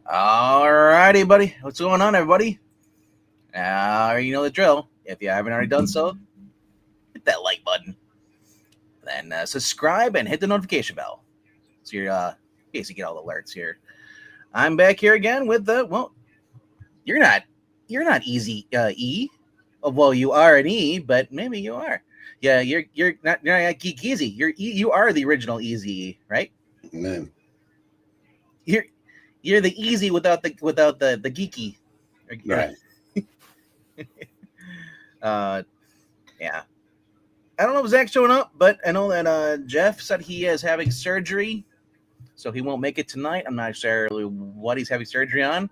All righty, buddy. What's going on, everybody? You know the drill. If you haven't already done so, hit that like button. Then subscribe and hit the notification bell. So you're in case you get all the alerts here. I'm back here again with you're not easy E. Well, you are an E, but maybe you are. Yeah, you're not Geekeasy. You are the original Easy, right? Man. You're the easy without the geeky. Right. Yeah. I don't know if Zach's showing up, but I know that Jeff said he is having surgery, so he won't make it tonight. I'm not sure what he's having surgery on.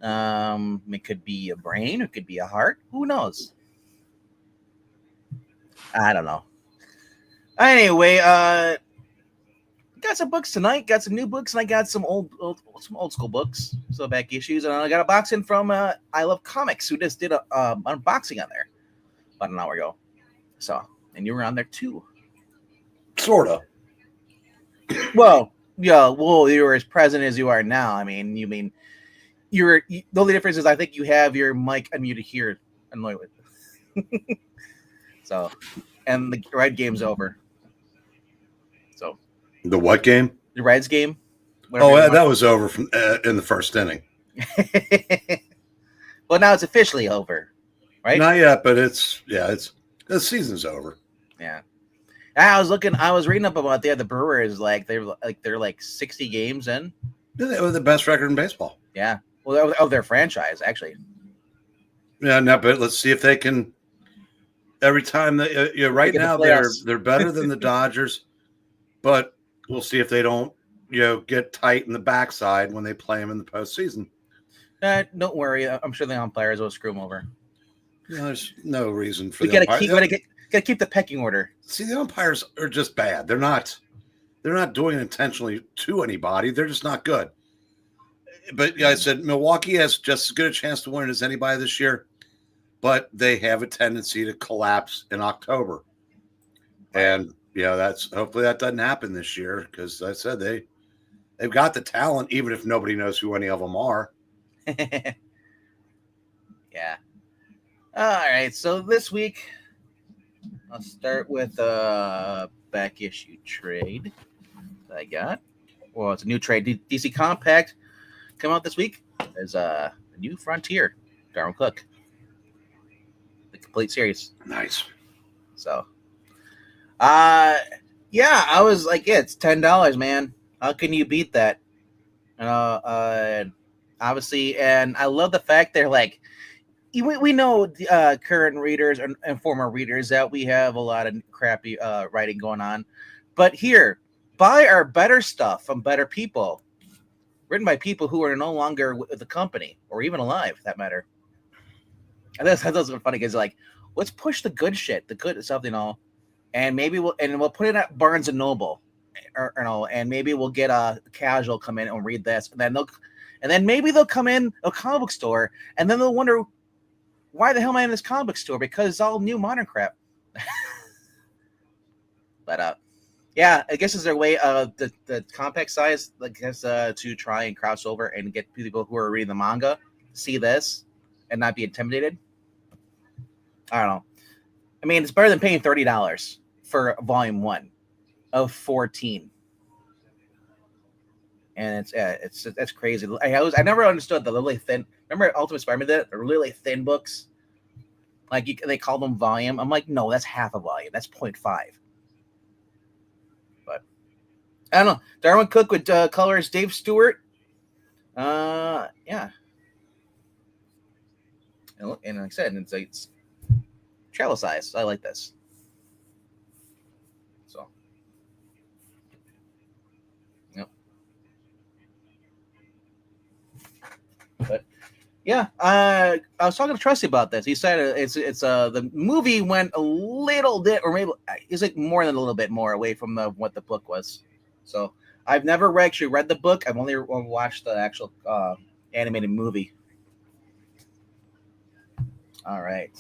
It could be a brain, it could be a heart. Who knows? I don't know. Anyway, got some books tonight. Got some new books, and I got some old school books. So back issues, and I got a box in from I Love Comics, who just did a unboxing on there about an hour ago. So, and you were on there too. Sorta. Well, yeah. Well, you were as present as you are now. I mean, the only difference is I think you have your mic unmuted here. Annoyed with. So, and the Red game's over. So. The what game? The Reds game. That was over from in the first inning. Well, now it's officially over, right? Not yet, but the season's over. Yeah. I was reading up about the Brewers, they're 60 games in. Yeah, they were the best record in baseball. Yeah. Well, of their franchise, actually. Yeah, no, but let's see if they can. Every time right now they're better than the Dodgers, but we'll see if they don't, get tight in the backside when they play them in the postseason. Don't worry. I'm sure the umpires will screw them over. Yeah, there's no reason for we gotta keep the pecking order. See, the umpires are just bad. They're not doing it intentionally to anybody. They're just not good. But I said Milwaukee has just as good a chance to win it as anybody this year, but they have a tendency to collapse in October. And hopefully that doesn't happen this year, because I said they've got the talent, even if nobody knows who any of them are. Yeah. All right. So this week, I'll start with back issue trade that I got. Well, it's a new trade. DC Compact come out this week. There's a new Frontier, Darwin Cook, the complete series. Nice. So, yeah, I was like, it's $10, man. How can you beat that? Obviously, and I love the fact they're like, we know current readers and former readers that we have a lot of crappy writing going on, but here, buy our better stuff from better people, written by people who are no longer with the company or even alive, for that matter. And that's funny because like, let's push the good shit, the good stuff, and maybe we'll put it at Barnes and Noble, and maybe we'll get a casual come in and read this, and then maybe they'll come in a comic book store, and then they'll wonder, why the hell am I in this comic book store? Because it's all new modern crap. But yeah, I guess it's their way of the compact size, I guess, to try and cross over and get people who are reading the manga see this and not be intimidated. I don't know. I mean, it's better than paying $30 for volume 1 of 14. And that's crazy. I never understood the really thin. Remember Ultimate Spider-Man did it? The really thin books, like they call them volume. I'm like, no, that's half a volume. That's 0.5. But I don't know. Darwin Cook with colors Dave Stewart. Yeah. And like I said, it's travel size. So I like this. So. But yeah, I was talking to Trusty about this. He said it's the movie went a little bit, or maybe is it more than a little bit more away from what the book was. So I've never actually read the book. I've only watched the actual animated movie. All right.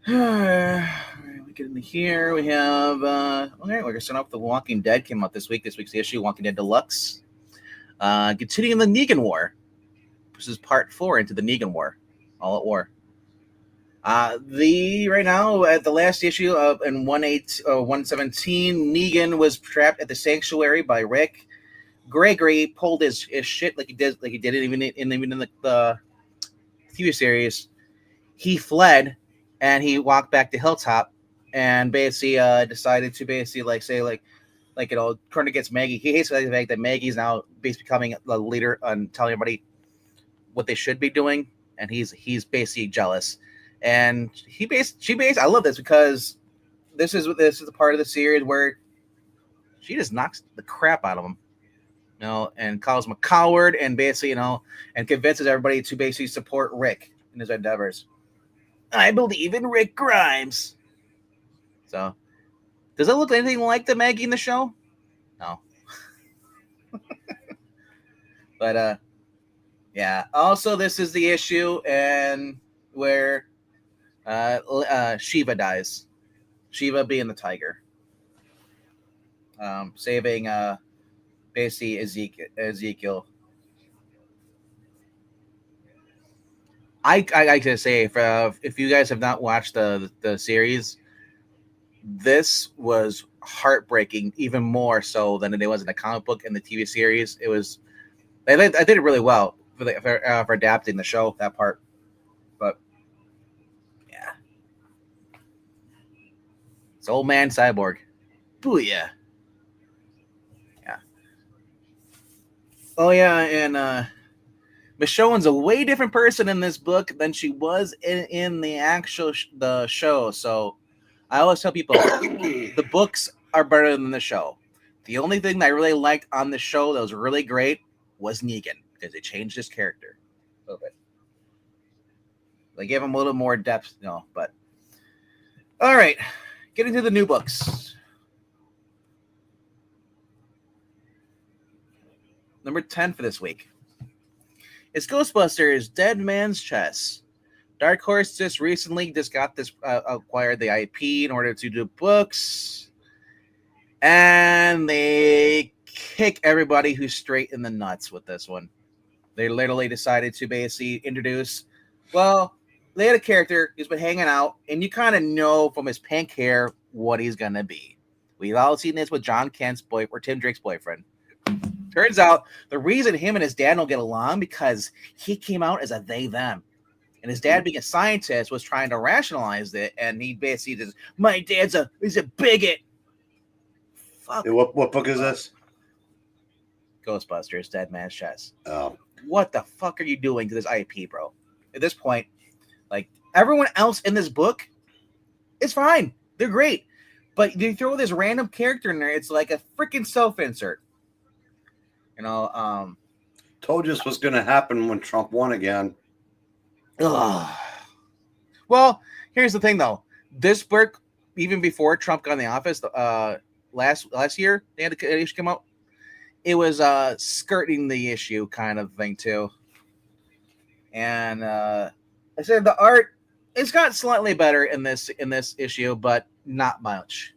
We get into here. We have okay. We're gonna start off with The Walking Dead. Came out this week. This week's issue, Walking Dead Deluxe. Continuing the Negan War. This is part 4 into the Negan War. All at War. The right now at the last issue of in 117, Negan was trapped at the sanctuary by Rick. Gregory pulled his shit like he did even in the TV series. He fled and he walked back to Hilltop and basically decided to basically turn against Maggie. He hates the fact that Maggie's now basically becoming the leader and telling everybody what they should be doing, and he's basically jealous. And I love this because this is the part of the series where she just knocks the crap out of him, and calls him a coward, and basically, and convinces everybody to basically support Rick in his endeavors. I believe in Rick Grimes. So, does it look anything like the Maggie in the show? No. But yeah. Also, this is the issue and where Shiva dies. Shiva being the tiger, saving basically Ezekiel. I can say if you guys have not watched the series, this was heartbreaking, even more so than it was in the comic book and the TV series. It was I did it really well for adapting the show, that part. But yeah, it's old man Cyborg. Booyah. Yeah. Oh yeah, and Michonne's a way different person in this book than she was in the actual the show. So I always tell people the books are better than the show. The only thing that I really liked on the show that was really great was Negan, because they changed his character a little bit. They gave him a little more depth, but all right, getting to the new books. Number 10 for this week. It's Ghostbusters Dead Man's Chest. Dark Horse just recently got this acquired the IP in order to do books, and they kick everybody who's straight in the nuts with this one. They literally decided to basically introduce, they had a character who's been hanging out, and you kind of know from his pink hair what he's gonna be. We've all seen this with John Kent's or Tim Drake's boyfriend. Turns out the reason him and his dad don't get along because he came out as a they/them. And his dad, being a scientist, was trying to rationalize it, and he basically just, my dad's he's a bigot. Fuck. Hey, what book is this? Ghostbusters Dead Man's Chest. Oh. What the fuck are you doing to this IP, bro? At this point, everyone else in this book is fine. They're great. But you throw this random character in there, it's like a freaking self-insert. Told you this was going to happen when Trump won again. Ugh. Well, here's the thing, though. This book, even before Trump got in the office, last year, they had an issue come out. It was skirting the issue kind of thing too. And I said the art, it's got slightly better in this issue, but not much.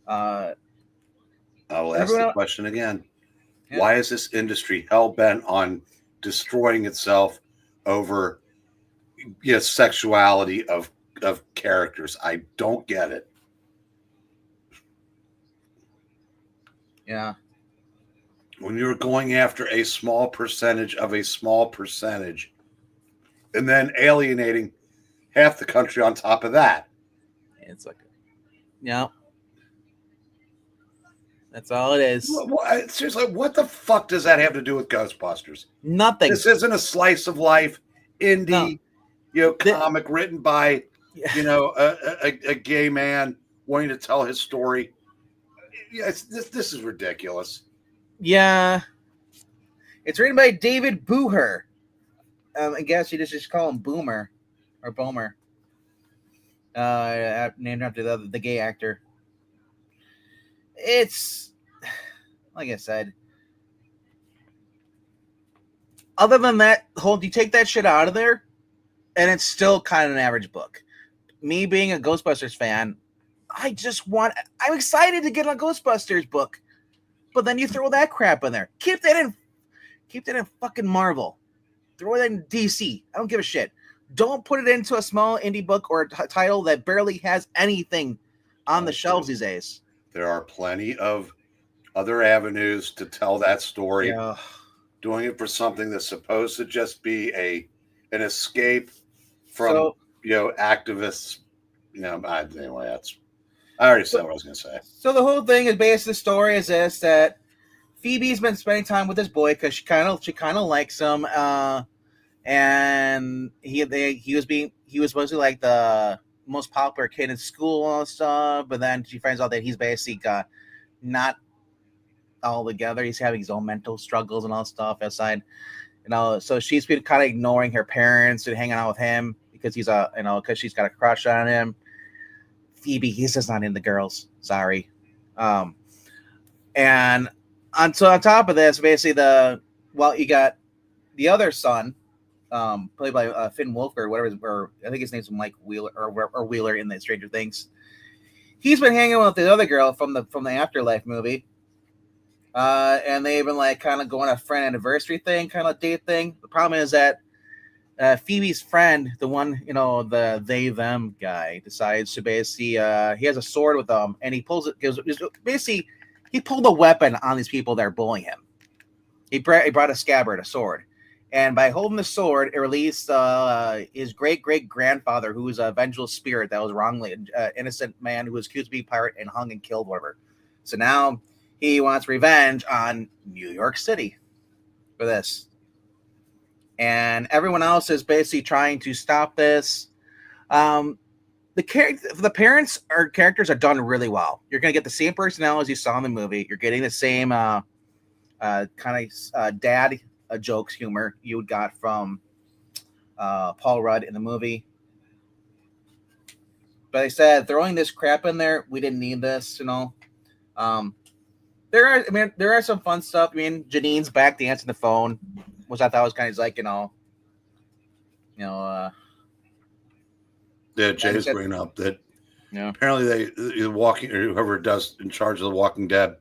I will ask the question again. Yeah. Why is this industry hell-bent on destroying itself over sexuality of characters? I don't get it. Yeah. When you're going after a small percentage of a small percentage and then alienating half the country on top of that. It's like, yeah. That's all it is. Seriously, what the fuck does that have to do with Ghostbusters? Nothing. This isn't a slice of life indie, comic written by, a gay man wanting to tell his story. Yeah, this is ridiculous. Yeah, it's written by David Booher. I guess you just call him Boomer or Bomer. Named after the gay actor. It's, like I said, other than that, you take that shit out of there, and it's still kind of an average book. Me being a Ghostbusters fan, I'm excited to get a Ghostbusters book, but then you throw that crap in there. Keep that in Keep that in fucking Marvel. Throw it in DC. I don't give a shit. Don't put it into a small indie book or title that barely has anything on the shelves these days. There are plenty of other avenues to tell that story. Yeah. Doing it for something that's supposed to just be an escape from activists. Anyway, I already said what I was going to say. So the whole thing is basically the story is this, that Phoebe's been spending time with this boy because she kind of likes him, and he was supposed to be like the most popular kid in school and stuff, but then she finds out that he's basically not all together. He's having his own mental struggles and all stuff outside, so she's been kind of ignoring her parents and hanging out with him because he's because she's got a crush on him. Phoebe, he's just not into girls. Sorry. And on top of this, basically you got the other son, played by Finn Wolfhard, or whatever, or I think his name's Mike Wheeler or Wheeler in the Stranger Things. He's been hanging with the other girl from the Afterlife movie, and they've been like kind of going a friend anniversary thing, kind of date thing. The problem is that Phoebe's friend, the one, the they them guy, decides to basically he has a sword with him, and he pulls it because basically he pulled a weapon on these people that are bullying him. He brought a scabbard, a sword. And by holding the sword, it released his great-great-grandfather, who was a vengeful spirit that was wrongly innocent man who was accused of being a pirate and hung and killed, whatever. So now he wants revenge on New York City for this. And everyone else is basically trying to stop this. The characters are done really well. You're going to get the same personalities you saw in the movie. You're getting the same kind of dad jokes, humor you got from Paul Rudd in the movie. But I said throwing this crap in there, we didn't need this, There are some fun stuff. Janine's back to answer the phone, which I thought was kind of like, Jay's bringing up that apparently the Walking, or whoever does in charge of the Walking Dead,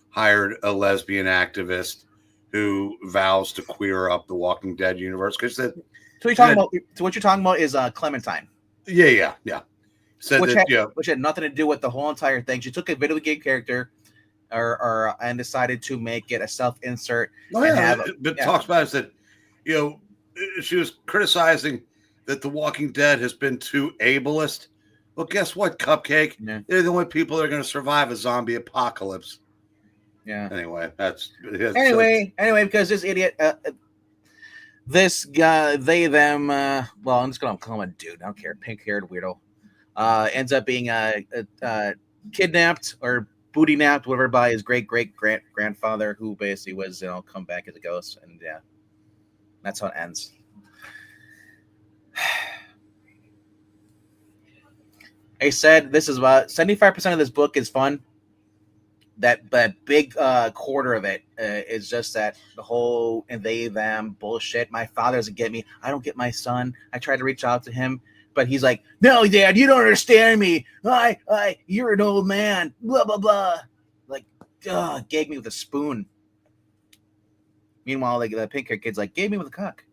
hired a lesbian activist who vows to queer up the Walking Dead universe. Because So what you're talking about is Clementine. Yeah. Which had nothing to do with the whole entire thing. She took a video game character, and decided to make it a self-insert. Talks about is that she was criticizing that the Walking Dead has been too ableist. Well, guess what, Cupcake? Yeah. They're the only people that are going to survive a zombie apocalypse. Yeah. Anyway, because this idiot, this guy, they, them, well, I'm just going to call him a dude. I don't care. Pink-haired weirdo. Ends up being kidnapped or booty napped, whatever, by his great-great-grandfather, who basically was, come back as a ghost. And yeah, that's how it ends. I said this is about 75% of this book is fun. That big quarter of it is just that the whole and they them bullshit. My father doesn't get me. I don't get my son. I tried to reach out to him, but he's like, "No, Dad, you don't understand me. You're an old man." Blah blah blah. Like, gag me with a spoon. Meanwhile, like the pink hair kid's like, "Gave me with a cock."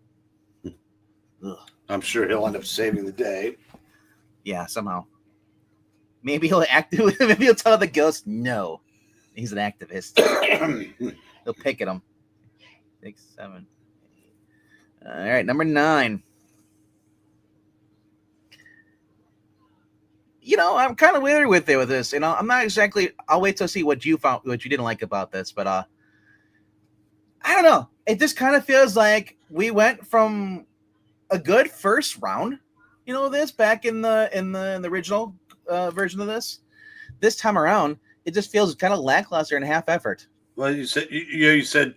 Ugh. I'm sure he'll end up saving the day. Yeah, somehow. Maybe he'll maybe he'll tell the ghost no. He's an activist. He'll pick at him. 6, 7, 8. All right, number 9. I'm kind of weary with this. I'm not exactly. I'll wait to see what you didn't like about this, but I don't know. It just kind of feels like we went from a good first round, this back in the original version of this. This time around, it just feels kind of lackluster and half effort. Well, you said you said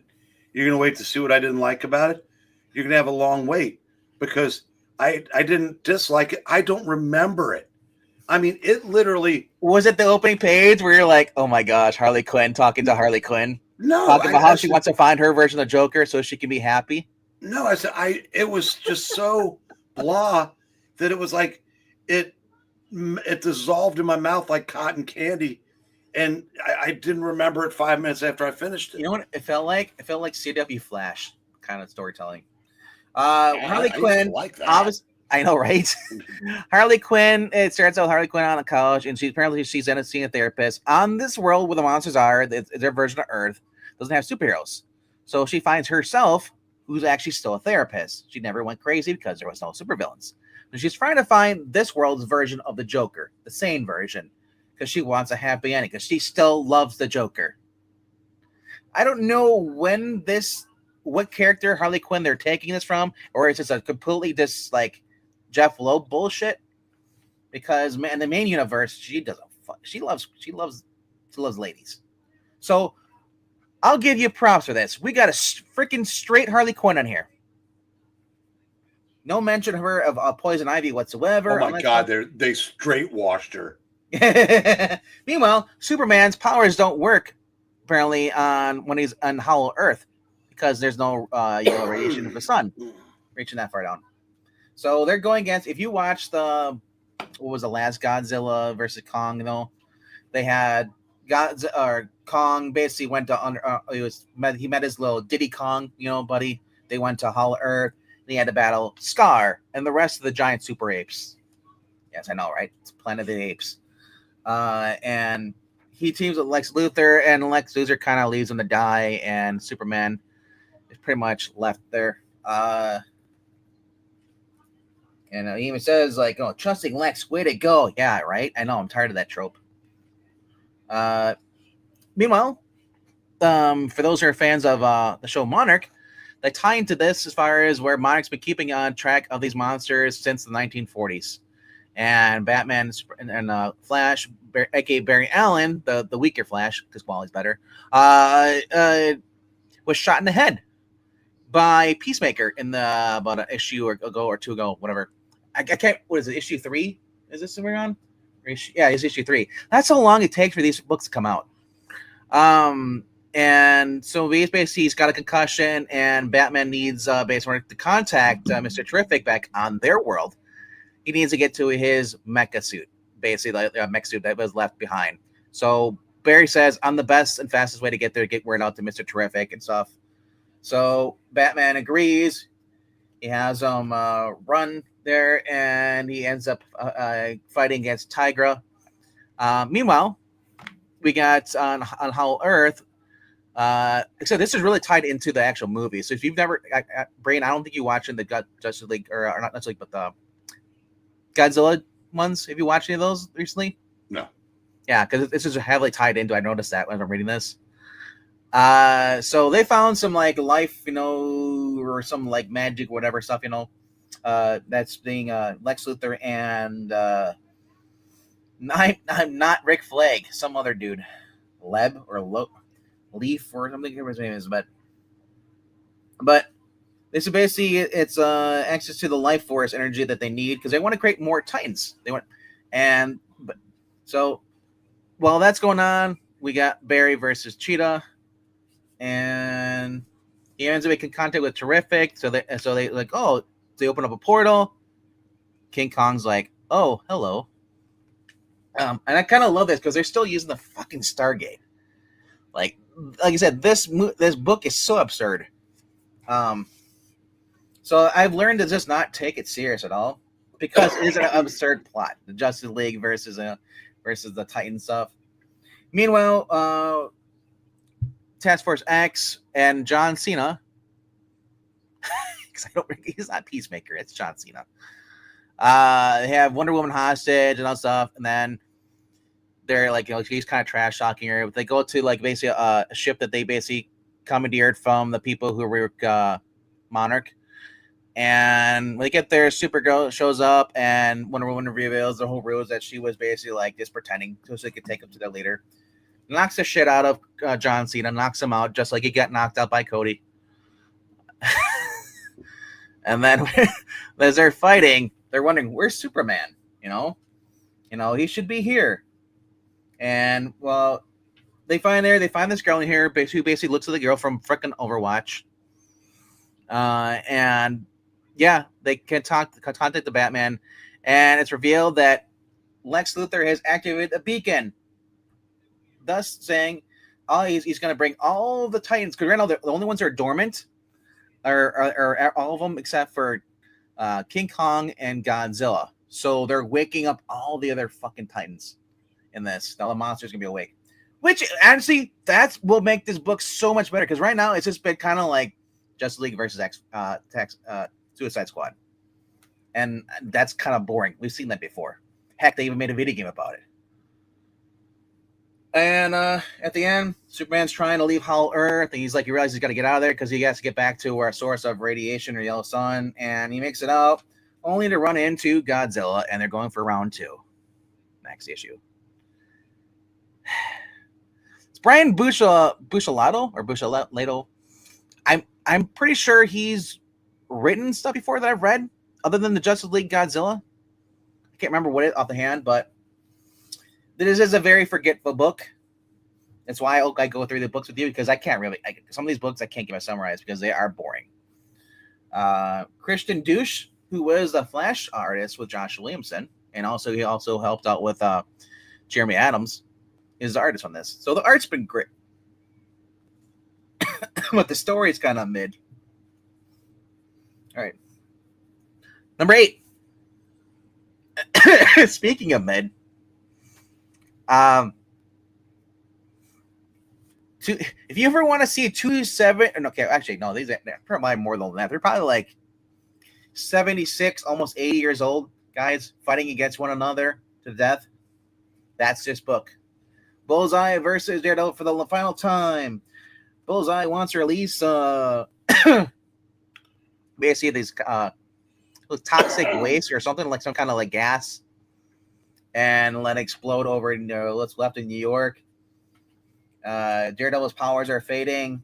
you're going to wait to see what I didn't like about it. You're going to have a long wait because I didn't dislike it. I don't remember it. I mean, it literally was it the opening page where you're like, "Oh my gosh, Harley Quinn talking to Harley Quinn." No, talking about how she wants to find her version of Joker so she can be happy. No, I said it was just so blah that it was like it dissolved in my mouth like cotton candy. And I didn't remember it 5 minutes after I finished it. You know what it felt like? It felt like CW Flash kind of storytelling. I Harley used to Quinn, like that. obviously, I know, right? Harley Quinn. It starts out with Harley Quinn on the couch, and she's in seeing a therapist. On this world where the monsters are, it's their version of Earth doesn't have superheroes, so she finds herself, who's actually still a therapist. She never went crazy because there was no supervillains. So she's trying to find this world's version of the Joker, the sane version, because she wants a happy ending. Because she still loves the Joker. I don't know what character Harley Quinn they're taking this from, or it's just a completely just like Jeff Loeb bullshit. Because in the main universe, she doesn't. She loves ladies. So I'll give you props for this. We got a freaking straight Harley Quinn on here. No mention of her of Poison Ivy whatsoever. Oh my God, they straight washed her. Meanwhile, Superman's powers don't work apparently on when he's on Hollow Earth because there's no radiation of the sun reaching that far down. So they're going against. If you watch what was the last Godzilla versus Kong, they had Kong basically went to under. He met his little Diddy Kong, buddy. They went to Hollow Earth. And he had to battle Scar and the rest of the giant super apes. Yes, I know, right? It's Planet of the Apes. And he teams with Lex Luthor, and Lex Luthor kind of leaves him to die, and Superman is pretty much left there. And he even says, like, "Oh, trusting Lex, way to go." Yeah, right? I know, I'm tired of that trope. Meanwhile, for those who are fans of the show Monarch, they tie into this as far as where Monarch's been keeping on track of these monsters since the 1940s. And Batman and Flash, aka Barry Allen, the weaker Flash, because quality's better, was shot in the head by Peacemaker in about an issue ago or two ago, whatever. I can't. What is it? Issue 3? Is this we're on? Yeah, it's issue 3. That's how long it takes for these books to come out. And so basically he's got a concussion, and Batman needs basically to contact Mr. Terrific back on their world. He needs to get to his mecha suit, basically the mech suit that was left behind. So Barry says, "I'm the best and fastest way to get there to get word out to Mr. Terrific and stuff." So Batman agrees. He has him run there, and he ends up fighting against Tigra. Meanwhile, we got on Hollow Earth. So this is really tied into the actual movie. So if you've never, Brain, I don't think you watched the Justice League, or not Justice League, but the Godzilla ones. Have you watched any of those recently? No. Yeah, because this is heavily tied into. I noticed that when I'm reading this. So they found some like life, or some like magic, whatever stuff, that's being Lex Luthor and not Rick Flag, some other dude, Leb or Leaf or something. His name is, but this is basically it's access to the life force energy that they need because they want to create more Titans. So while that's going on, we got Barry versus Cheetah, and he ends up making contact with Terrific. So they like, oh, they open up a portal. King Kong's like, oh, hello. And I kind of love this because they're still using the fucking Stargate. Like I said, this book is so absurd. So I've learned to just not take it serious at all because it is an absurd plot. The Justice League versus the Titan stuff. Meanwhile, Task Force X and John Cena, because he's not Peacemaker, it's John Cena. They have Wonder Woman hostage and all stuff, and then they're like, he's kind of trash talking her. But they go to like basically a ship that they basically commandeered from the people who were Monarch. And when they get there, Supergirl shows up, and Wonder Woman reveals the whole ruse that she was basically like just pretending so she could take him to their leader. Knocks the shit out of John Cena, knocks him out just like he got knocked out by Cody. And then as they're fighting, they're wondering, where's Superman? He should be here. And well, they find this girl in here who basically looks like the girl from frickin' Overwatch. And yeah, they can contact the Batman, and it's revealed that Lex Luthor has activated a beacon thus saying, oh, he's going to bring all the Titans, because right now the only ones that are dormant are all of them except for King Kong and Godzilla. So they're waking up all the other fucking Titans in this. Now the monster's going to be awake. Which, honestly, that's will make this book so much better, because right now it's just been kind of like Justice League versus Suicide Squad. And that's kind of boring. We've seen that before. Heck, they even made a video game about it. And at the end, Superman's trying to leave Hollow Earth, and he's like, he realizes he's got to get out of there because he has to get back to our source of radiation or yellow sun, and he makes it out, only to run into Godzilla, and they're going for round 2. Next issue. It's Brian Buccellato. I'm pretty sure he's written stuff before that I've read, other than the Justice League Godzilla. I can't remember what it off the hand, but this is a very forgetful book. That's why I go through the books with you, because I can't really. Some of these books I can't give a summarize because they are boring. Christian Douche, who was the Flash artist with Josh Williamson, and he also helped out with Jeremy Adams, is the artist on this. So the art's been great, but the story is kind of mid. All right, number 8. Speaking of mid. If you ever want to see 2-7, okay, actually no, these are probably more than that. They're probably like 76, almost 80 years old guys fighting against one another to death. That's this book. Bullseye versus Daredevil for the final time. Bullseye wants to release basically these toxic waste or something, like some kind of like gas, and let it explode over in what's left in New York. Daredevil's powers are fading,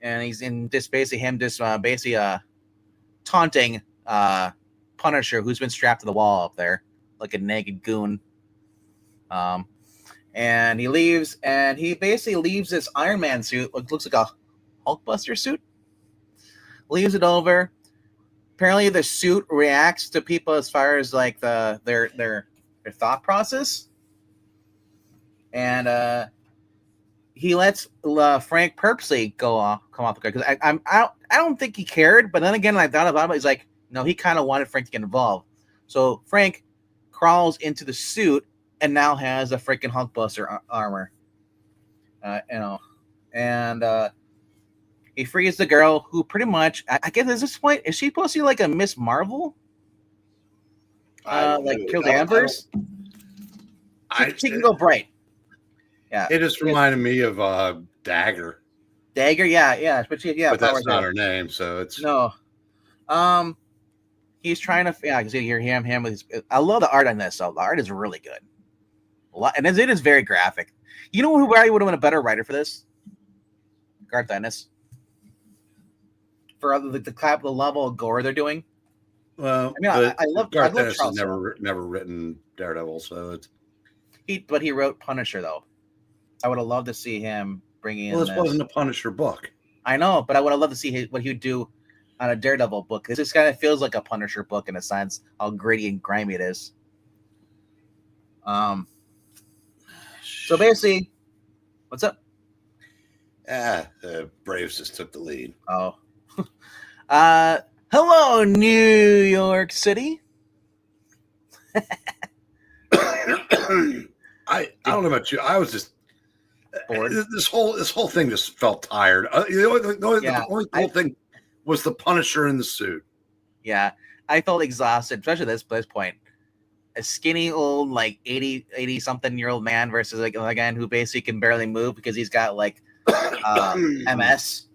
and he's in this basically taunting Punisher, who's been strapped to the wall up there like a naked goon. And he leaves, and he basically leaves this Iron Man suit, which looks like a Hulkbuster suit. Leaves it over. Apparently, the suit reacts to people as far as like their thought process, and he lets Frank purposely come off the car, because I don't think he cared, but then again, I thought about it. He's like, no, he kind of wanted Frank to get involved, so Frank crawls into the suit and now has a freaking Hulkbuster armor, and he frees the girl, who pretty much, I guess at this point, is she supposed to be like a Miss Marvel? Like Kill Danvers? She can go bright. Yeah. It just reminded me of Dagger. Dagger, yeah. But that's not her name, so it's... No. He's trying to... Yeah, I can see him with his... I love the art on this, though. The art is really good. And it is very graphic. You know who probably would have been a better writer for this? Garth Ennis. For the level of gore they're doing. Well, I mean, I love Ennis has never written Daredevil, so it's... But he wrote Punisher, though. I would have loved to see him bringing in. Well, this wasn't a Punisher book. I know, but I would have loved to see what he would do on a Daredevil book. This kind of feels like a Punisher book in a sense, how gritty and grimy it is. So basically, what's up? The Braves just took the lead. Oh. Hello, New York City. I don't know about you. I was just bored. This whole thing just felt tired. The only cool thing was the Punisher in the suit. Yeah, I felt exhausted, especially at this point. A skinny old, like 80 something year old man versus like a guy who basically can barely move because he's got like MS.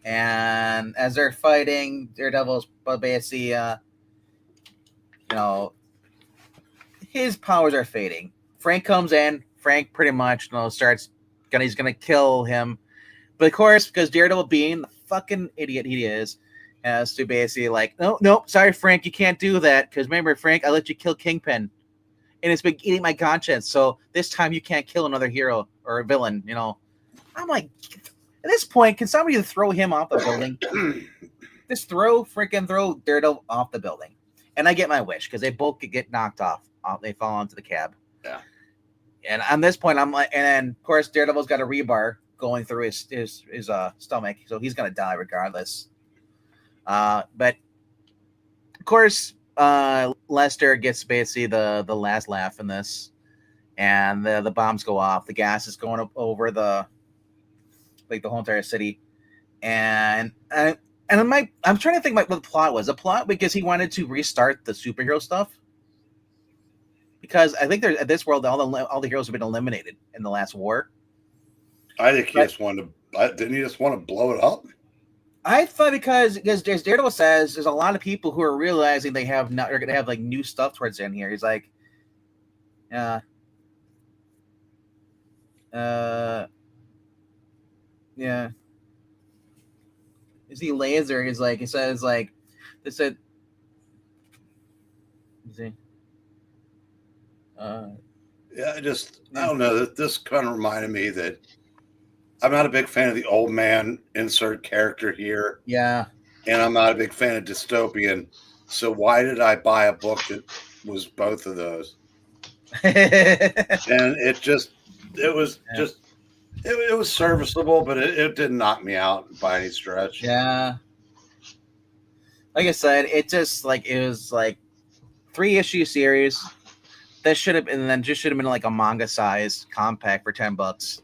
And as they're fighting, Daredevil's basically, his powers are fading. Frank comes in. Frank pretty much he's gonna kill him. But of course, because Daredevil, being the fucking idiot he is, has to basically like, no, sorry, Frank, you can't do that. Because remember, Frank, I let you kill Kingpin, and it's been eating my conscience. So this time you can't kill another hero or a villain. I'm like, at this point, can somebody throw him off the building? Just throw Daredevil off the building, and I get my wish because they both could get knocked off. They fall onto the cab. Yeah. And on this point, I'm like, and then of course Daredevil's got a rebar going through his stomach, so he's gonna die regardless. But of course, Lester gets basically the last laugh in this, and the bombs go off. The gas is going up over the whole entire city, and I'm trying to think what the plot was. The plot because he wanted to restart the superhero stuff. Because I think there's at this world all the heroes have been eliminated in the last war. I think he just wanted to. Didn't he just want to blow it up? I thought because as Daredevil says, there's a lot of people who are realizing they have not are going to have like new stuff towards the end here. He's like, yeah. Is he laser? He's like, he says like, they said. See. Yeah, I don't know. This kind of reminded me that I'm not a big fan of the old man insert character here. Yeah. And I'm not a big fan of dystopian. So why did I buy a book that was both of those? And it was serviceable, but it didn't knock me out by any stretch. Yeah. Like I said, it was like 3-issue series. That should have been, and then just should have been like a manga sized compact for $10.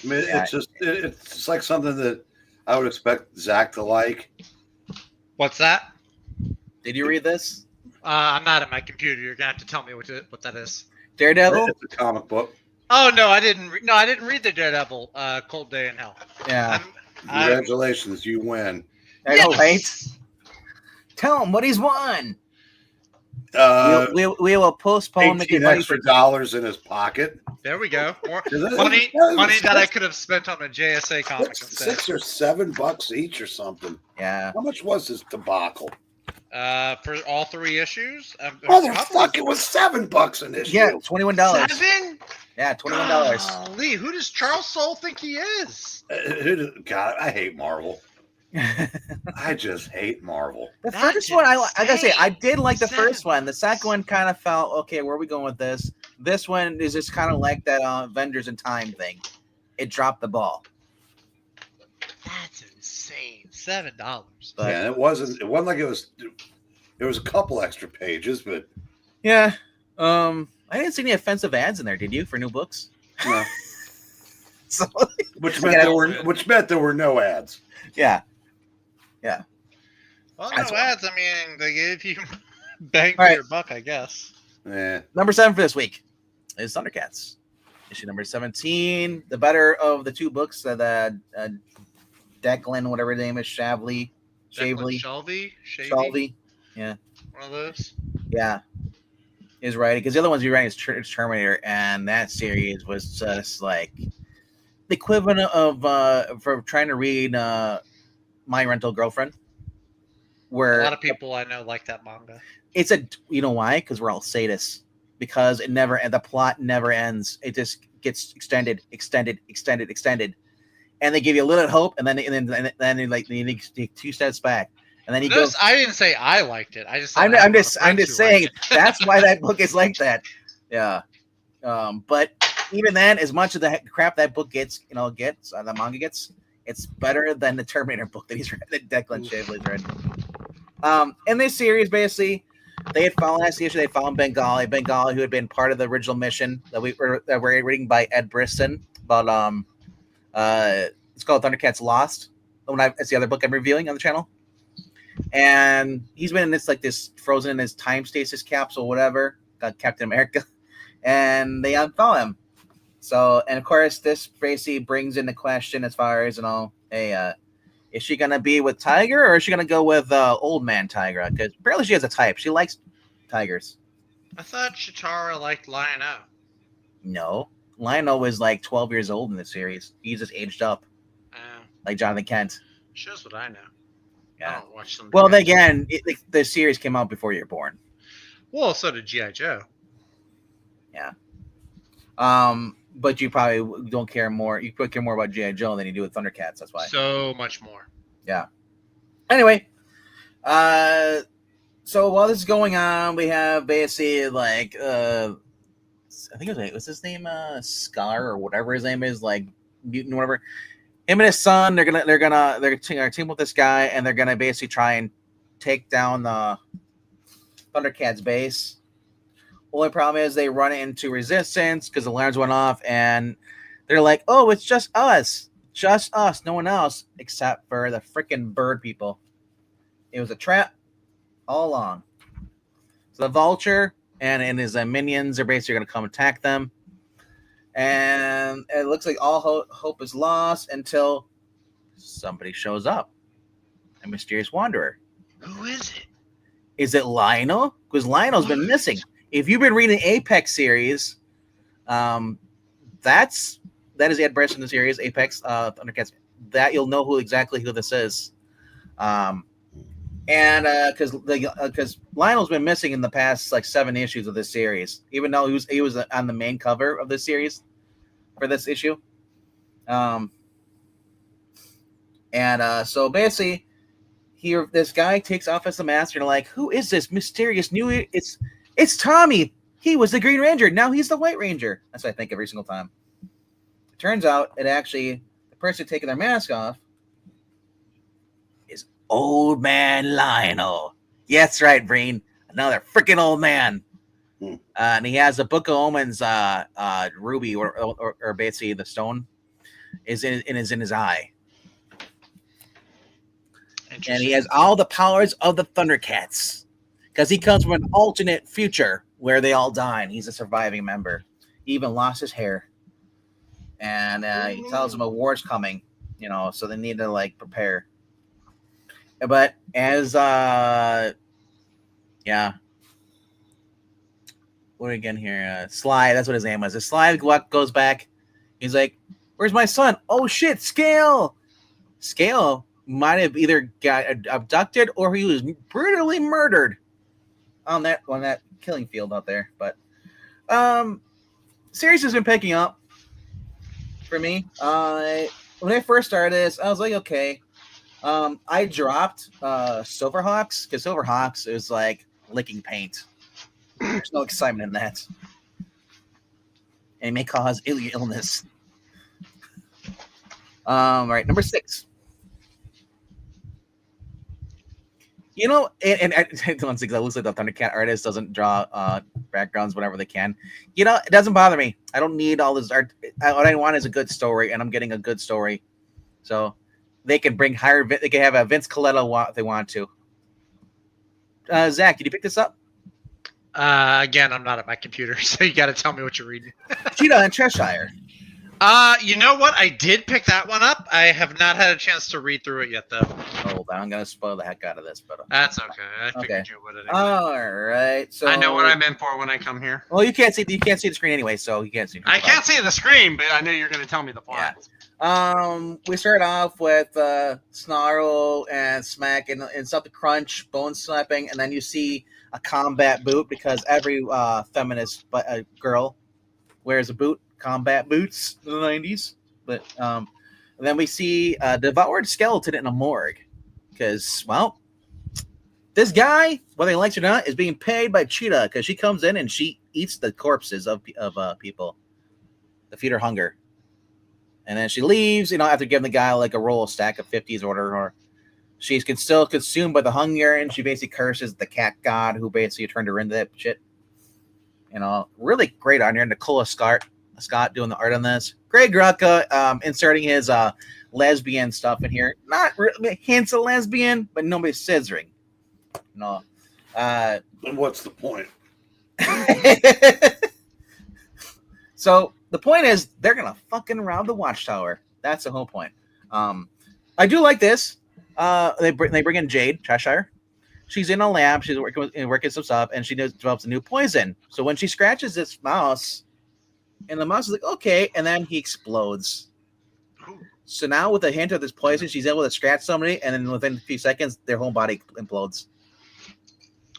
I mean, it's like something that I would expect Zach to like. What's that? Did you read this? I'm not at my computer. You're gonna have to tell me what that is. Daredevil. It's a comic book. Oh no, I didn't. I didn't read the Daredevil. Cold Day in Hell. Yeah. Congratulations, you win. I know, right? Tell him what he's won. We will postpone making money extra dollars in his pocket. There we go. More money that I could have spent on a JSA comic instead. $6 or $7 each or something. Yeah. How much was this debacle? For all 3 issues. Motherfucker, it was $7 an issue. Yeah, $21. 7? Yeah, $21. Golly, who does Charles Soule think he is? God, I hate Marvel. I just hate Marvel. The first one, I gotta say, I did like the first one. The second one kind of felt okay. Where are we going with this? This one is just kind of like that Avengers in Time thing. It dropped the ball. That's insane. $7. But yeah, it wasn't like it was. There was a couple extra pages, but yeah. I didn't see any offensive ads in there. Did you for new books? No. So, which meant there were no ads. Yeah. Yeah. Well, no ads. I mean, they gave you bang for your buck, I guess. Yeah. Number 7 for this week is Thundercats. Issue number 17. The better of the 2 books that Declan, whatever his name is, Shavely. Shalvey. Yeah. One of those. Yeah. Is writing because the other ones you're writing is Terminator, and that series was just like the equivalent of for trying to read My Rental Girlfriend. Where a lot of people I know like that manga. It's you know why? Because we're all sadists. Because the plot never ends. It just gets extended, and they give you a little hope, and then you take 2 steps back, and then I didn't say I liked it. I just. I'm just saying that's why that book is like that. Yeah. But even then, as much of the crap that book gets, the manga gets, it's better than the Terminator book that he's read, that Declan Shavely's read. In this series, basically, they had found last issue. They found Bengali, who had been part of the original mission that we're reading by Ed Brisson about it's called Thundercats Lost. It's the other book I'm reviewing on the channel, and he's been in this frozen in his time stasis capsule, whatever, got Captain America, and they unfollow him. So, and of course, this basically brings in the question as far as hey, is she gonna be with Tiger or is she gonna go with old man Tiger? Because apparently she has a type. She likes tigers. I thought Chitara liked Lion-O. No, Lion-O was like 12 years old in the series. He's just aged up, like Jonathan Kent. Shows what I know. Yeah. I don't watch them. Well, again, the series came out before you were born. Well, so did G.I. Joe. Yeah. But you probably don't care more. You probably care more about G.I. Joe than you do with Thundercats. That's why. So much more. Yeah. Anyway, so while this is going on, we have basically I think it was his name Scar or whatever his name is, like mutant or whatever. Him and his son, they're gonna team with this guy, and they're gonna basically try and take down the Thundercats base. Only problem is they run into resistance because the alarms went off, and they're like, "Oh, it's just us, no one else, except for the freaking bird people." It was a trap all along. So the Vulture and his minions are basically going to come attack them, and it looks like all hope is lost until somebody shows up, a mysterious wanderer. Who is it? Is it Lionel? Because Lionel's been missing. If you've been reading the Apex series, that is the adverse in the series, Apex Thundercats. That you'll know who this is, and because Lionel's been missing in the past like 7 issues of this series, even though he was on the main cover of this series for this issue, so basically. Here, this guy takes off as the master, and like, who is this mysterious new? It's Tommy. He was the Green Ranger. Now he's the White Ranger. That's what I think every single time. It turns out, the person taking their mask off is Old Man Lionel. Yeah, that's right, Breen. Another freaking old man. And he has a Book of Omens, ruby, or basically the stone, is in his eye. And he has all the powers of the Thundercats because he comes from an alternate future where they all die, and he's a surviving member. He even lost his hair, and he tells them a war's coming, so they need to like prepare. But as what again here? Sly, that's what his name was. As Sly goes back, he's like, "Where's my son? Oh shit, Scale might have either got abducted or he was brutally murdered on that killing field out there." But series has been picking up for me. When I first started this, I was like, okay. I dropped Silverhawks because Silverhawks is like licking paint. There's no excitement in that, and it may cause illness. All right, number 6. And once again, it looks like the Thundercat artist doesn't draw backgrounds whenever they can. It doesn't bother me. I don't need all this art. What I want is a good story, and I'm getting a good story. So they can bring they can have a Vince Coletto if they want to. Zach, did you pick this up? Again, I'm not at my computer, so you got to tell me what you're reading. Cheetah and Cheshire. You know what? I did pick that one up. I have not had a chance to read through it yet, though. Hold on, I'm gonna spoil the heck out of this, but that's okay. I figured you would. Anyway. All right, so I know what I'm in for when I come here. Well, you can't see the screen anyway, so you can't see. I can't see the screen, but I know you're going to tell me the plot. Yeah. We start off with Snarl and Smack and stuff to crunch, bone slapping, and then you see a combat boot because every feminist girl wears a boot. Combat boots in the 90s, but then we see a devoured skeleton in a morgue because, well, this guy, whether he likes it or not, is being paid by Cheetah because she comes in and she eats the corpses of people to feed her hunger, and then she leaves, after giving the guy like a roll stack of 50s or whatever. Or she's still consumed by the hunger, and she basically curses the cat god who basically turned her into that shit. Really great on here. Nicola Scott doing the art on this. Greg Rucka inserting his lesbian stuff in here. Not really hints of lesbian, but nobody's scissoring. No. Then what's the point? So the point is they're gonna fucking rob the Watchtower. That's the whole point. I do like this. They bring in Jade Cheshire. She's in a lab. She's working some stuff, and she develops a new poison. So when she scratches this mouse. And the mouse is like, okay, and then he explodes. So now with a hint of this poison, she's able to scratch somebody, and then within a few seconds, their whole body implodes.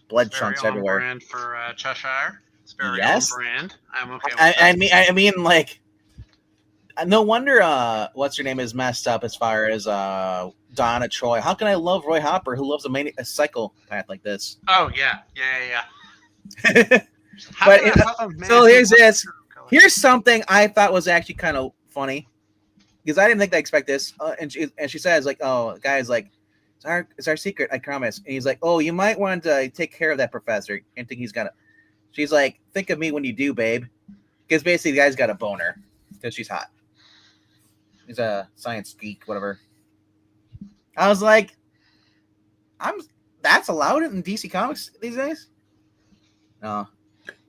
Blood chunks everywhere. Brand for Cheshire. It's very on brand. I'm okay with that. I mean, like, no wonder what's her name is messed up as far as Donna Troy. How can I love Roy Hopper, who loves a psychopath like this? Oh yeah. But so here's this. Here's something I thought was actually kind of funny because I didn't think they expect this. And she says like, "Oh, guys, like, it's our secret, I promise." And he's like, "Oh, you might want to take care of that professor." And think he's gonna. She's like, "Think of me when you do, babe," because basically the guy's got a boner because she's hot. He's a science geek, whatever. I was like, that's allowed in DC Comics these days? No.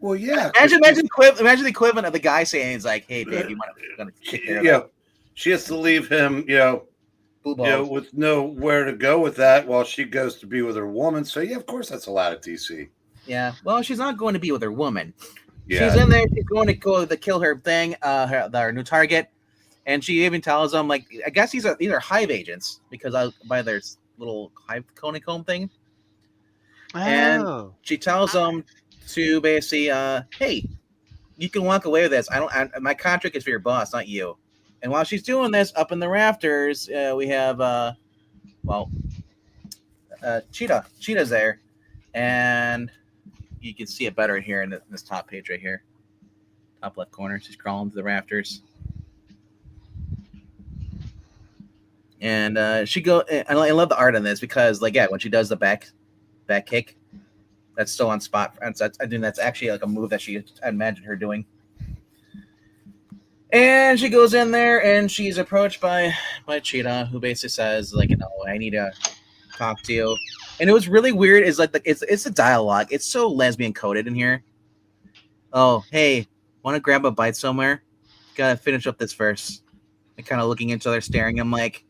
Well, yeah. Imagine the equivalent of the guy saying, "He's like, hey, babe, you want to take care of that?" She has to leave him, with nowhere to go with that while she goes to be with her woman. So, yeah, of course that's allowed at DC. Yeah. Well, she's not going to be with her woman. Yeah. She's in there. She's going to go to kill her thing, her new target. And she even tells them, like, I guess these are hive agents because by their little hive honeycomb thing. Oh. And she tells them to basically, hey, you can walk away with this. My contract is for your boss, not you. And while she's doing this, up in the rafters, we have, Cheetah. Cheetah's there. And you can see it better here in this top page right here. Top left corner. She's crawling to the rafters. And I love the art on this because, like, yeah, when she does the back kick, that's still on spot. I think that's actually like a move that I imagined her doing. And she goes in there and she's approached by Cheetah, who basically says, like, I need to talk to you. And it was really weird. Is like it's a dialogue. It's so lesbian coded in here. Oh, hey, want to grab a bite somewhere? Gotta finish up this verse. They're kind of looking at each other, staring. I'm like.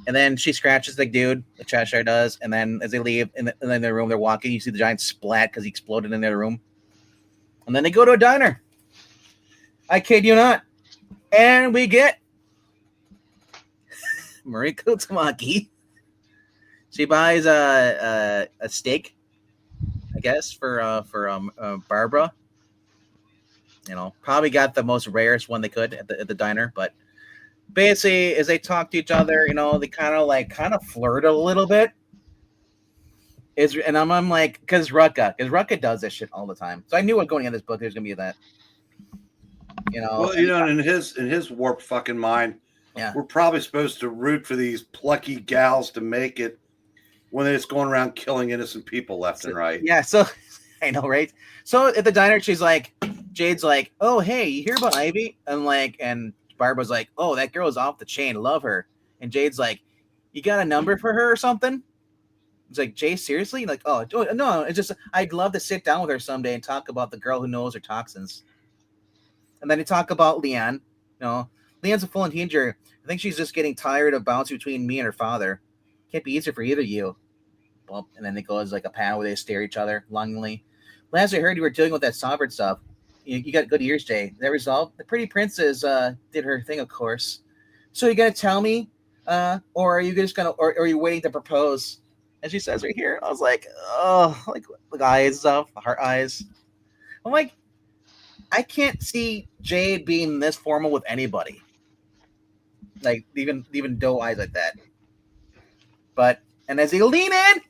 And then she scratches the dude, the Cheshire does, and then as they leave in the room, they're walking. You see the giant splat because he exploded in their room. And then they go to a diner. I kid you not. And we get Mariko Tamaki. She buys a steak, I guess, for Barbara. Probably got the most rarest one they could at the diner, but. Basically, as they talk to each other, they kind of flirt a little bit. And I'm like, because Rucka does this shit all the time. So I knew going in this book, there's gonna be that. Well, in his warped fucking mind, yeah, we're probably supposed to root for these plucky gals to make it when they're just going around killing innocent people left and right. Yeah, so I know, right? So at the diner, Jade's like, "Oh, hey, you hear about Ivy?" And Barbara's like, "Oh, that girl is off the chain. Love her." And Jade's like, "You got a number for her or something?" It's like, "Jay, seriously?" Like, "Oh, no, it's just I'd love to sit down with her someday and talk about the girl who knows her toxins." And then they talk about Leanne. Leanne's a full teenager. I think she's just getting tired of bouncing between me and her father. Can't be easier for either of you. Well, and then it goes like a panel where they stare at each other longingly. Last I heard, you were dealing with that sovereign stuff. You got good ears, Jay. That resolved? The pretty princess did her thing, of course. So you gonna tell me, or are you just or are you waiting to propose? And she says right here, I was like, oh, like the eyes stuff, heart eyes. I'm like, I can't see Jade being this formal with anybody. Like even doe eyes like that. And as they lean in,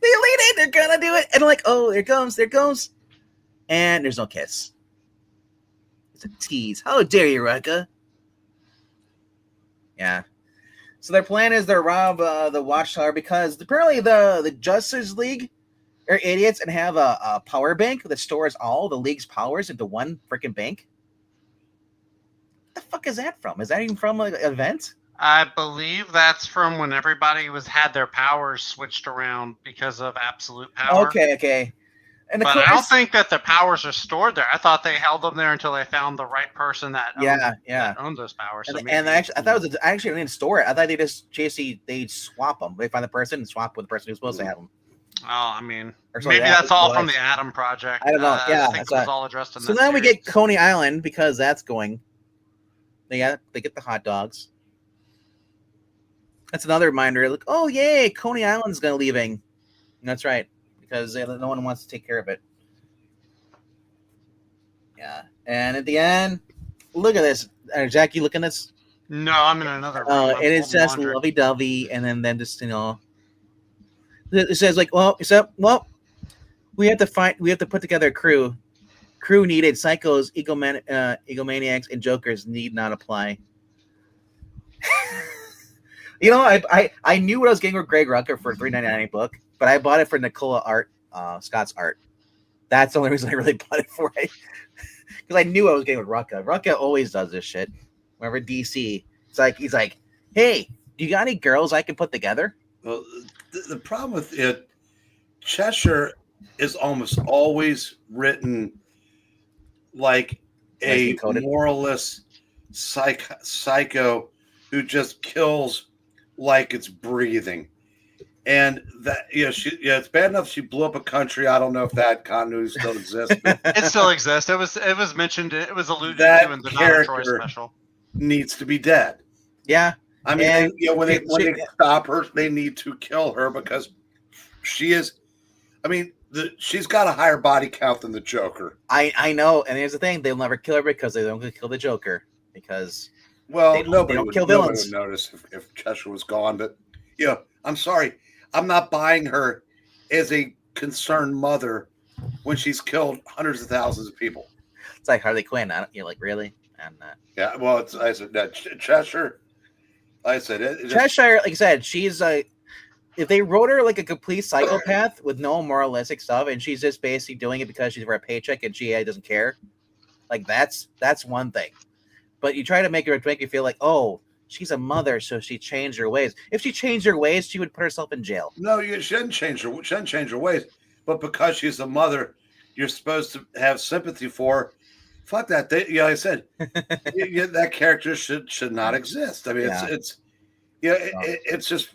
they're gonna do it, and I'm like, oh, there it comes, and there's no kiss. A tease. How dare you, Rucka? Yeah. So their plan is to rob the Watchtower because apparently the Justice League are idiots and have a power bank that stores all the League's powers into one freaking bank. What the fuck is that from? Is that even from an event? I believe that's from when everybody had their powers switched around because of absolute power. Okay. And but I don't think that the powers are stored there. I thought they held them there until they found the right person that owns those powers. So I thought it was actually didn't store it. I thought they'd swap them. They find the person and swap with the person who's supposed to have them. Oh, I mean, maybe that's all from the Atom Project. I don't know. I think it was all addressed in that. So then we get Coney Island because that's going. They get the hot dogs. That's another reminder. Like, oh yay, Coney Island's leaving. And that's right. Because no one wants to take care of it. Yeah. And at the end, look at this. Jack, you looking at this? No, I'm in another room. It is just lovey-dovey. And then just, it says like, well, we have to put together a crew Crew needed. Psychos, egomaniacs, and jokers need not apply. I knew what I was getting with Greg Rucka for $3.99 book, but I bought it for Nicola Scott's art. That's the only reason I really bought it for it. Because I knew I was getting with Rucka. Rucka always does this shit. Whenever DC, he's like, hey, do you got any girls I can put together? Well, the problem with it, Cheshire is almost always written like a moralist psycho who just kills like it's breathing. And that, it's bad enough she blew up a country. I don't know if that continuity still exists. It still exists. It was mentioned. It was alluded to in the Donna Troy special. Needs to be dead. Yeah, I mean, when they stop her, they need to kill her because she is. I mean, she's got a higher body count than the Joker. I know, and here's the thing: they'll never kill her because they don't kill the Joker because nobody don't kill villains. Would notice if Cheshire was gone, but I'm sorry. I'm not buying her as a concerned mother when she's killed hundreds of thousands of people. It's like Harley Quinn. You're like, really? And yeah, well, I said that Cheshire. I said it. Cheshire, like I said, she's if they wrote her like a complete psychopath with no moralistic stuff, and she's just basically doing it because she's for a paycheck and she doesn't care, like that's one thing. But you try to make you feel like, oh, she's a mother, so she changed her ways. If she changed her ways, she would put herself in jail. No, she didn't change her. She didn't change her ways. But because she's a mother, you're supposed to have sympathy for her. Fuck that. I said that character should not exist. I mean, it's just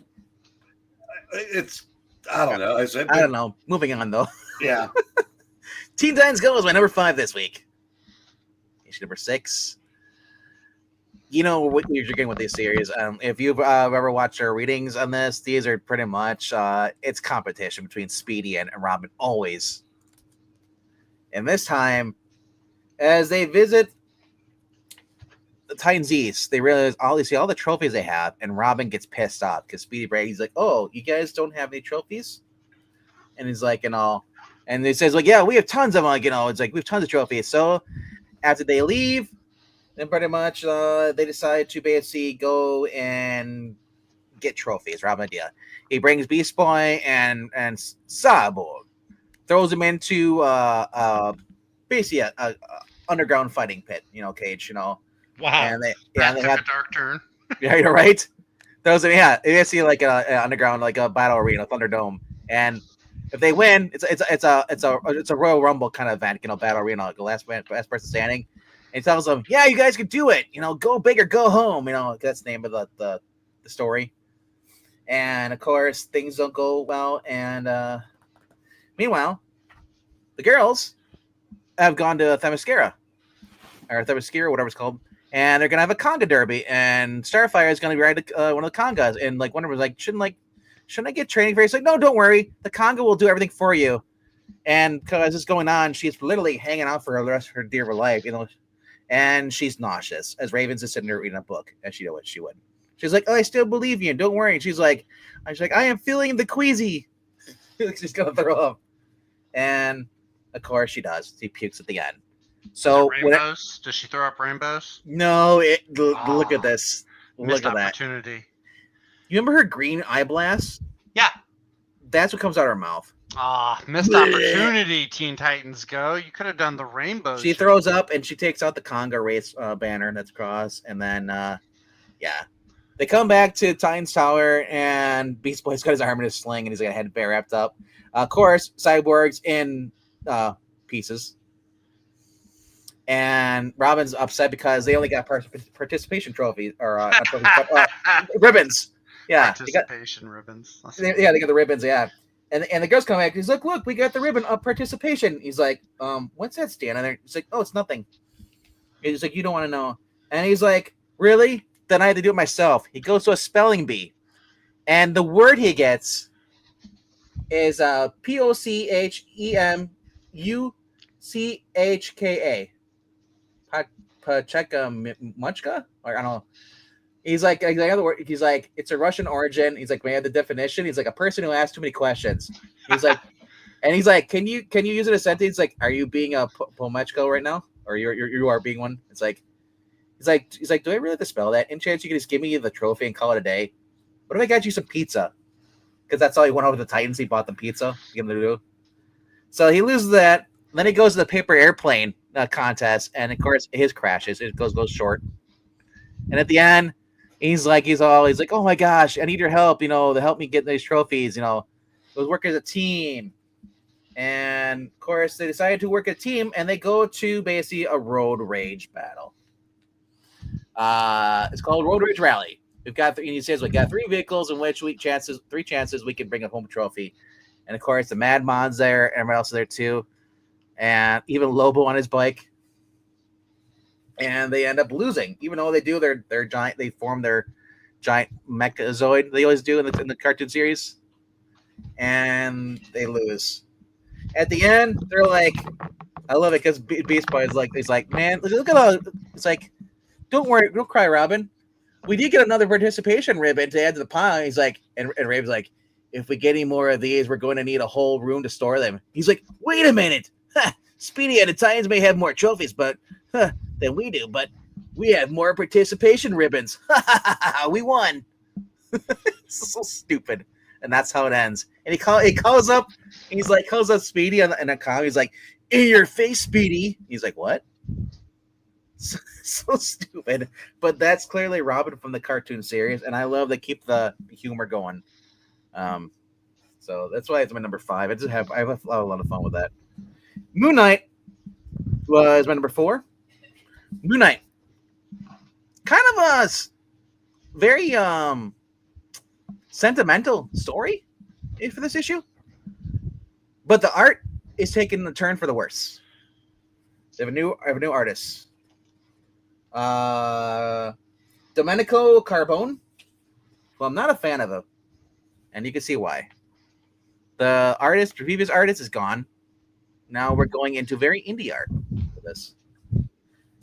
I don't know. I don't know. Moving on though. Yeah. Teen Titans Go is my number 5 this week. Issue number 6. You know what you're getting with this series. If you've ever watched our readings on this, these are pretty much it's competition between Speedy and Robin always. And this time, as they visit the Titans East, they realize all the trophies they have, and Robin gets pissed off because Speedy Brady's like, "Oh, you guys don't have any trophies?" And he's like, and he says, like, "Yeah, we have tons of them." Like, it's like we have tons of trophies. So after they leave. Then pretty much they decide to basically go and get trophies. Robin idea. He brings Beast Boy and Cyborg, throws him into basically a underground fighting pit. Cage. Wow. And they have a dark turn. Yeah, you're right. Those are basically like an underground like a battle arena, Thunderdome, and if they win, it's a Royal Rumble kind of event. Battle arena, like the last person standing. And he tells them, "Yeah, you guys can do it. Go big or go home." That's the name of the story. And of course, things don't go well. And meanwhile, the girls have gone to Themyscira, whatever it's called, and they're gonna have a conga derby. And Starfire is gonna ride one of the congas. And like one of them was like, "Shouldn't I get training for you?" He's like, "No, don't worry. The conga will do everything for you." And because it's going on, she's literally hanging out for the rest of her dear life. And she's nauseous as Ravens is sitting there reading a book, and she knows what she would. She's like, "Oh, I still believe you. Don't worry." And she's like, "I am feeling the queasy." She's gonna throw up, and of course she does. She pukes at the end. So rainbows? Does she throw up rainbows? No. Look at this. Look at that opportunity. You remember her green eye blast? Yeah. That's what comes out of her mouth. Missed opportunity, Teen Titans Go. You could have done the rainbows. She throws up and she takes out the conga race banner that's across. And then, they come back to Titans Tower and Beast Boy's got his arm in his sling and he's got a head wrapped up. Of course, Cyborg's in pieces. And Robin's upset because they only got participation trophies or ribbons. Yeah. Participation ribbons. They got the ribbons, yeah. And the girls come back. He's like, "Look, we got the ribbon of participation." He's like, "What's that stand on there?" He's like, "Oh, it's nothing." He's like, "You don't want to know." And he's like, "Really? Then I have to do it myself." He goes to a spelling bee, and the word he gets is PochemUchka. Pacheka Muchka? Or I don't know. He's like, it's a Russian origin. He's like, may I have the definition? He's like, a person who asks too many questions. He's like, And he's like, can you use it as a sentence? Like, are you being a Pomechko right now, or you are being one? It's like, he's like, do I really have to spell that? Any chance you can just give me the trophy and call it a day? What if I got you some pizza? Because that's all he went over to the Titans. He bought them pizza. To do. So he loses that. Then he goes to the paper airplane contest, and of course his crashes. It goes short. And at the end, he's like, oh my gosh, I need your help. To help me get these trophies. Let's work as a team. And of course, they decided to work a team, and they go to basically a road rage battle. It's called Road Rage Rally. We've got he says we got 3 vehicles in which 3 chances we can bring a home trophy. And of course, the Mad Mon's there, and everyone else is there too, and even Lobo on his bike. And they end up losing, even though they do their giant. They form their giant Mechazoid. They always do in the cartoon series, and they lose. At the end, they're like, I love it because Beast Boy he's like, man, look at all. It's like, don't worry, don't cry, Robin. We did get another participation ribbon to add to the pile. He's like, and Raven's like, if we get any more of these, we're going to need a whole room to store them. He's like, wait a minute, Speedy and the Titans may have more trophies, than we do, but we have more participation ribbons. We won. So stupid. And that's how it ends. And he calls up Speedy in a comment. He's like, in your face, Speedy. He's like, what? So stupid. But that's clearly Robin from the cartoon series, and I love they keep the humor going. So that's why it's my number 5. I have a lot of fun with that. Moon Knight was my number 4. Moon Knight, kind of a very sentimental story for this issue, but the art is taking a turn for the worse. I have a new artist, Domenico Carbone. Well, I'm not a fan of him, and you can see why. The previous artist is gone. Now we're going into very indie art for this.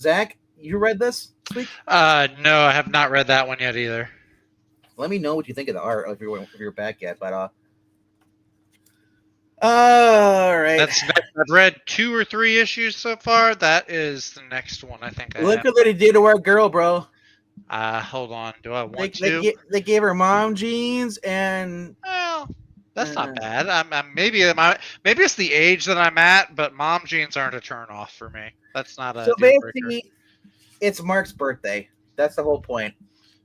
Zach, you read this week? No, I have not read that one yet either. Let me know what you think of the art if you're back yet. But all right. I've read 2 or 3 issues so far. That is the next one I think. Look at what he did to our girl, bro. Hold on. Do I want to? They gave her mom jeans and. Well, that's not bad. Maybe it's the age that I'm at, but mom jeans aren't a turn off for me. That's not a. So basically, it's Mark's birthday. That's the whole point,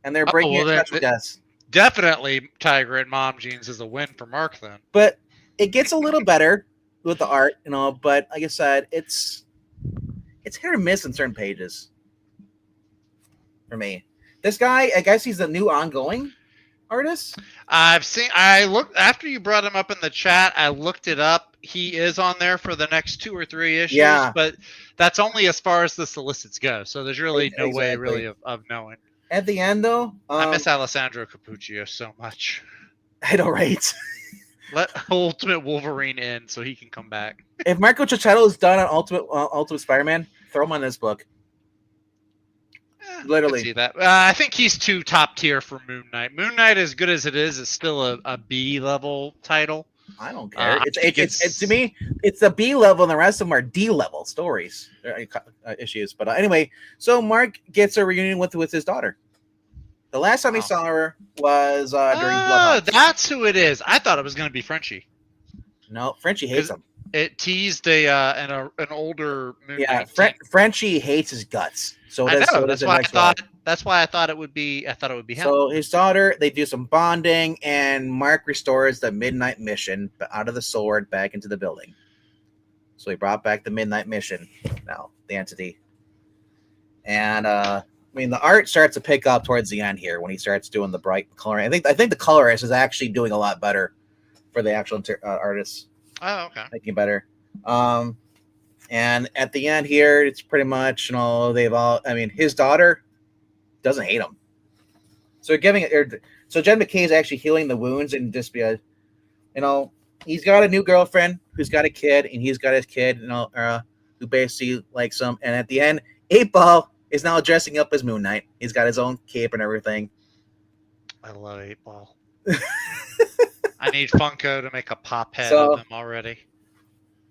and they're breaking it with us. Definitely, Tiger and mom jeans is a win for Mark then. But it gets a little better with the art, But like I said, it's hit or miss in certain pages. For me, this guy, I guess he's the new ongoing artist. I looked after you brought him up in the chat. I looked it up. He is on there for the next 2 or 3 issues, but that's only as far as the solicits go. So there's really no way really of knowing. At the end, though, I miss Alessandro Capuccio so much. I know, right? Let Ultimate Wolverine in so he can come back. If Marco Cicchetto is done on Ultimate Spider-Man, throw him on this book. Literally. I see that. I think he's too top tier for Moon Knight. Moon Knight, as good as it is still a B level title. I don't care. It's to me, it's the B level, and the rest of them are D level stories, issues. But anyway, so Mark gets a reunion with his daughter. The last time he saw her was during Bloodhound. That's who it is. I thought it was going to be Frenchie. No, Frenchie hates him. It teased an older Moon Knight. Frenchie hates his guts. So that's why I thought it would be. I thought it would be him. So his daughter, they do some bonding, and Mark restores the Midnight Mission out of the sword back into the building. So he brought back the Midnight Mission now, the entity. And the art starts to pick up towards the end here when he starts doing the bright coloring. I think the colorist is actually doing a lot better for the actual artists. Oh, okay. Making better. And at the end here, it's pretty much, his daughter doesn't hate him. So so Jen McKay is actually healing the wounds and just he's got a new girlfriend who's got a kid, and he's got his kid, who basically likes him. And at the end, 8-Ball is now dressing up as Moon Knight. He's got his own cape and everything. I love 8-Ball. I need Funko to make a pop head of him already.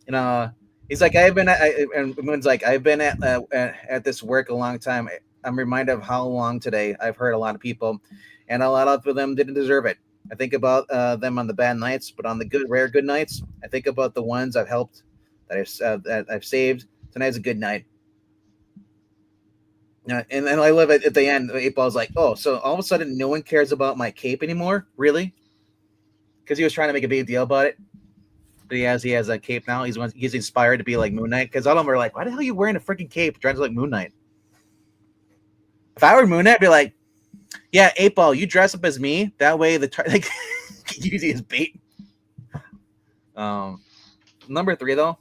You know, he's like, and Moon's like, I've been at this work a long time. I'm reminded of how long today. I've hurt a lot of people, and a lot of them didn't deserve it. I think about them on the bad nights, but on the rare good nights, I think about the ones I've helped, that I've saved. Tonight's a good night. And then I love it at the end. 8-Ball's like, oh, so all of a sudden no one cares about my cape anymore? Really? Because he was trying to make a big deal about it. But he has a cape now. He's inspired to be like Moon Knight. Because all of them are like, why the hell are you wearing a freaking cape dressed like Moon Knight? If I were Moon Knight, I'd be like, yeah, 8-Ball, you dress up as me. That way like use it as bait. Number 3 though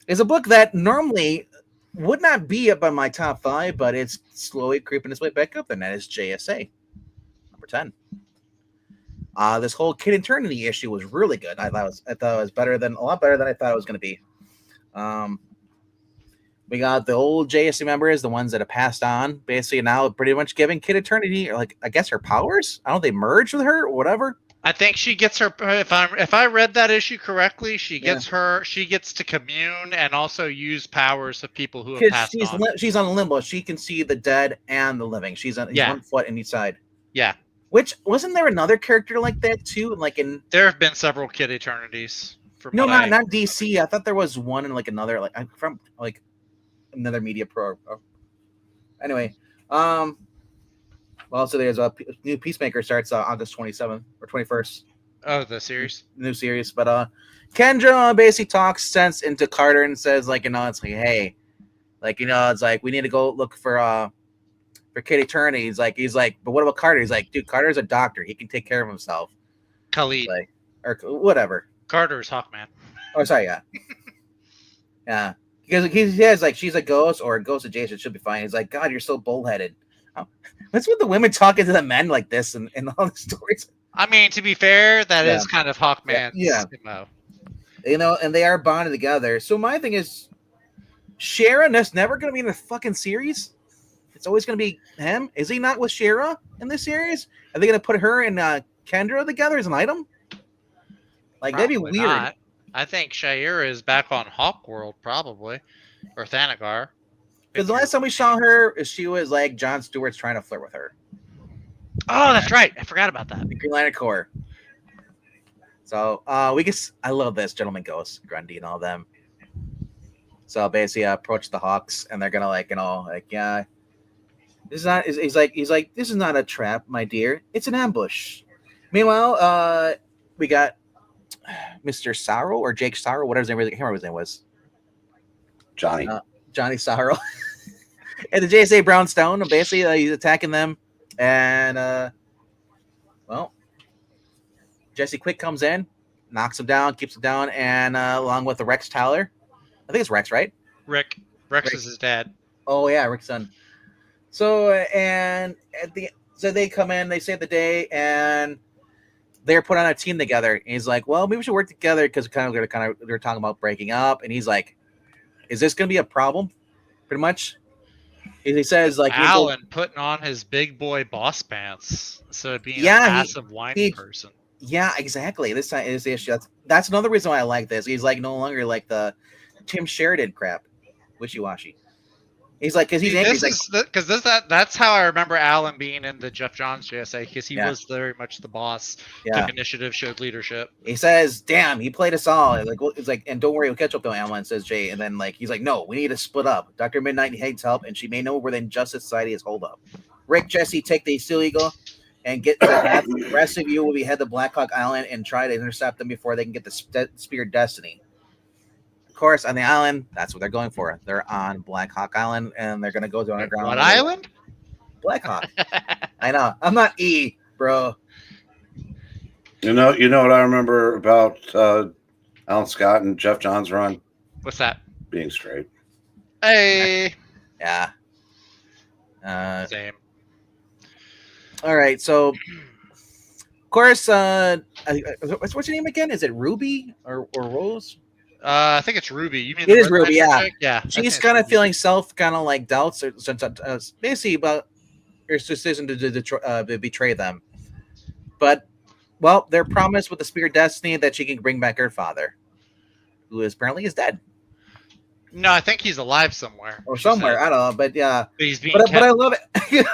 is a book that normally would not be up on my top 5, but it's slowly creeping its way back up, and that is JSA, number 10. This whole Kid Eternity issue was really good. I thought it was a lot better than I thought it was going to be. We got the old JSA members, the ones that have passed on, basically now pretty much giving Kid Eternity, like, I guess, her powers. I don't know, they merge with her or whatever. I think she gets her. If I read that issue correctly, she gets to commune and also use powers of people who have passed on. She's on limbo. She can see the dead and the living. She's on 1 foot in each side. Yeah. Which wasn't there another character like that too? There have been several Kid Eternities. Not DC. I thought there was one in like another from like another media pro. Anyway, well, so there's a new Peacemaker starts August 27th or 21st. Oh, the series, new series. But Kendra basically talks sense into Carter and says, like, it's like, hey, like, it's like we need to go look for Kid Eternity. He's like, but what about Carter? He's like, dude, Carter's a doctor. He can take care of himself. Khalid, like, or whatever. Carter's Hawkman. Oh, sorry, yeah, yeah. Because he says like she's a ghost or a ghost adjacent, should be fine. He's like, God, you're so bullheaded. What's with the women talking to the men like this and all the stories? I mean, to be fair, that is kind of Hawkman's MO. And they are bonded together. So my thing is, Sharon is never going to be in a fucking series. It's always going to be him. Is he not with Shara in this series? Are they going to put her and Kendra together as an item? Like, probably that'd be weird. Not. I think Shira is back on Hawkworld, probably, or Thanagar. Because the last time we saw her, she was like Jon Stewart's trying to flirt with her. Oh, that's right. I forgot about that. The Green Lantern Corps. So I love this. Gentleman Ghost, Grundy, and all them. So basically, approach the Hawks, and they're gonna yeah. This is not. He's like, this is not a trap, my dear. It's an ambush. Meanwhile, we got Mr. Sorrow or Jake Sorrow, whatever his name was. I can't remember what his name was. Johnny Sorrow. And the JSA Brownstone, basically, he's attacking them, and Jesse Quick comes in, knocks him down, keeps him down, and along with the Rex Tyler. I think it's Rex, right? Rick is his dad. Oh yeah, Rick's son. So so they come in, they save the day, and they're put on a team together. And he's like, well, maybe we should work together because they're talking about breaking up. And he's like, is this going to be a problem? Pretty much. He says, like, Alan putting on his big boy boss pants, so being a massive whiny person. Yeah, exactly. This is the issue. That's another reason why I like this. He's like no longer like the Tim Sheridan crap, wishy-washy. He's like, because he's angry. That's how I remember Alan being in the Jeff Johns JSA, because he was very much the boss. Took initiative, showed leadership. He says, "Damn, he played us all." Like, well, it's like, and don't worry, we'll catch up to Alan, says Jay. And then like he's like, "No, we need to split up." Dr. Midnight needs help, and she may know where the Injustice Society is holed up. Rick, Jesse, take the Steel Eagle and get the rest of you will be head to Black Hawk Island and try to intercept them before they can get the Spear of Destiny. Of course, on the island, that's what they're going for. They're on Black Hawk Island, and they're going to go to underground. What island? Black Hawk. I know. I'm not E, bro. You know what I remember about Alan Scott and Jeff Johns' run? What's that? Being straight. Hey. Yeah. Same. All right, so of course, what's your name again? Is it Ruby or Rose? I think it's Ruby. You mean it is Ruby? Yeah, yeah. She's kind of feeling like doubts, basically about her decision to betray them. But well, they're promised with the Spear of Destiny that she can bring back her father. who is apparently is dead No, I think he's alive somewhere. or somewhere. Said. I don't know, but yeah. But he's being but I love it.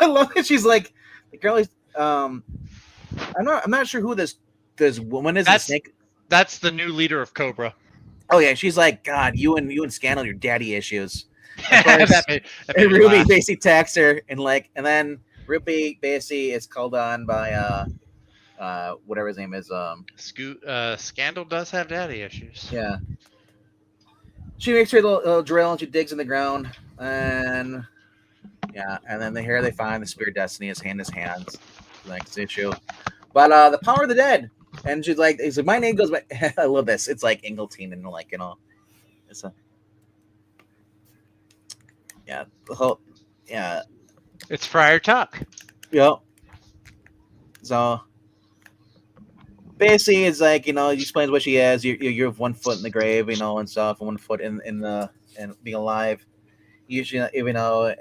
I love it. She's like the girl is. I'm not sure who this woman is. That's the new leader of Cobra. Oh yeah, she's like, God, you and Scandal, your daddy issues. that made Ruby basically attacks her and then Ruby basically is called on by whatever his name is. Scandal does have daddy issues. Yeah. She makes her little drill and she digs in the ground and then they find the Spirit Destiny is in his hands. Next issue. But the power of the dead. And she's like, my name goes by I love this. It's like Ingleton and it's a the whole It's Friar Tuck. Yep. So basically it's like, he explains what she is. You have 1 foot in the grave, and stuff, and 1 foot in being alive. Usually,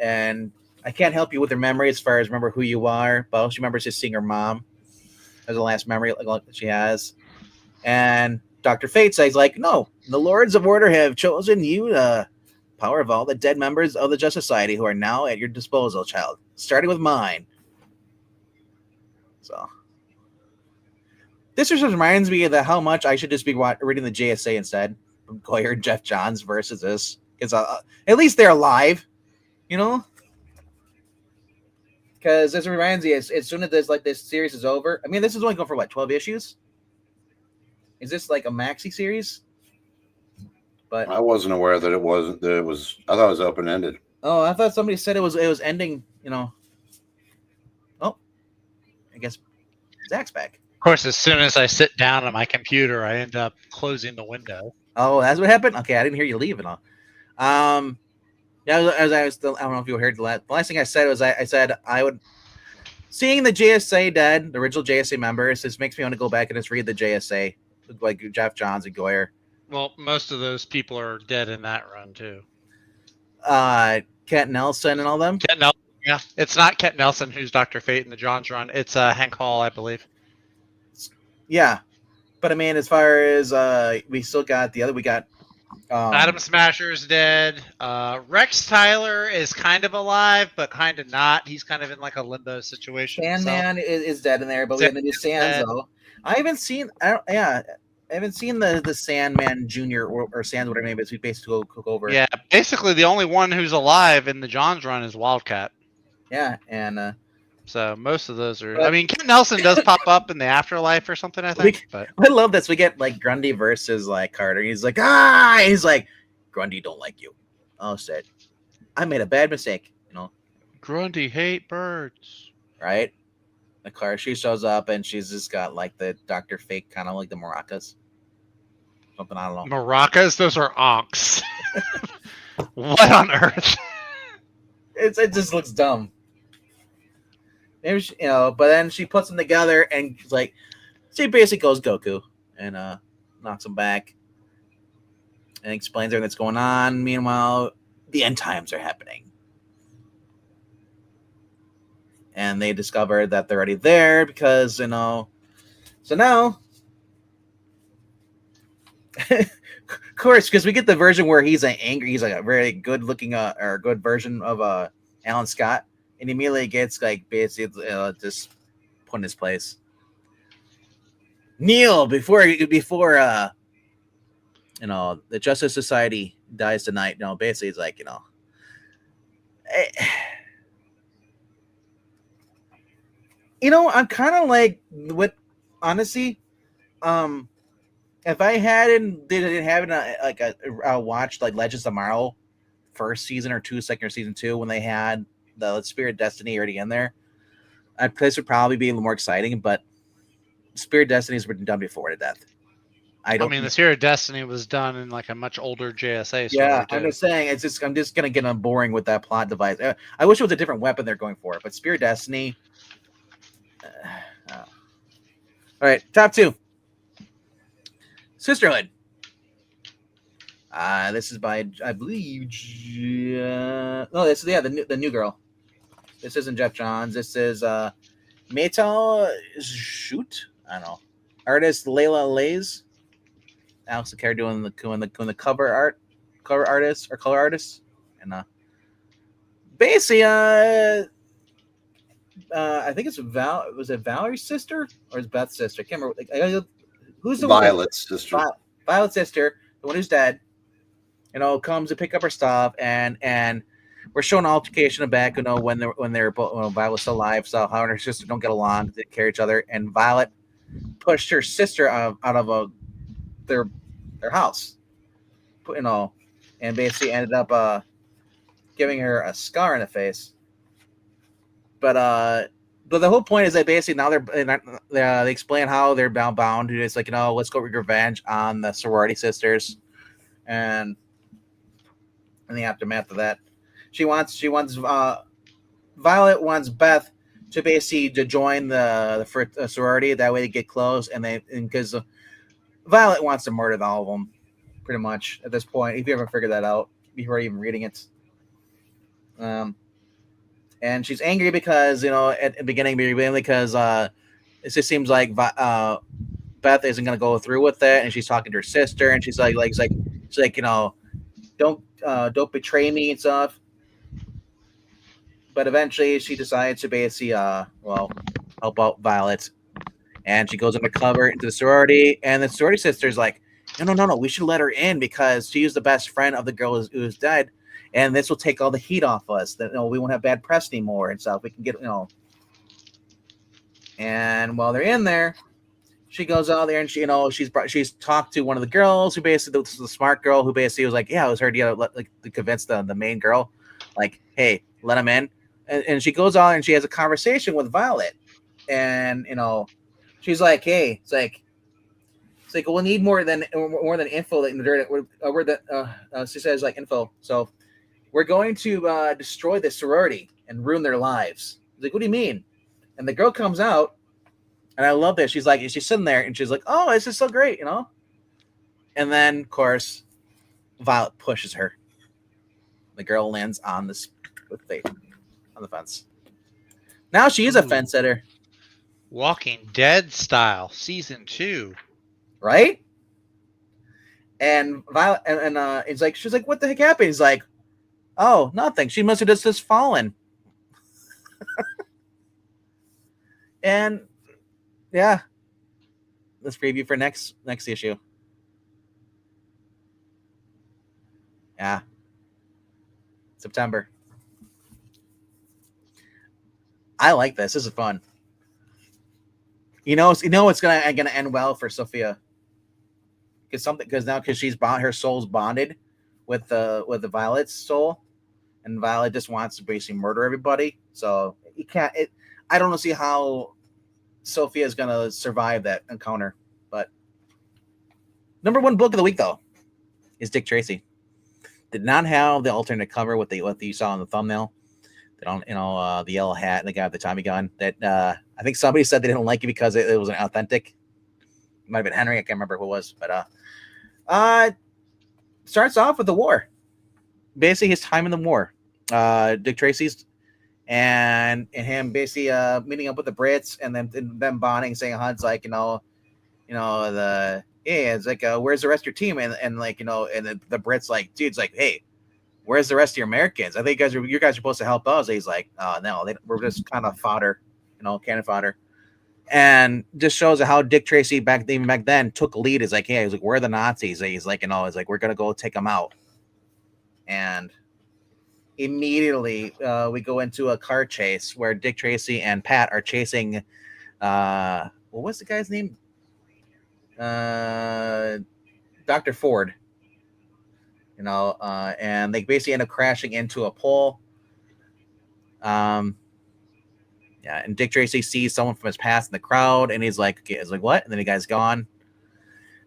and I can't help you with her memory as far as remember who you are, but all she remembers is seeing her mom as the last memory she has. And Dr. Fate says, like, no, the Lords of Order have chosen you to power of all the dead members of the Justice Society who are now at your disposal, child, starting with mine. So this just reminds me of how much I should just be reading the JSA instead from Goyer and Jeff Johns versus this, because at least they're alive, because this reminds me, as soon as this series is over, I mean, this is only going for 12 issues. Is this like a maxi series? But I wasn't aware that it wasn't. That it was. I thought it was open ended. Oh, I thought somebody said it was ending. Oh, I guess Zach's back. Of course, as soon as I sit down on my computer, I end up closing the window. Oh, that's what happened. Okay, I didn't hear you leave and all. As I was still, I don't know if you heard the last thing I said was I said I would. Seeing the JSA dead, the original JSA members, this makes me want to go back and just read the JSA, like Jeff Johns and Goyer. Well, most of those people are dead in that run too. Kent Nelson and all them. Kent Nelson, yeah, it's not Kent Nelson who's Dr. Fate in the Johns run. It's Hank Hall, I believe. Yeah, but I mean, as far as we still got the other, we got Atom Smasher's dead. Rex Tyler is kind of alive, but kind of not. He's kind of in like a limbo situation. Sandman is dead in there, but we have the new Sanzo. I haven't seen. I haven't seen the Sandman Junior or Sands, whatever name is. We basically go over. Yeah, basically the only one who's alive in the Johns run is Wildcat. Yeah, and so most of those are. I mean, Ken Nelson does pop up in the afterlife or something, I think. But I love this. We get like Grundy versus like Carter. He's like, he's like, Grundy don't like you. Oh, said, I made a bad mistake. Grundy hate birds. Right. The car. She shows up and she's just got like the Dr. Fate kind of like the maracas. Something I don't know. Maracas? Those are onks. What on earth? It just looks dumb. Maybe she, but then she puts them together and she's like, she basically goes Goku and knocks him back and explains everything that's going on. Meanwhile, the end times are happening. And they discover that they're already there because, so now, of course, because we get the version where he's angry, he's like a very good looking or good version of Alan Scott, and immediately gets like basically just put in his place. Neil, before the Justice Society dies tonight, basically it's like, I'm kind of like honestly, if I didn't have watched like Legends of Tomorrow first season or second season 2 when they had the Spirit Destiny already in there, this would probably be a little more exciting. But Spirit Destinies were done before to death. I mean, the Spirit Destiny was done in like a much older JSA story. Yeah, too. I'm just saying I'm just gonna get on boring with that plot device. I wish it was a different weapon they're going for, but Spirit Destiny. All right, top 2. Sisterhood. This is by, I believe, this is the new girl. This isn't Jeff Johns. This is Metal Shoot. I don't know. Artist Layla Lays. Alex Carr doing the cover artist or color artist, and basically I think it's was it Valerie's sister or is Beth's sister? I can't remember. Who's the Violet's sister? Violet's sister, the one who's dead. Comes to pick up her stuff, and we're showing an altercation back. When they're both, Violet's still alive, so how her and her sister don't get along, they carry each other, and Violet pushed her sister out of their house, and basically ended up giving her a scar in the face. But the whole point is that basically now they explain how they're bound. It's like, let's go get revenge on the sorority sisters, and in the aftermath of that, Violet wants Beth to basically to join the sorority. That way they get close, because Violet wants to murder all of them, pretty much at this point. If you ever figured that out before even reading it. And she's angry because at the beginning because it just seems like Beth isn't going to go through with it, and she's talking to her sister, and she's like don't betray me and stuff. But eventually she decides to basically help out Violet, and she goes undercover into the sorority, and the sorority sister's like, no, we should let her in because she's the best friend of the girl who's dead. And this will take all the heat off us. That we won't have bad press anymore and stuff. We can get And while they're in there, she goes out there and she's talked to one of the girls who basically this is the smart girl who basically was like, yeah, it was her to convince the main girl, like, hey, let him in. And she goes out and she has a conversation with Violet, and she's like, hey, it's like we'll need more than info. She says like info. So we're going to destroy the sorority and ruin their lives. He's like, what do you mean? And the girl comes out, and I love this. She's sitting there, and she's like, oh, this is so great, And then, of course, Violet pushes her. The girl lands on the fence. Now she is a fence sitter. Walking Dead style, season 2. Right? And Violet, and it's like, she's like, what the heck happened? He's like, oh, nothing. She must have just fallen. And yeah, let's preview for next issue. Yeah, September. I like this. This is fun. It's gonna end well for Sophia because she's her soul's bonded with the Violet's soul. And Violet just wants to basically murder everybody. So you can't. I don't see how Sophia is gonna survive that encounter. But number 1 book of the week though is Dick Tracy. Did not have the alternate cover what you saw on the thumbnail. They don't, the yellow hat and the guy with the Tommy gun. That I think somebody said they didn't like it because it was an authentic. It might have been Henry. I can't remember who it was, but starts off with the war. Basically, his time in the war. Dick Tracy's and him basically meeting up with the Brits and then them bonding, saying Hunt's like, it's like, where's the rest of your team? And like, and the Brits like, dude's like, hey, where's the rest of your Americans? I think you guys are supposed to help us. He's like, oh no, we're just kind of fodder, cannon fodder. And just shows how Dick Tracy back then took lead. Is like, hey, he's like, where are the Nazis? He's like, he's like, we're gonna go take them out. And immediately we go into a car chase where Dick Tracy and Pat are chasing what's the guy's name? Dr. Ford. And they basically end up crashing into a pole. And Dick Tracy sees someone from his past in the crowd, and he's like, okay, what? And then the guy's gone.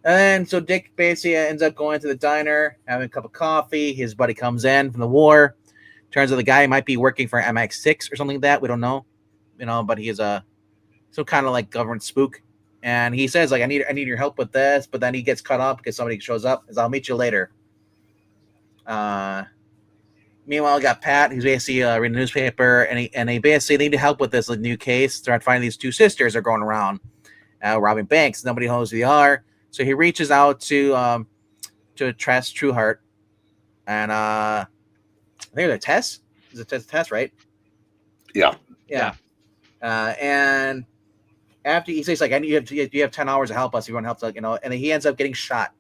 And so Dick basically ends up going to the diner, having a cup of coffee. His buddy comes in from the war. Turns out the guy might be working for MX6 or something like that. We don't know, but he is some kind of like government spook. And he says, like, I need your help with this. But then he gets cut off because somebody shows up. Says, I'll meet you later. Meanwhile, we got Pat, who's basically reading the newspaper, and they basically need help with this new case. Start finding these 2 sisters are going around robbing banks. Nobody knows who they are. So he reaches out to Tress Trueheart, and I think it's a Tess. Is it Tess, right? Yeah. And after he says like, "I need you have 10 hours to help us. If you want to help, and he ends up getting shot,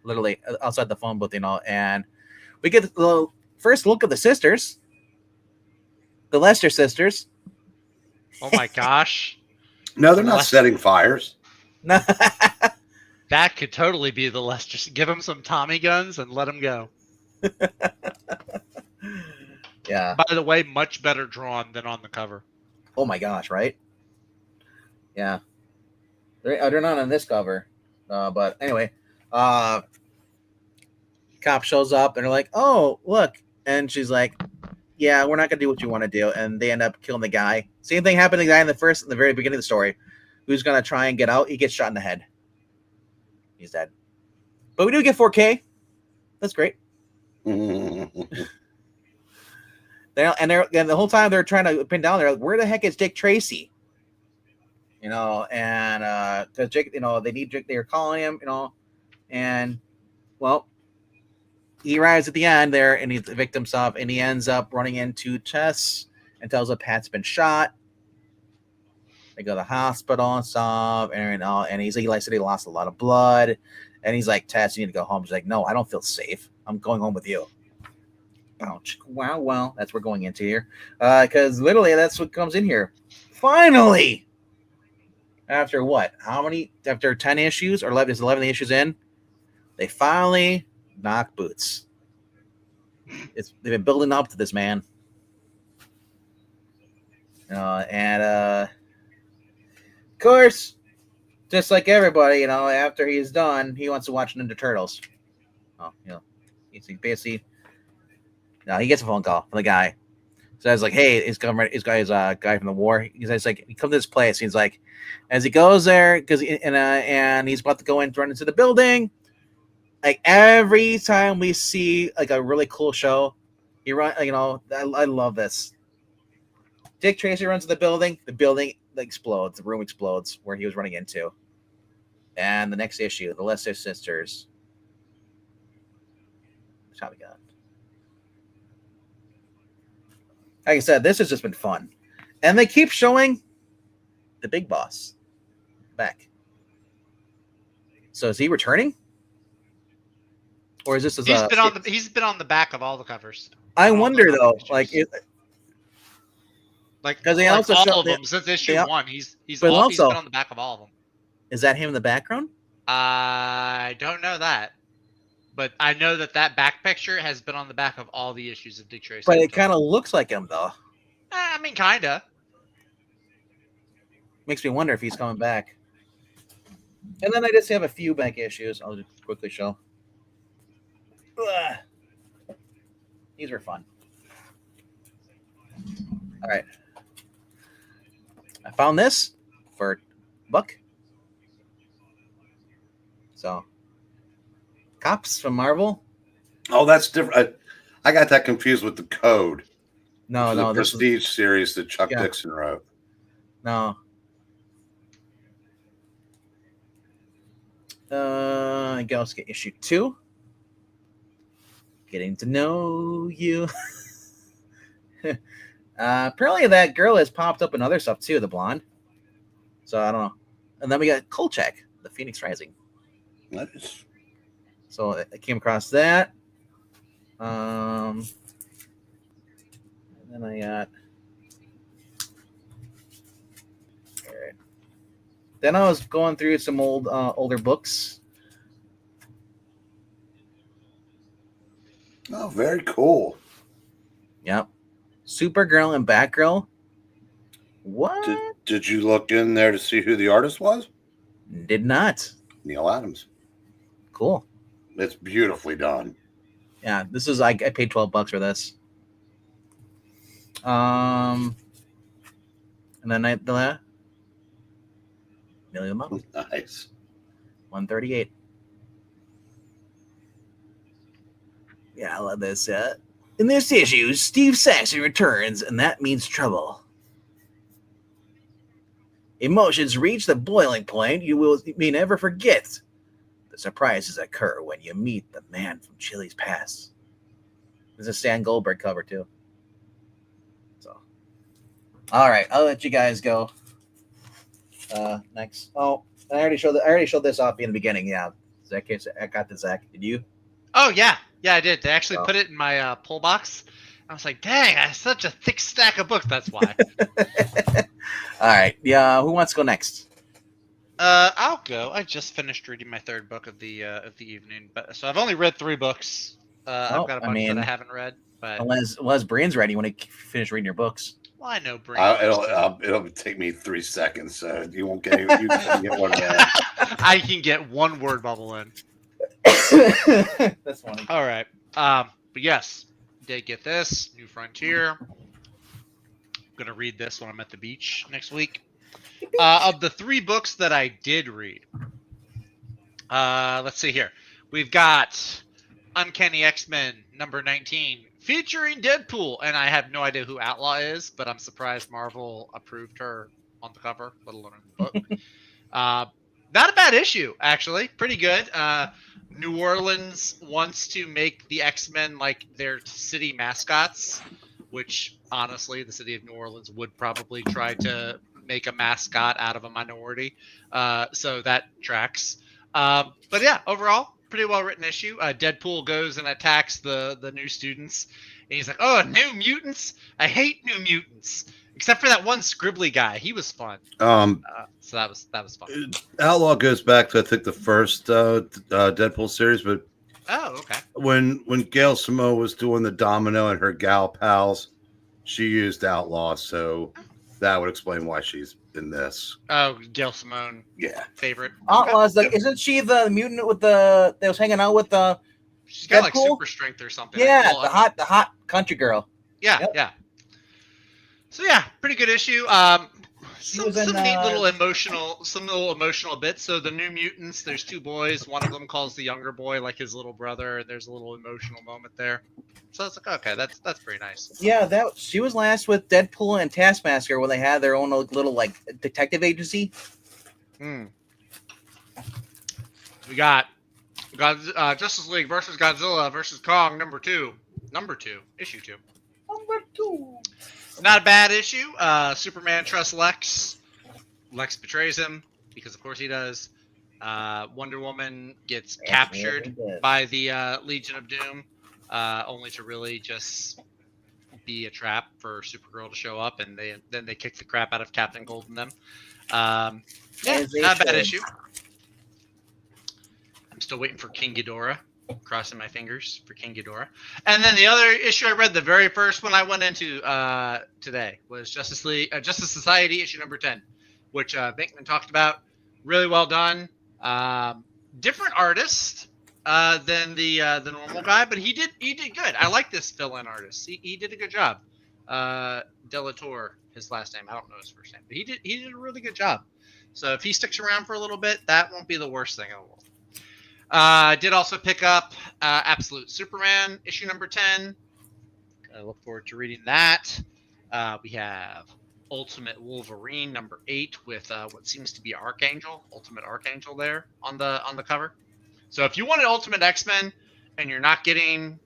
literally outside the phone booth, and we get the first look of the sisters, the Lester sisters. Oh my gosh! No, they're not setting fires. No. That could totally be the Lester. Just give them some Tommy guns and let them go. Yeah. By the way, much better drawn than on the cover. Oh my gosh! Right? Yeah. They're not on this cover, but anyway, cop shows up and they're like, "Oh, look," and she's like, "Yeah, we're not gonna do what you want to do," and they end up killing the guy. Same thing happened to the guy in the very beginning of the story, who's gonna try and get out. He gets shot in the head. He's dead. But we do get 4K. That's great. And the whole time they're trying to pin down there, like, where the heck is Dick Tracy? And because Jake, they need Jake, they're calling him, and well, he arrives at the end there and he's the victim stuff, and he ends up running into Tess and tells her Pat's been shot. They go to the hospital and stuff, and he said he lost a lot of blood, and he's like, Tess, you need to go home. She's like, no, I don't feel safe. I'm going home with you. Oh, wow, well, that's what we're going into here, because literally that's what comes in here. Finally. After what? How many? After 10 issues or 11? Is 11 issues in? They finally knock boots. They've been building up to this, man. And of course, just like everybody, after he's done, he wants to watch Ninja Turtles. Oh, he's basically. No, he gets a phone call from the guy. So I was like, "Hey, he's a guy from the war." He's like, "He come to this place." He's like, as he goes there, and he's about to go in, run into the building. Like every time we see like a really cool show, he run. I love this. Dick Tracy runs to the building. The building explodes. The room explodes where he was running into. And the next issue, the Lester sisters. Shot gun. Like I said, this has just been fun. And they keep showing the big boss back. So is he returning? Or is this he's been on the back of all the covers. I wonder though, because they also all of them since issue 1. He's been on the back of all of them. Is that him in the background? I don't know that. But I know that back picture has been on the back of all the issues of Dick Tracy. But it kind of looks like him, though. I mean, kind of. Makes me wonder if he's coming back. And then I just have a few back issues. I'll just quickly show. Ugh. These were fun. All right. I found this for $1. So. Cops from Marvel. Oh, that's different. I got that confused with the Code. No, the Prestige series that Chuck Dixon wrote. No. I guess get issue 2. Getting to know you. Apparently that girl has popped up in other stuff too, the blonde. So I don't know. And then we got Kolchak, the Phoenix Rising. Nice. So I came across that. And then I got. All right. Then I was going through some older books. Oh, very cool. Yep. Supergirl and Batgirl. What? Did you look in there to see who the artist was? Did not. Neil Adams. Cool. It's beautifully done. Yeah, this is I paid $12 for this. And then the Million Month. Nice. 138. Yeah, I love this. In this issue, Steve Saxon returns, and that means trouble. Emotions reach the boiling point. You may never forget the surprises occur when you meet the man from Chili's past. There's a Stan Goldberg cover too. So, all right, I'll let you guys go. Next. Oh, I already showed this off in the beginning. Yeah, Zach, I got the Zach. Did you? Oh yeah, I did. They actually put it in my pull box. I was like, dang, I have such a thick stack of books. That's why. All right. Yeah. Who wants to go next? I'll go. I just finished reading my third book of the evening, so I've only read 3 books. I've got a bunch that I haven't read, but unless Brian's ready, you want to finish reading your books? Well, I know Brian. It'll take me 3 seconds, so you won't get. You can get one word. I can get one word bubble in. That's funny. All right. But yes, did get this New Frontier. I'm gonna read this when I'm at the beach next week. Of the 3 books that I did read, let's see here. We've got Uncanny X-Men number 19 featuring Deadpool, and I have no idea who Outlaw is, but I'm surprised Marvel approved her on the cover, let alone in the book. Not a bad issue, actually. Pretty good. New Orleans wants to make the X-Men like their city mascots, which honestly, the city of New Orleans would probably try to make a mascot out of a minority. So that tracks. But yeah, overall, pretty well written issue. Deadpool goes and attacks the new students. And he's like, oh, new mutants? I hate new mutants. Except for that one scribbly guy. He was fun. So that was fun. Outlaw goes back to, I think, the first Deadpool series, but okay. When Gail Simone was doing the Domino and her gal pals, she used Outlaw, so that would explain why she's in this. Oh, Gail Simone. Yeah. Favorite. Outlaw's like, isn't she the mutant with that was hanging out with the? She's got like Deadpool? super strength or something. Yeah, the hot country girl. Yeah, yep. Yeah. So yeah, pretty good issue. Some neat little emotional bits. So the New Mutants, there's 2 boys. One of them calls the younger boy like his little brother, and there's a little emotional moment there. So it's like, okay, that's pretty nice. Yeah, she was last with Deadpool and Taskmaster when they had their own little like detective agency. We got Justice League versus Godzilla versus Kong number 2, issue 2. Number 2. Not a bad issue. Superman trusts Lex. Lex betrays him because, of course, he does. Wonder Woman gets captured by the Legion of Doom, only to really just be a trap for Supergirl to show up, and then they kick the crap out of Captain Gold and them. Not a bad issue. I'm still waiting for King Ghidorah. Crossing my fingers for King Ghidorah. And then the other issue I read, the very first one I went into today, was Justice Society issue number 10, which Bankman talked about. Really well done. Different artist than the normal guy, but he did good. I like this fill-in artist. He did a good job. Delator, his last name. I don't know his first name, but he did a really good job. So if he sticks around for a little bit, that won't be the worst thing in the world. I did also pick up Absolute Superman, issue number 10. I look forward to reading that. We have Ultimate Wolverine, number 8, with what seems to be Ultimate Archangel there on the cover. So if you wanted Ultimate X-Men and you're not getting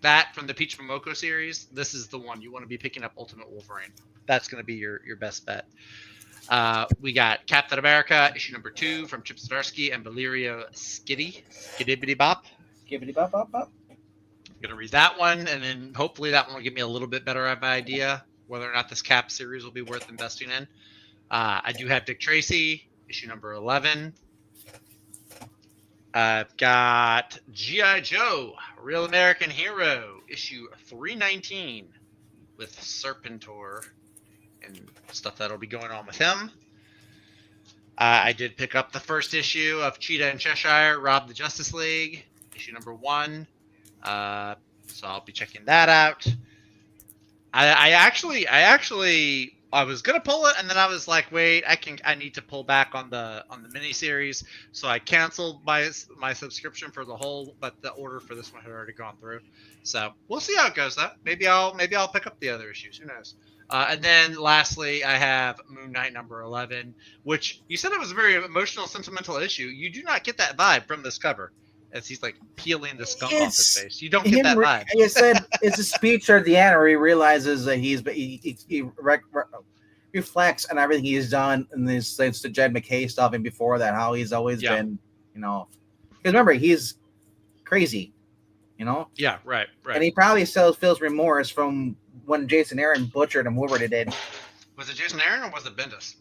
that from the Peach Momoko series, this is the one. You want to be picking up Ultimate Wolverine. That's going to be your best bet. We got Captain America, issue number 2 from Chip Zdarsky and Valerio Skidibbity Bop. Skibbity bop bop bop. I'm going to read that one, and then hopefully that one will give me a little bit better of an idea whether or not this Cap series will be worth investing in. I do have Dick Tracy, issue number 11. I've got G.I. Joe, Real American Hero, issue 319 with Serpentor and stuff that'll be going on with him. I did pick up the first issue of Cheetah and Cheshire, Rob the Justice League, issue number 1. So I'll be checking that out. I was gonna pull it, and then I was like, wait, I need to pull back on the miniseries, so I canceled my subscription for the whole, but the order for this one had already gone through. So we'll see how it goes though. Maybe I'll pick up the other issues. Who knows? And then lastly, I have Moon Knight number 11, which you said it was a very emotional, sentimental issue. You do not get that vibe from this cover, as he's like peeling the skunk off his face. You don't get that vibe. Like I said, it's a speech at the end where he realizes that he reflects on everything he's done in this since the Jed McKay stuff and before that, how he's always been, because remember, he's crazy, Yeah, right. And he probably still feels remorse from when Jason Aaron butchered him, whoever they did. Was it Jason Aaron or was it Bendis?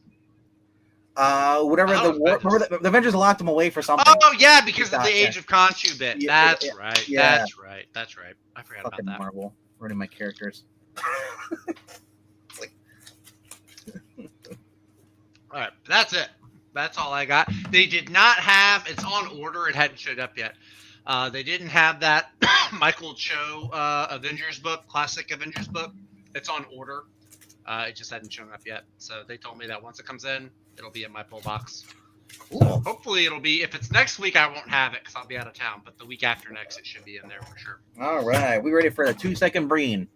The Avengers locked him away for something. Oh yeah, because of the Age of Khonshu bit. That's right. Yeah. That's right. I forgot Fucking about that. Marvel ruining my characters. All right, that's it. That's all I got. They did not have. It's on order. It hadn't showed up yet. They didn't have that Michael Cho Avengers book, classic Avengers book. It's on order. It just hadn't shown up yet. So they told me that once it comes in, it'll be in my pull box. Cool. So hopefully it'll be. If it's next week, I won't have it because I'll be out of town. But the week after next, it should be in there for sure. All right, we ready for the 2-second Breen?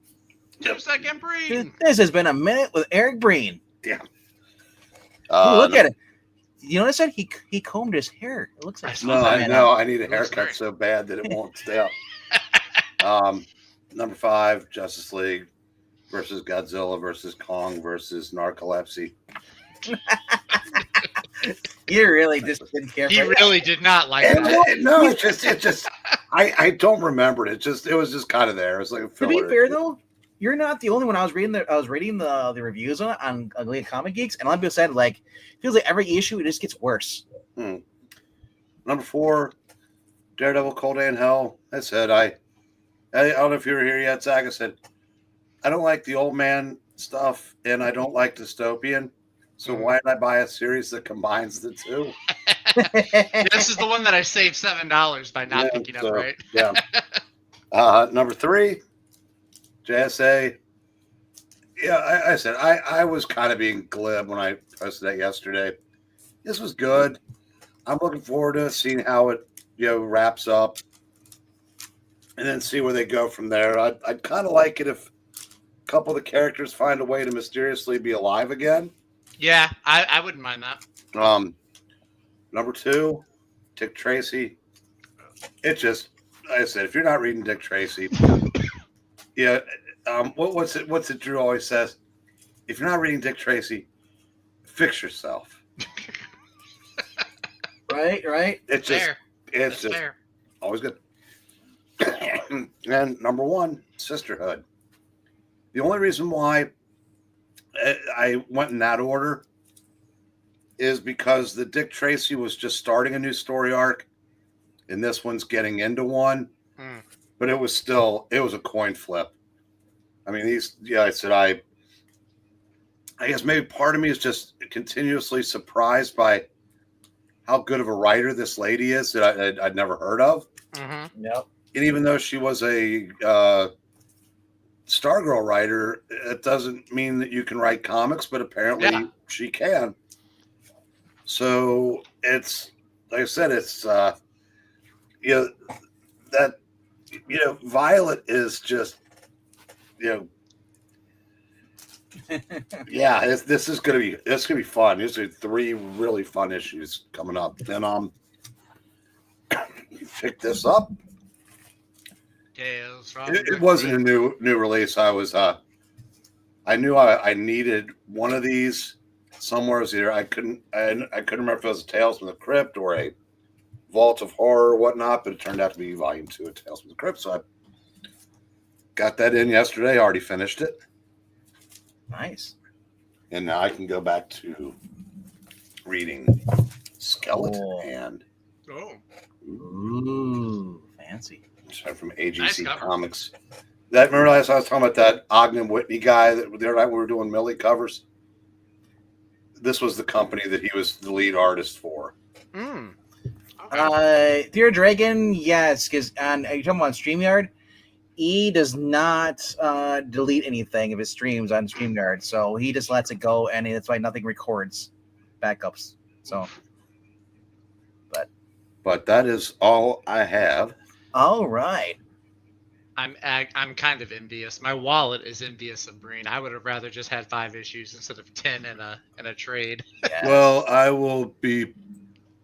2-second Breen. This has been a minute with Eric Breen. Yeah. Look at it. You notice that he combed his hair. It looks like I know. I need a haircut so bad that it won't stay up. Number 5, Justice League versus Godzilla versus Kong versus Narcolepsy. You really just didn't care. He really did not like that. No, it just. I don't remember it. It was just kind of there. It was like a filler. To be fair, though, you're not the only one. I was reading the reviews on Ugly Comic Geeks, and a lot of people said it feels like every issue it just gets worse. Number 4, Daredevil, Cold Day in Hell. I said I don't know if you were here yet, Zach. I said I don't like the old man stuff, and I don't like dystopian. So why did I buy a series that combines the two? This is the one that I saved $7 by not picking up, right? Yeah. Number 3, JSA. Yeah, I said I was kind of being glib when I posted that yesterday. This was good. I'm looking forward to seeing how it wraps up, and then see where they go from there. I'd kind of like it if a couple of the characters find a way to mysteriously be alive again. Yeah, I wouldn't mind that. Number 2, Dick Tracy. It just, like I said, if you're not reading Dick Tracy, what's it Drew always says? If you're not reading Dick Tracy, fix yourself. Right. It's just fair. Always good. And number 1, Sisterhood. The only reason why I went in that order is because the Dick Tracy was just starting a new story arc, and this one's getting into one. But it was a coin flip. I mean, I guess maybe part of me is just continuously surprised by how good of a writer this lady is that I'd never heard of. Mm-hmm. Yep. And even though she was a Stargirl writer, it doesn't mean that you can write comics, but apparently she can. So it's, like I said, it's Violet is just this is gonna be fun. These are 3 really fun issues coming up. Then pick this up. It wasn't a new release. I knew I needed one of these somewhere. It was either I couldn't remember if it was a Tales from the Crypt or a Vault of Horror or whatnot, but it turned out to be volume 2 of Tales from the Crypt. So I got that in yesterday. I already finished it. Nice. And now I can go back to reading Skeleton Hand. Oh. Ooh, fancy. From AGC Comics. Remember last I was talking about that Ogden Whitney guy that the other night we were doing Millie covers? This was the company that he was the lead artist for. Okay. Dear Dragon, yes, because you're talking about StreamYard. E does not delete anything of his streams on StreamYard, so he just lets it go, and that's why nothing records backups. So, but that is all I have. All right. I'm kind of envious. My wallet is envious of Breen. I would have rather just had 5 issues instead of 10 in a trade. Yes. Well, I will be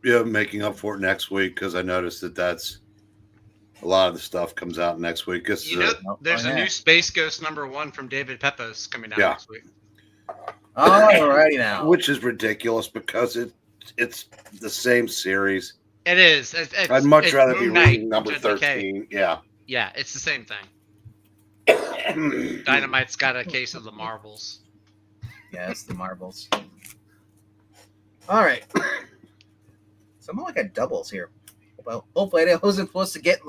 making up for it next week because I noticed that's a lot of the stuff comes out next week. There's a new Space Ghost #1 from David Pepos coming out next week. Alrighty now. Which is ridiculous because it's the same series. It is. I'd much rather be reading number 13. Yeah. Yeah, it's the same thing. Dynamite's got a case of the marbles. Yes, the marbles. All right. Somehow I got doubles here. Well, hopefully I wasn't supposed to get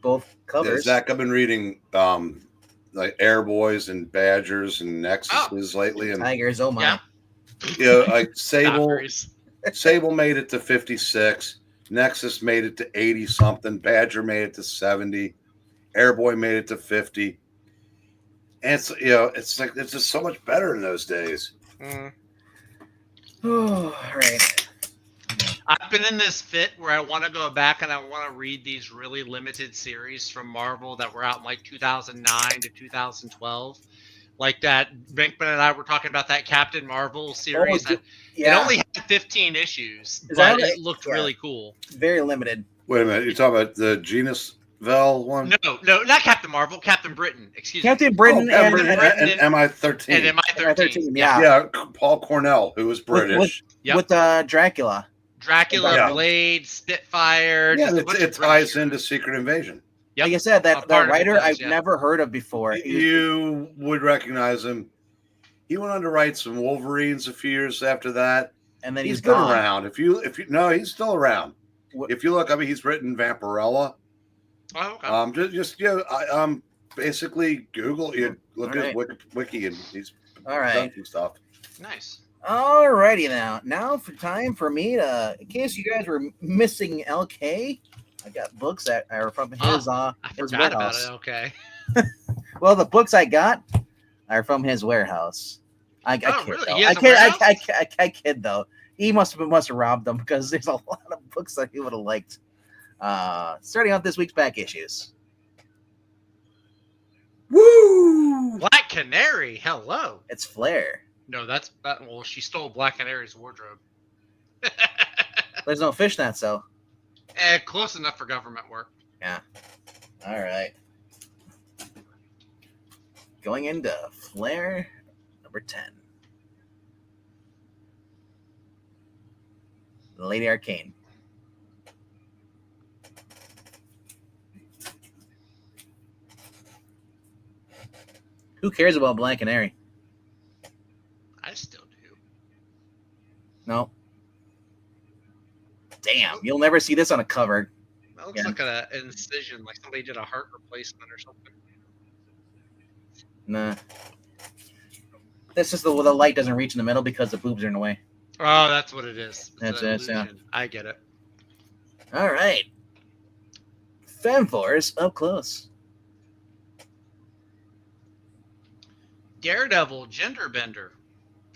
both covers. Yeah, Zach, I've been reading like Airboys and Badgers and Nexuses lately, and Tigers. Oh my! Yeah, like Sable made it to 56. Nexus made it to 80 something. Badger made it to 70. Airboy made it to 50. And it's like it's just so much better in those days. Oh, all right. I've been in this fit where I want to go back and I want to read these really limited series from Marvel that were out in like 2009 to 2012. Like that, Brinkman and I were talking about that Captain Marvel series. It only had 15 issues, but it looked really cool. Very limited. Wait a minute, you're talking about the Genus Vel one? No, not Captain Marvel, Captain Britain. Excuse me. Captain Britain and MI13. And MI13. Yeah, Paul Cornell, who was British. With Dracula. Blade, Spitfire. Yeah, it ties into Secret Invasion. Yep. Like I said, that writer I've never heard of before. You would recognize him. He went on to write some Wolverines a few years after that, and then he's been around. If you no, he's still around. If you look, I mean, he's written Vampirella. Oh, okay. Basically Google. You look at Wiki, and he's done some stuff. Nice. Alrighty now for time for me to, in case you guys were missing LK, I got books that are from his his forgot warehouse. about it. Okay. Well, the books I got are from his warehouse. I kid, really? though. He has a warehouse? I kid though. He must have robbed them because there's a lot of books that he would have liked. Starting out this week's back issues. Woo! Black Canary. Hello. It's Flair. No, well, she stole Black Canary's wardrobe. There's no fishnets though. Close enough for government work. Yeah. All right. Going into Flair number 10. Lady Arcane. Who cares about Black Canary? I still do. No. Damn, you'll never see this on a cover. That looks like an incision, like somebody did a heart replacement or something. Nah. This is the light doesn't reach in the middle because the boobs are in the way. Oh, that's what it is. That's it, yeah. I get it. All right. Femforce up close. Daredevil, gender bender.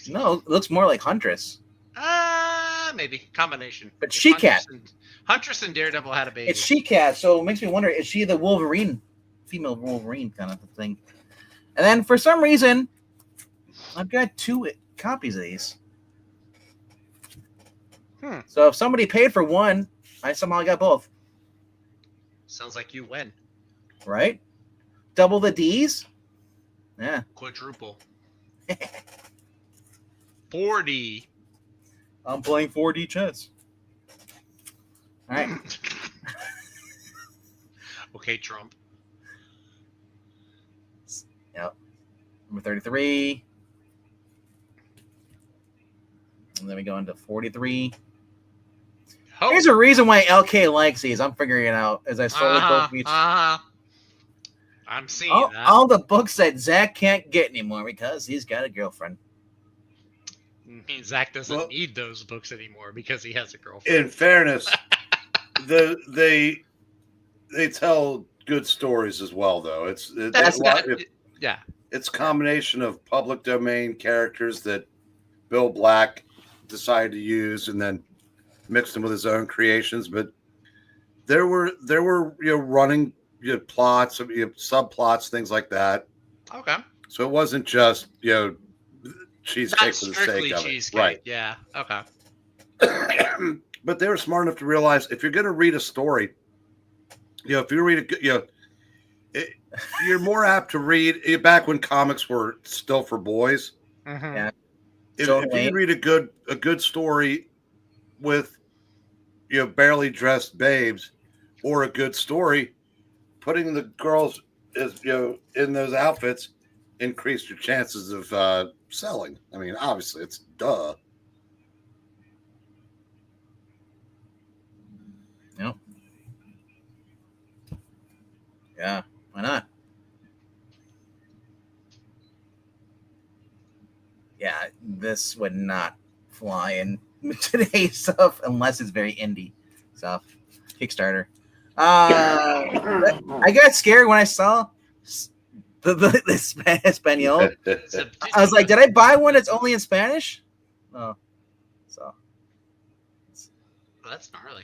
No, it looks more like Huntress. Maybe. Combination. But She-Cat. Huntress and Daredevil had a baby. It's She-Cat, so it makes me wonder, is she the Wolverine, female Wolverine kind of thing? And then for some reason, I've got 2 copies of these. So if somebody paid for one, I somehow got both. Sounds like you win. Right? Double the D's? Yeah. Quadruple. 4D. I'm playing 4D chess. All right. Okay, Trump. Yep. Number 33. And then we go into 43. Oh. There's a reason why LK likes these. I'm figuring it out as I slowly go through each. I'm seeing that. All the books that Zach can't get anymore because he's got a girlfriend. Zach doesn't need those books anymore because he has a girlfriend. In fairness, they tell good stories as well, though. It's a combination of public domain characters that Bill Black decided to use and then mixed them with his own creations. But there were running you had plots, you had subplots, things like that. Okay. So it wasn't just cheesecake Not for the strictly sake of cheesecake. it, right? Yeah. Okay. But they were smart enough to realize if you're going to read a story, if you read you're more apt to read back when comics were still for boys. Mm-hmm. Yeah. If you can read a good story with barely dressed babes, or a good story, putting the girls as in those outfits increased your chances of selling. I mean, obviously, it's duh. Yep. Yeah. Why not? Yeah, this would not fly in today's stuff unless it's very indie stuff. Kickstarter. I got scared when I saw the Espanol. I was like, did I buy one that's only in Spanish? Oh, so well, that's gnarly.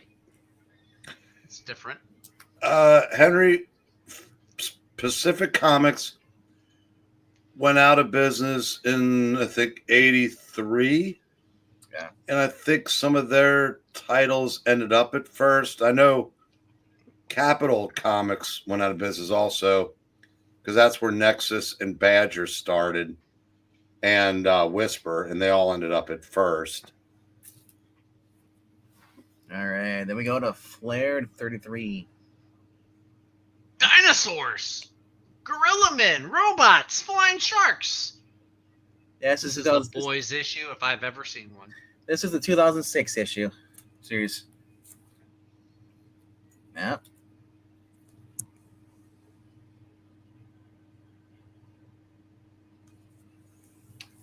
It's different. Henry, Pacific Comics went out of business in, I think, 83. Yeah. And I think some of their titles ended up at first. I know Capital Comics went out of business also, because that's where Nexus and Badger started, and Whisper, and they all ended up at first. All right. Then we go to Flared 33. Dinosaurs, gorilla men, robots, flying sharks. Yes, This is a boys issue if I've ever seen one. This is the 2006 issue series. Yeah.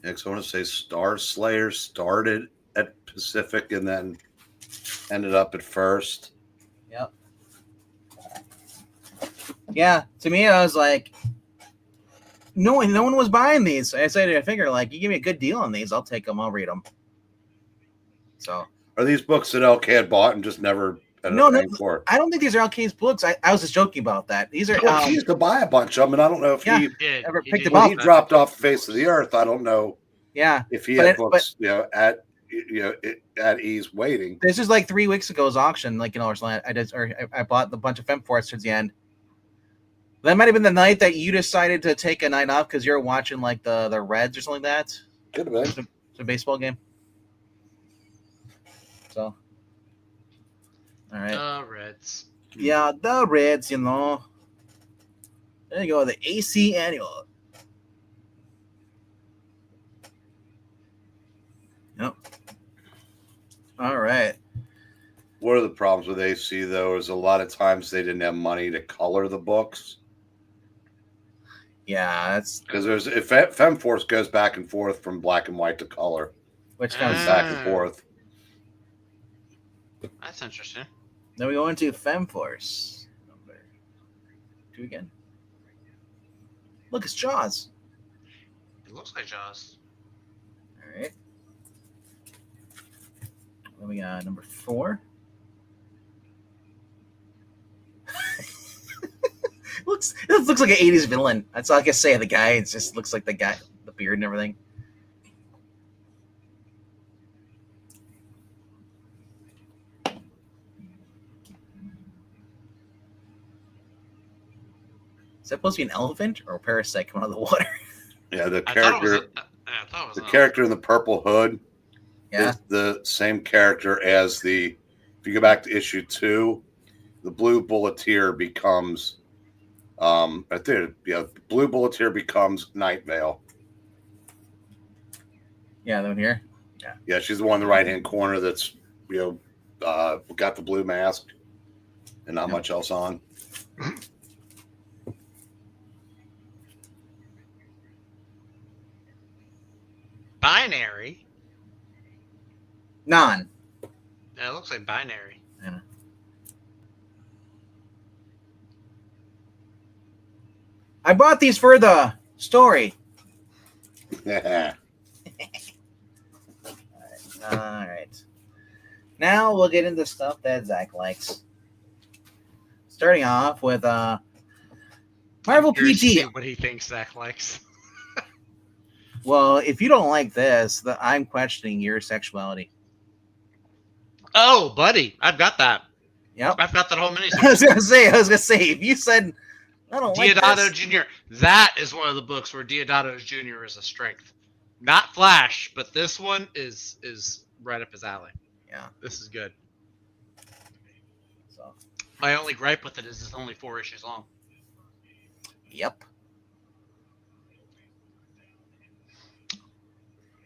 Next, I want to say Star Slayer started at Pacific and then ended up at first. Yep. Yeah, to me, I was like, no one was buying these. I said, I figure, like, you give me a good deal on these, I'll take them, I'll read them. So, are these books that LK had bought and just never ended up paying for? I don't think these are LK's books. I was just joking about that. These are. Well, he used to buy a bunch of them, and I don't know if he ever picked them when up. he dropped off the face of the earth. I don't know. Yeah, if he had books, at ease waiting. This is like 3 weeks ago's auction, like I bought a bunch of Femforce towards the end. That might have been the night that you decided to take a night off because you're watching like the Reds or something like that. Could have been. It's a baseball game. So, all right. The Reds. Yeah, the Reds. There you go. The AC annual. Yep. All right. One of the problems with AC though is a lot of times they didn't have money to color the books. Yeah, that's because if Femforce goes back and forth from black and white to color, which comes back and forth. That's interesting. Then we go into Femforce number 2 again. Look, it's Jaws. It looks like Jaws. All right. Then we got number 4. It looks like an 80s villain. That's all I can say. The guy, it just looks like the guy, the beard and everything. Is that supposed to be an elephant or a parasite coming out of the water? Yeah, the character. The character in the purple hood. Yeah. Is the same character as the. If you go back to issue 2, the blue bulleteer becomes. Right there, yeah, the blue bulleteer becomes Night Vale. Yeah, the one here. Yeah, she's the one in the right hand corner that's got the blue mask and not much else on. Binary. Non. Yeah, it looks like binary. Yeah. I bought these for the story. Yeah. All right. Now we'll get into stuff that Zach likes. Starting off with Marvel curious to PG. see what he thinks Zach likes. Well, if you don't like this, I'm questioning your sexuality. Oh, buddy, I've got that. Yep. I've got that whole miniseries. I was gonna say, if you said I don't like Deodato this, Jr. That is one of the books where Deodato Jr. is a strength. Not Flash, but this one is right up his alley. Yeah, this is good. So, my only gripe with it is it's only 4 issues long. Yep.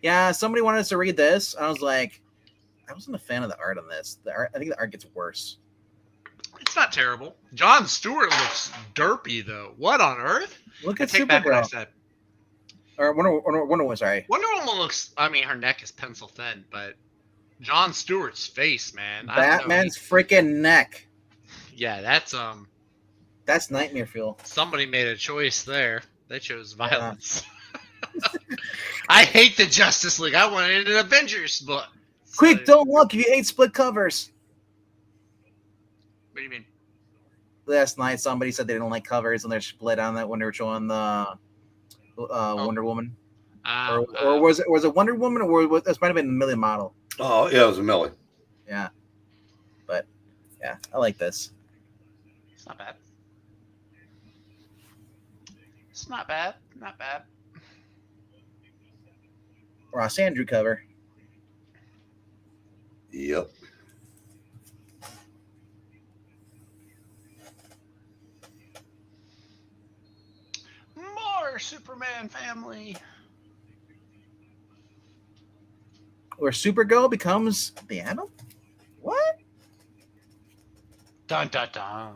Yeah, somebody wanted us to read this. I was like, I wasn't a fan of the art on this. The art, I think the art gets worse. It's not terrible. Jon Stewart looks derpy though. What on earth? Look at take back what I Supergirl. said. Or Wonder Woman, sorry. Wonder Woman looks. I mean, her neck is pencil thin, but Jon Stewart's face, man. Batman's freaking neck. Yeah, that's nightmare fuel. Somebody made a choice there. They chose violence. Yeah. I hate the Justice League. I wanted an Avengers book. Quick, don't look if you hate split covers. What do you mean? Last night, somebody said they didn't like covers and they're split on that when they were showing the Wonder Woman. Or was it Wonder Woman, or this might have been a Millie model? Oh yeah, it was a Millie. Yeah, but yeah, I like this. It's not bad. It's not bad. Not bad. Ross Andrew cover. Yep. More Superman family. Where Supergirl becomes the Atom? What? Dun dun dun.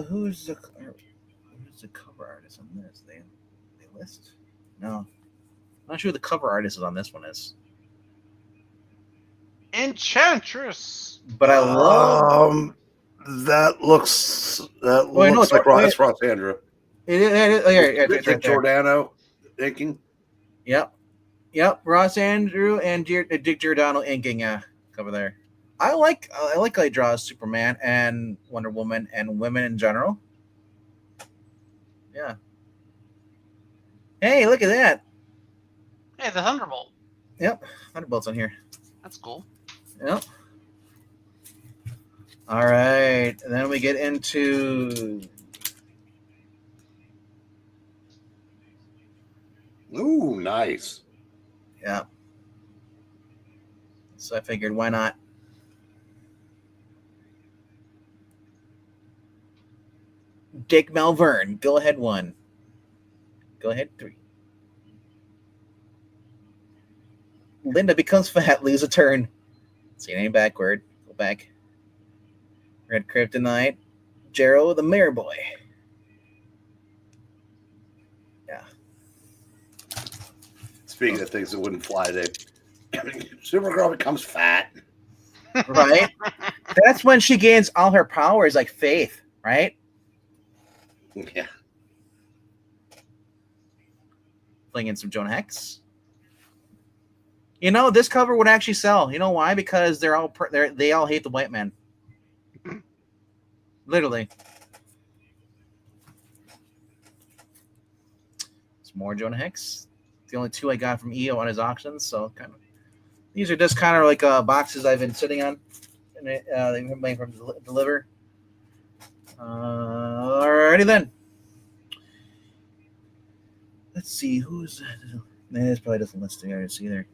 Who's the cover artist on this? They list? No. I'm not sure who the cover artist is on this one is. Enchantress. But I love that looks like Ross Andrew. Dick Giordano inking. Yep. Ross Andrew and Dick Giordano inking cover there. I like how he draws Superman and Wonder Woman and women in general. Yeah. Hey, look at that. Hey, the Thunderbolt. Yep. Thunderbolt's on here. That's cool. Yep. All right. And then we get into. Ooh, nice. Yeah. So I figured, why not? Dick Malvern. Go ahead, 1. Go ahead, 3. Linda becomes fat, lose a turn. See your name backward. Go back. Red Kryptonite. Jarrow the Mayor Boy. Yeah. Speaking of things that wouldn't fly today, Supergirl becomes fat. Right? That's when she gains all her powers, like Faith, right? Yeah. Fling in some Jonah Hex. You know, this cover would actually sell. You know why? Because they all hate the white man. Literally. It's more Jonah Hex. The only 2 I got from EO on his auctions, so kind of. These are just kind of like boxes I've been sitting on, and they've been waiting for them to deliver. Alrighty then. Let's see who's. This probably doesn't list the artist either.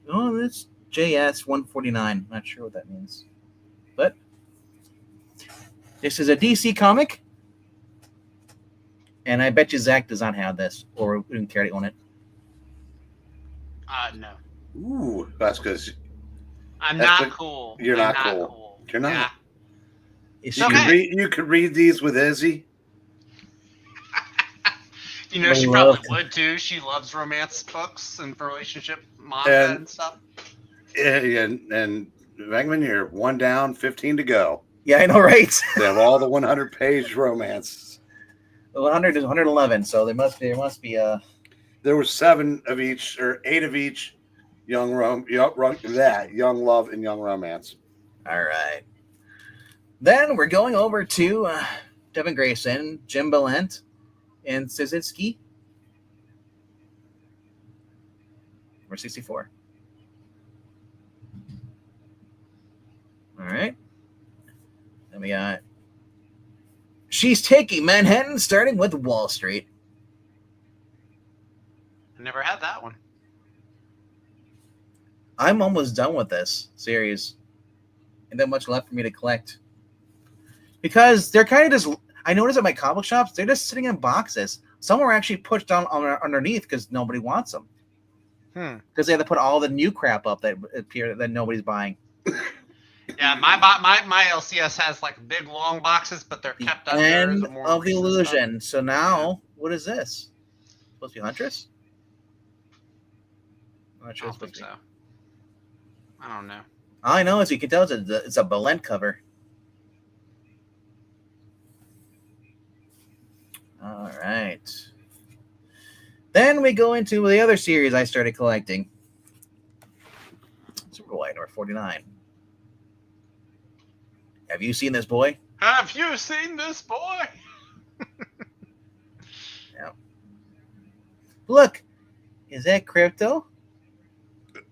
Oh, that's JS 149. Not sure what that means, but this is a DC comic, and I bet you Zach does not have this, or wouldn't care to own it. No. Ooh, that's because I'm not cool. You're not cool. You're not. Yeah. You could read these with Izzy. You know, she probably would too. She loves romance books and relationship manga and stuff. And Vegman, you're 1 down, 15 to go. Yeah, I know, right? They have all the 100-page romances. 100 is 111, so there must be a. There were 7 of each, or 8 of each, young love and young romance. All right. Then we're going over to Devin Grayson, Jim Balent, and Szynski. Number 64. All right. Then we got She's Taking Manhattan, starting with Wall Street. I never had that one. I'm almost done with this series. Ain't that much left for me to collect. Because they're kind of just, I noticed at my comic shops, they're just sitting in boxes. Some are actually pushed down underneath because nobody wants them. Because they have to put all the new crap up that appear that nobody's buying. Yeah, my LCS has like big long boxes, but they're kept under. End of the illusion. So now, what is this? Supposed to be Huntress? I'm not sure. I don't think so. I don't know. All I know is you can tell it's a Balent cover. All right. Then we go into the other series I started collecting. Superboy number 49. Have you seen this boy? Have you seen this boy? Yeah. Look, is that Crypto?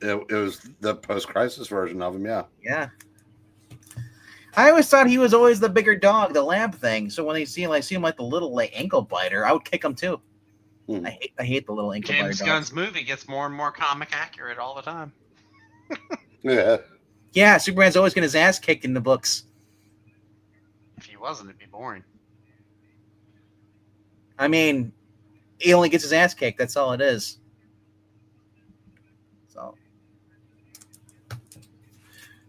It was the post-crisis version of him, yeah. Yeah. I always thought he was always the bigger dog, the lamp thing. So when I see him like the little ankle biter, I would kick him too. I hate the little ankle biter. James Gunn's movie gets more and more comic accurate all the time. Yeah. Yeah, Superman's always getting his ass kicked in the books. If he wasn't, it'd be boring. I mean, he only gets his ass kicked. That's all it is. So,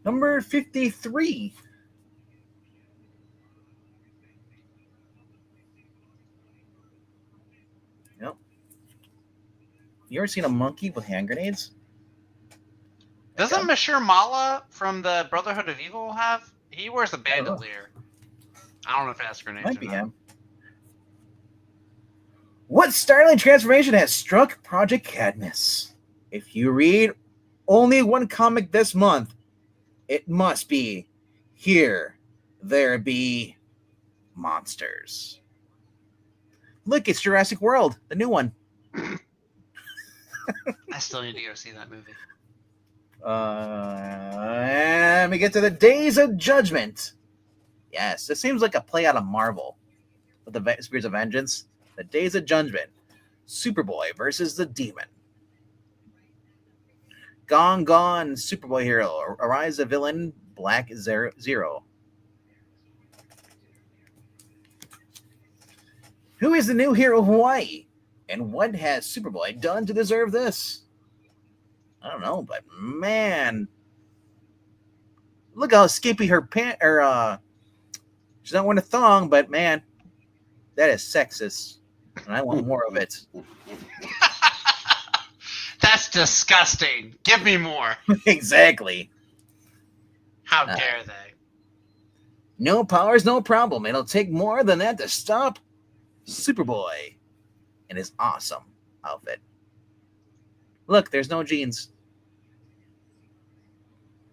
number 53. Yep. You ever seen a monkey with hand grenades? Doesn't Monsieur Mala from the Brotherhood of Evil have? He wears a bandolier. I don't know if it has grenades. Might be him. What startling transformation has struck Project Cadmus? If you read only one comic this month, it must be Here There Be Monsters. Look, it's Jurassic World, the new one. I still need to go see that movie. And we get to the Days of Judgment. Yes, this seems like a play out of Marvel with the Spears of Vengeance. The Days of Judgment. Superboy versus the Demon. Gone, Superboy hero. Arise the villain, Black Zero. Who is the new hero of Hawaii? And what has Superboy done to deserve this? I don't know, but man, look how skimpy her pant. She's not wearing a thong, but man, that is sexist, and I want more of it. That's disgusting. Give me more. Exactly. How dare they? No powers, no problem. It'll take more than that to stop Superboy in his awesome outfit. Look, there's no jeans.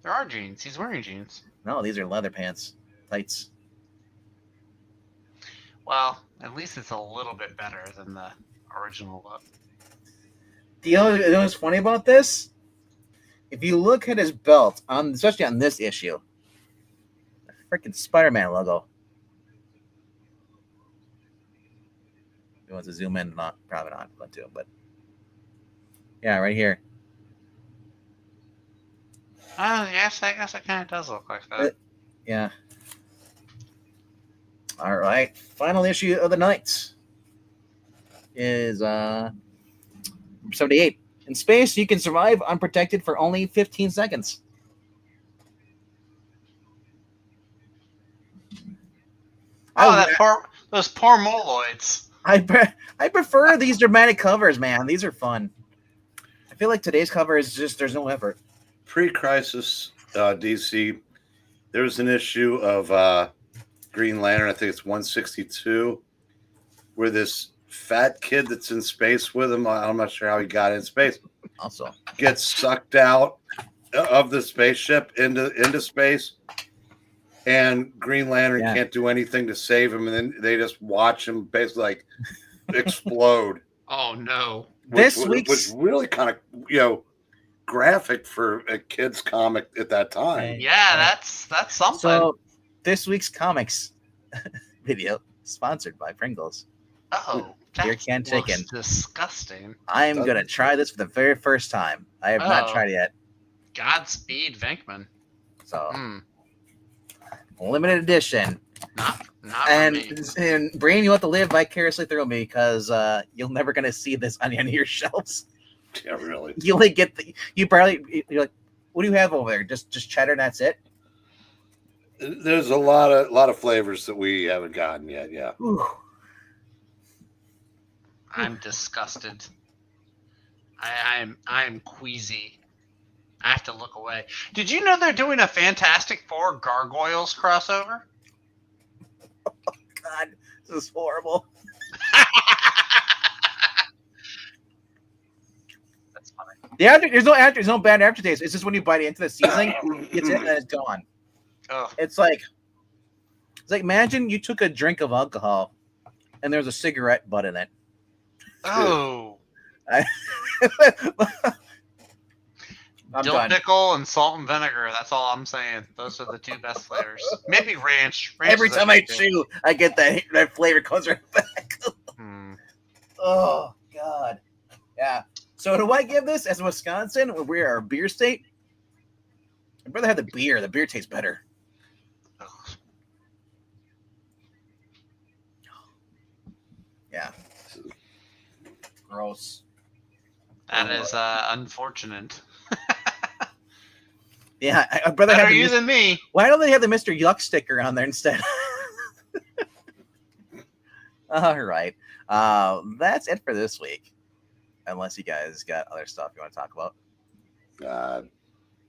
There are jeans. He's wearing jeans. No, these are leather pants, tights. Well, at least it's a little bit better than the original look. You know what's funny about this? If you look at his belt, especially on this issue, the freaking Spider-Man logo. If you want to zoom in, probably not going to, but yeah, right here. Oh, yes, I guess it kind of does look like that. Yeah. All right. Final issue of the night is 78. In space, you can survive unprotected for only 15 seconds. Oh, those poor moloids. I prefer these dramatic covers, man. These are fun. I feel like today's cover is just, there's no effort. Pre-crisis DC, there was an issue of Green Lantern, I think it's 162, where this fat kid that's in space with him, I'm not sure how he got in space, also gets sucked out of the spaceship into space, and Green Lantern can't do anything to save him, and then they just watch him basically like explode. Oh no! Which was really kind of graphic for a kid's comic at that time. Yeah, that's something. So this week's comics video sponsored by Pringles. Oh, beer can chicken. Disgusting. I'm gonna try this for the very first time. I have not tried it yet. Godspeed, Venkman. So limited edition. Not and for me. And Brain, you have to live vicariously through me because you're never gonna see this on any of your shelves. Yeah, really. You only get you're like, what do you have over there? Just cheddar and that's it? There's a lot of flavors that we haven't gotten yet. Yeah. Ooh. I'm disgusted. I am queasy. I have to look away. Did you know they're doing a Fantastic Four Gargoyles crossover? Oh, God, this is horrible. That's funny. There's no bad aftertaste. It's just when you bite into the seasoning, it's in and it's gone. Oh. It's like imagine you took a drink of alcohol and there's a cigarette butt in it. Oh. Dill pickle and salt and vinegar. That's all I'm saying. Those are the two best flavors. Maybe ranch. Every time I chew, I get that flavor comes right back. Oh, God. Yeah. So do I give this as Wisconsin, where we are a beer state? I'd rather have the beer. The beer tastes better. Yeah. Gross. That is unfortunate. Yeah, I'd rather have you than me. Why don't they have the Mr. Yuck sticker on there instead? All right. That's it for this week. Unless you guys got other stuff you want to talk about.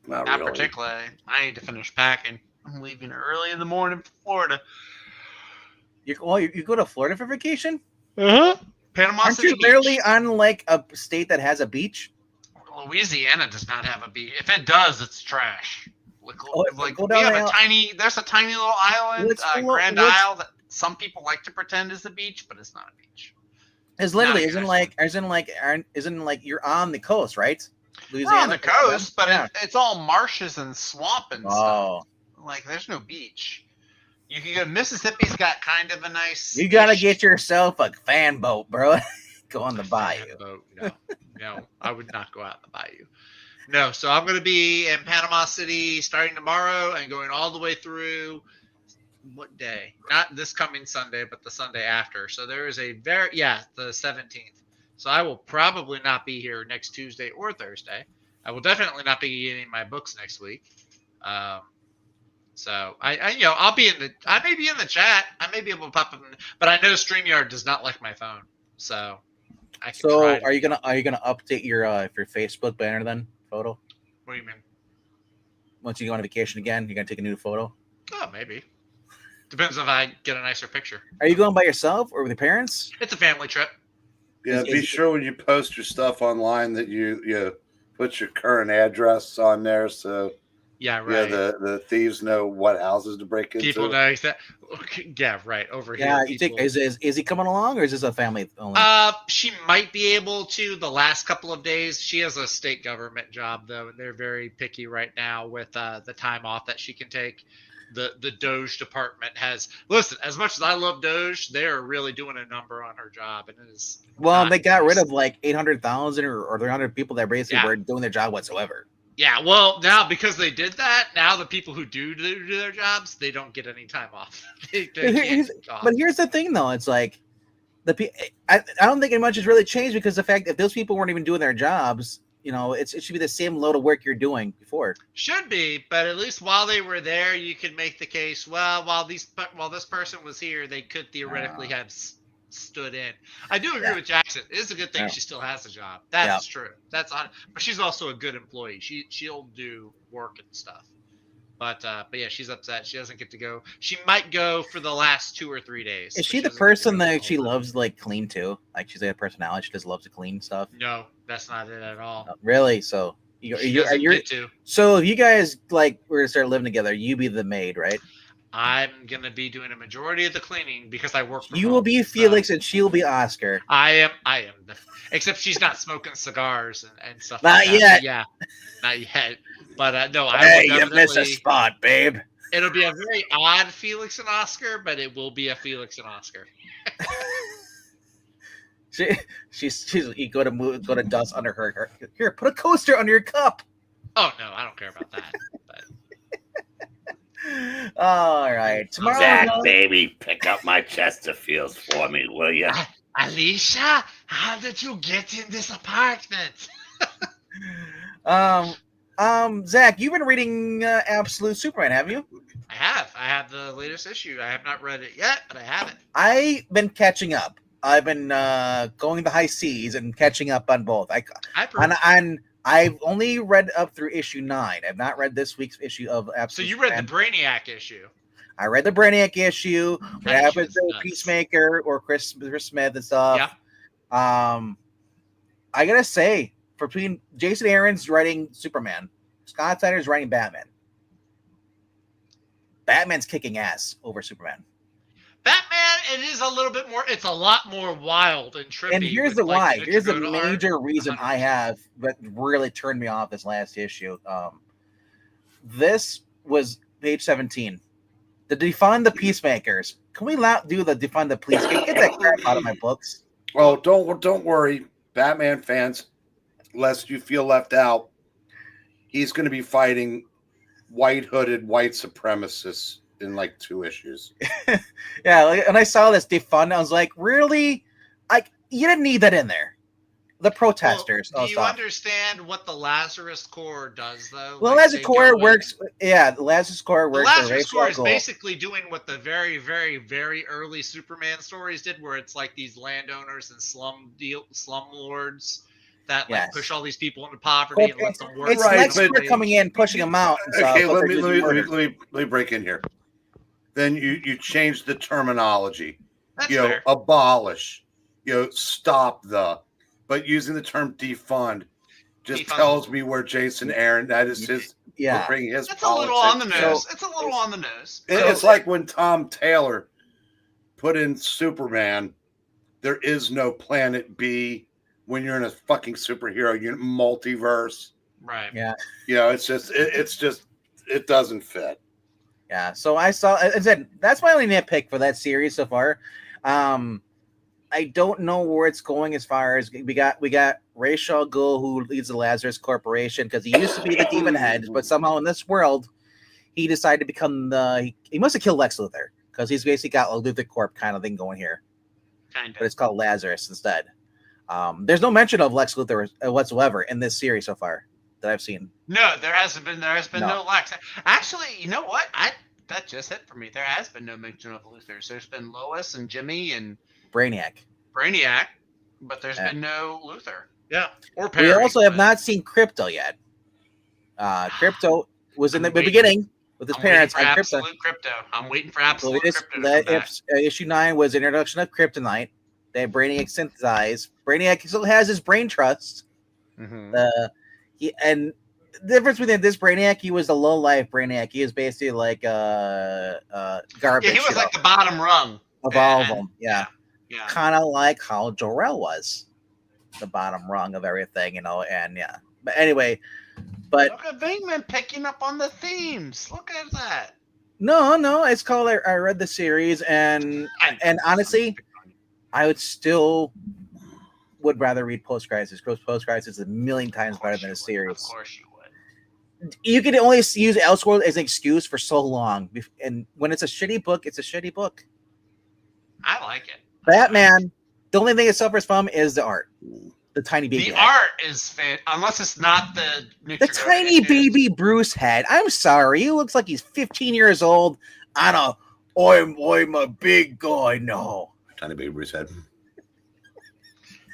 Not really. particularly. I need to finish packing. I'm leaving early in the morning for Florida. You go to Florida for vacation? Uh-huh. Panama Aren't City you literally Beach. on like a state that has a beach? Louisiana does not have a beach. If it does, it's trash. There's a tiny little island, Grand Isle, that some people like to pretend is a beach, but it's not a beach. It's literally isn't like you're on the coast, right? Louisiana. We're on the coast, but it's all marshes and swamp and stuff. Like there's no beach. You can go. Mississippi's got kind of a nice. You gotta get yourself a fan boat, bro. Go on the bayou. No, I would not go out in the bayou. No, so I'm going to be in Panama City starting tomorrow and going all the way through. What day? Not this coming Sunday, but the Sunday after. So there is the 17th. So I will probably not be here next Tuesday or Thursday. I will definitely not be getting my books next week. So I'll be I may be in the chat. I may be able to pop up, but I know StreamYard does not like my phone. So are you gonna update your Facebook banner then photo? What do you mean? Once you go on vacation again, you're gonna take a new photo? Oh, maybe. Depends if I get a nicer picture. Are you going by yourself or with your parents? It's a family trip. Yeah, be sure when you post your stuff online that you put your current address on there so yeah, right. Yeah, the thieves know what houses to break into. People know that. Yeah, right. Over here. Yeah, you think is he coming along or is this a family only? She might be able to the last couple of days. She has a state government job though, and they're very picky right now with the time off that she can take. The Doge department has as much as I love Doge, they're really doing a number on her job, and it is. Well, they got rid of like 800,000 or 300 people that basically weren't doing their job whatsoever. Yeah, well, now because they did that, now the people who do their jobs, they don't get any time off. But here's the thing, though. It's like I don't think much has really changed because the fact if those people weren't even doing their jobs, it should be the same load of work you're doing before. Should be, but at least while they were there, you could make the case. Well, while this person was here, they could theoretically have stood in. I do agree with Jackson. It is a good thing she still has a job. That's true. That's on. But she's also a good employee. She'll do work and stuff. But yeah, she's upset. She doesn't get to go. She might go for the last 2 or 3 days. Is she the person that she loves like clean too? Like she's like a personality. She just loves to clean stuff. No, that's not it at all. Really? So you're get to. So if you guys like were to start living together, you be the maid, right? I'm gonna be doing a majority of the cleaning because I work from You home. will be Felix, and she'll be Oscar. I am. Except she's not smoking cigars and stuff Not like that. yet. But yeah, not yet. But no, I Hey, will you missed a definitely. spot, babe. It'll be a very odd Felix and Oscar, but it will be a Felix and Oscar. she's you go to dust under her. Here, put a coaster under your cup. Oh no, I don't care about that. But all right, tomorrow. Zach, baby, pick up my Chesterfields for me, will you? Alicia, how did you get in this apartment? Zach, you've been reading Absolute Superman, have you? I have. I have the latest issue. I have not read it yet, but I have it. I've been catching up. I've been going the high seas and catching up on both. I've only read up through issue 9. I've not read this week's issue of Absolute. So you read the Brainiac issue. I read the Brainiac issue. What happens to Peacemaker or Chris Smith and stuff. Yeah. I gotta say, between Jason Aaron's writing Superman, Scott Snyder's writing Batman. Batman's kicking ass over Superman. Batman, it is a little bit more. It's a lot more wild and trippy. And here's the why. Here's the major reason I have that really turned me off this last issue. This was page 17. To defund the Peacemakers. Can we not do the defund the police? Get that crap out of my books. Oh, don't worry, Batman fans. Lest you feel left out, he's going to be fighting white supremacists in like 2 issues. Yeah, and I saw this defund. I was like, really? You didn't need that in there. The protesters. Well, do you understand what the Lazarus Corps does, though? Well, Lazarus Corps works. Yeah, the Lazarus Corps works. The Lazarus Corps is basically doing what the very, very, very early Superman stories did, where it's like these landowners and slum lords that push all these people into poverty and let them work. It's Lex coming in, pushing them out. Okay, let me break in here. Then you change the terminology. That's fair. Abolish. Stop the. But using the term defund just tells me where Jason Aaron, that is his, bringing his. It's a little on the nose. It's a little on the nose. It's like when Tom Taylor put in Superman, there is no planet B when you're in a fucking superhero multiverse. Right. Yeah. It's just, it doesn't fit. Yeah. So I said, that's my only nitpick for that series so far. I don't know where it's going as far as we got Ra's al Ghul, who leads the Lazarus Corporation, because he used to be the demon head, but somehow in this world he decided to become he must have killed Lex Luthor, because he's basically got a Luthor Corp kind of thing going here. Kind of. But it's called Lazarus instead. There's no mention of Lex Luthor whatsoever in this series so far that I've seen. No, there has been no Lex. Actually, you know what? That just hit for me. There has been no mention of Luthor. There's been Lois and Jimmy and Brainiac, but there's been no Luthor. Yeah, or Perry. We also have not seen Crypto yet. Crypto was in the beginning with his parents. Absolute Crypto. I'm waiting for Absolute Crypto. Issue 9 was introduction of Kryptonite. They have Brainiac synthesized. Brainiac still has his brain trust. Mm-hmm. And the difference between this Brainiac, he was a low life Brainiac. He was basically like garbage. Yeah, he was like the bottom rung of all of them. Yeah. Yeah. Kind of like how Jor-El was the bottom rung of everything, and yeah. But anyway, look at Venkman picking up on the themes. Look at that. No, it's called. I read the series, and honestly, I would rather read Post Crisis. Post Crisis is a million times better than a series. Of course you would. You can only use Elseworld as an excuse for so long, and when it's a shitty book, it's a shitty book. I like it. Batman, the only thing it suffers from is the art. The tiny baby The head. art is unless it's not the tiny baby Bruce head. I'm sorry. He looks like he's 15 years old on I'm a big guy. No. Tiny baby Bruce head.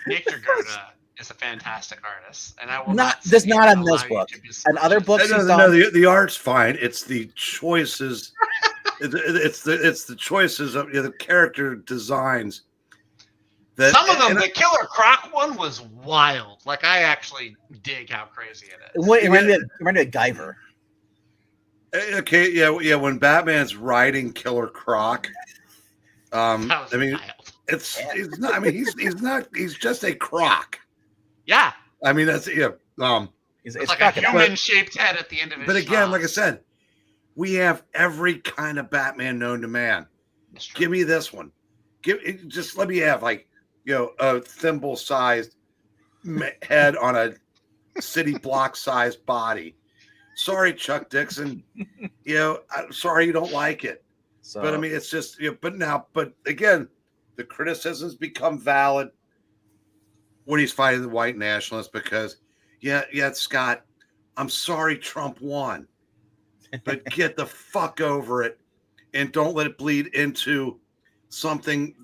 Nick Dragotta is a fantastic artist. And I will not on this book. And other books. No, the art's fine. It's the choices. It's the choices of the character designs. Some of them, the Killer Croc one was wild. Like I actually dig how crazy it is. It reminded me of Guyver. Okay, yeah. When Batman's riding Killer Croc, I mean, wild. it's not. I mean, he's not. He's just a croc. Yeah. I mean, that's yeah. It's like a human-shaped head at the end of his. But again, like I said, we have every kind of Batman known to man. Give me this one. Just let me have a thimble-sized head on a city block-sized body. Sorry, Chuck Dixon. I'm sorry you don't like it. So, but I mean, it's just but again, the criticisms become valid when he's fighting the white nationalists because, Scott, I'm sorry Trump won, but get the fuck over it and don't let it bleed into something.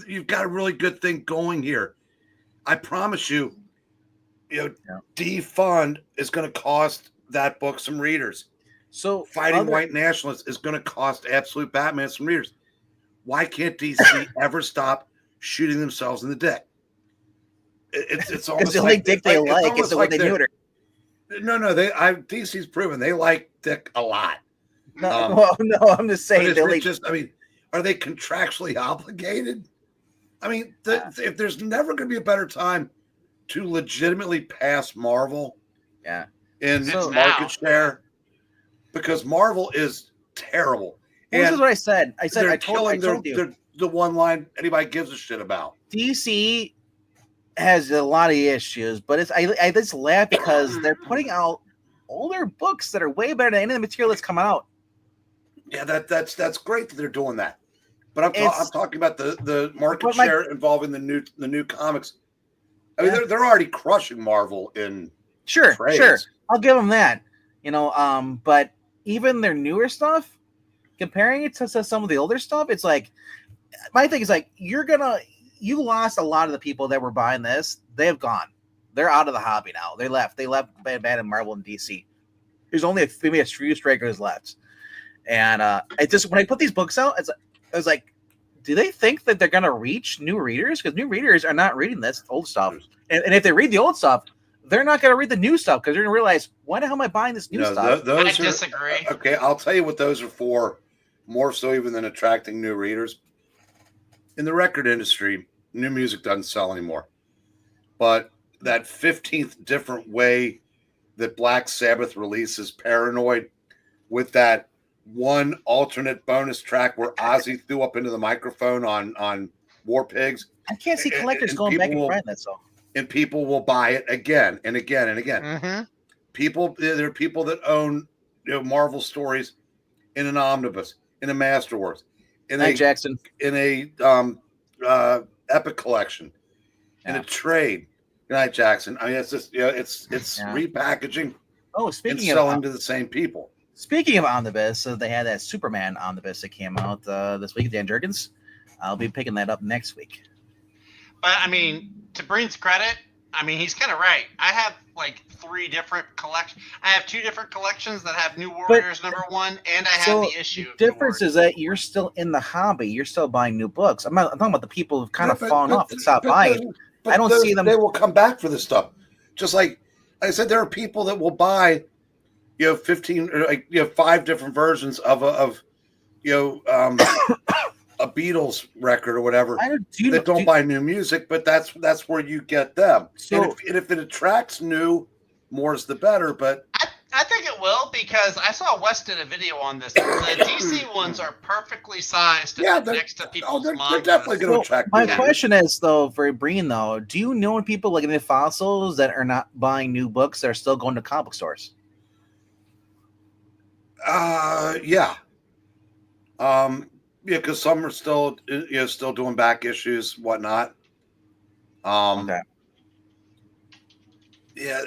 You've got a really good thing going here. I promise you, defund is going to cost that book some readers. So fighting white nationalists is going to cost absolute Batman some readers. Why can't DC ever stop shooting themselves in the dick? It's almost the only dick they like is the one they neuter. No, DC's proven they like dick a lot. No, I'm just saying. Are they contractually obligated? I mean, if there's never going to be a better time to legitimately pass Marvel, in market share, because Marvel is terrible. Well, this is what I said. I said they're killing the one line anybody gives a shit about. DC has a lot of issues, but I just laugh because they're putting out older books that are way better than any of the material that's come out. Yeah, that's great that they're doing that. But I'm talking about the market share involving the new comics. I mean, they're already crushing Marvel in sure. trades. I'll give them that. But even their newer stuff, comparing it to some of the older stuff, it's like my thing is like you lost a lot of the people that were buying this. They have gone. They're out of the hobby now. They left Batman and Marvel and DC. There's only maybe a few strikers left. And it just when I put these books out, I was like, do they think that they're gonna reach new readers? Because new readers are not reading this old stuff. And if they read the old stuff, they're not gonna read the new stuff because they're gonna realize, why the hell am I buying this new stuff? I disagree. Okay, I'll tell you what those are for, more so even than attracting new readers. In the record industry, new music doesn't sell anymore. But that 15th different way that Black Sabbath releases Paranoid with that one alternate bonus track where Ozzy threw up into the microphone on War Pigs. I can't see collectors going back and buying that song. And people will buy it again and again and again. Mm-hmm. There are people that own Marvel stories in an omnibus, in a Masterworks, in a Epic collection, in a trade. Good night, Jackson. I mean, it's just it's repackaging. Oh, speaking and selling to the same people. Speaking of omnibus, so they had that Superman omnibus that came out this week. Dan Jurgens. I'll be picking that up next week. But I mean, to Breen's credit, I mean he's kind of right. I have like 3 different collections. I have 2 different collections that have New Warriors #1, and I have the issue. The difference is that you're still in the hobby. You're still buying new books. I'm talking about the people who've kind of fallen off and stopped buying. I don't see them. They will come back for this stuff. Just like I said, there are people that will buy, 15 or 5 different versions of a Beatles record or whatever that don't buy new music, but that's where you get them. So, and if it attracts new, more's the better. But I think it will, because I saw Wes did a video on this. The DC ones are perfectly sized to fit next to people's they're definitely going to attract. My question is though, for Breen though, do you know people like in the fossils that are not buying new books that are still going to comic stores? Yeah. Because some are still doing back issues, whatnot. Okay. Yeah,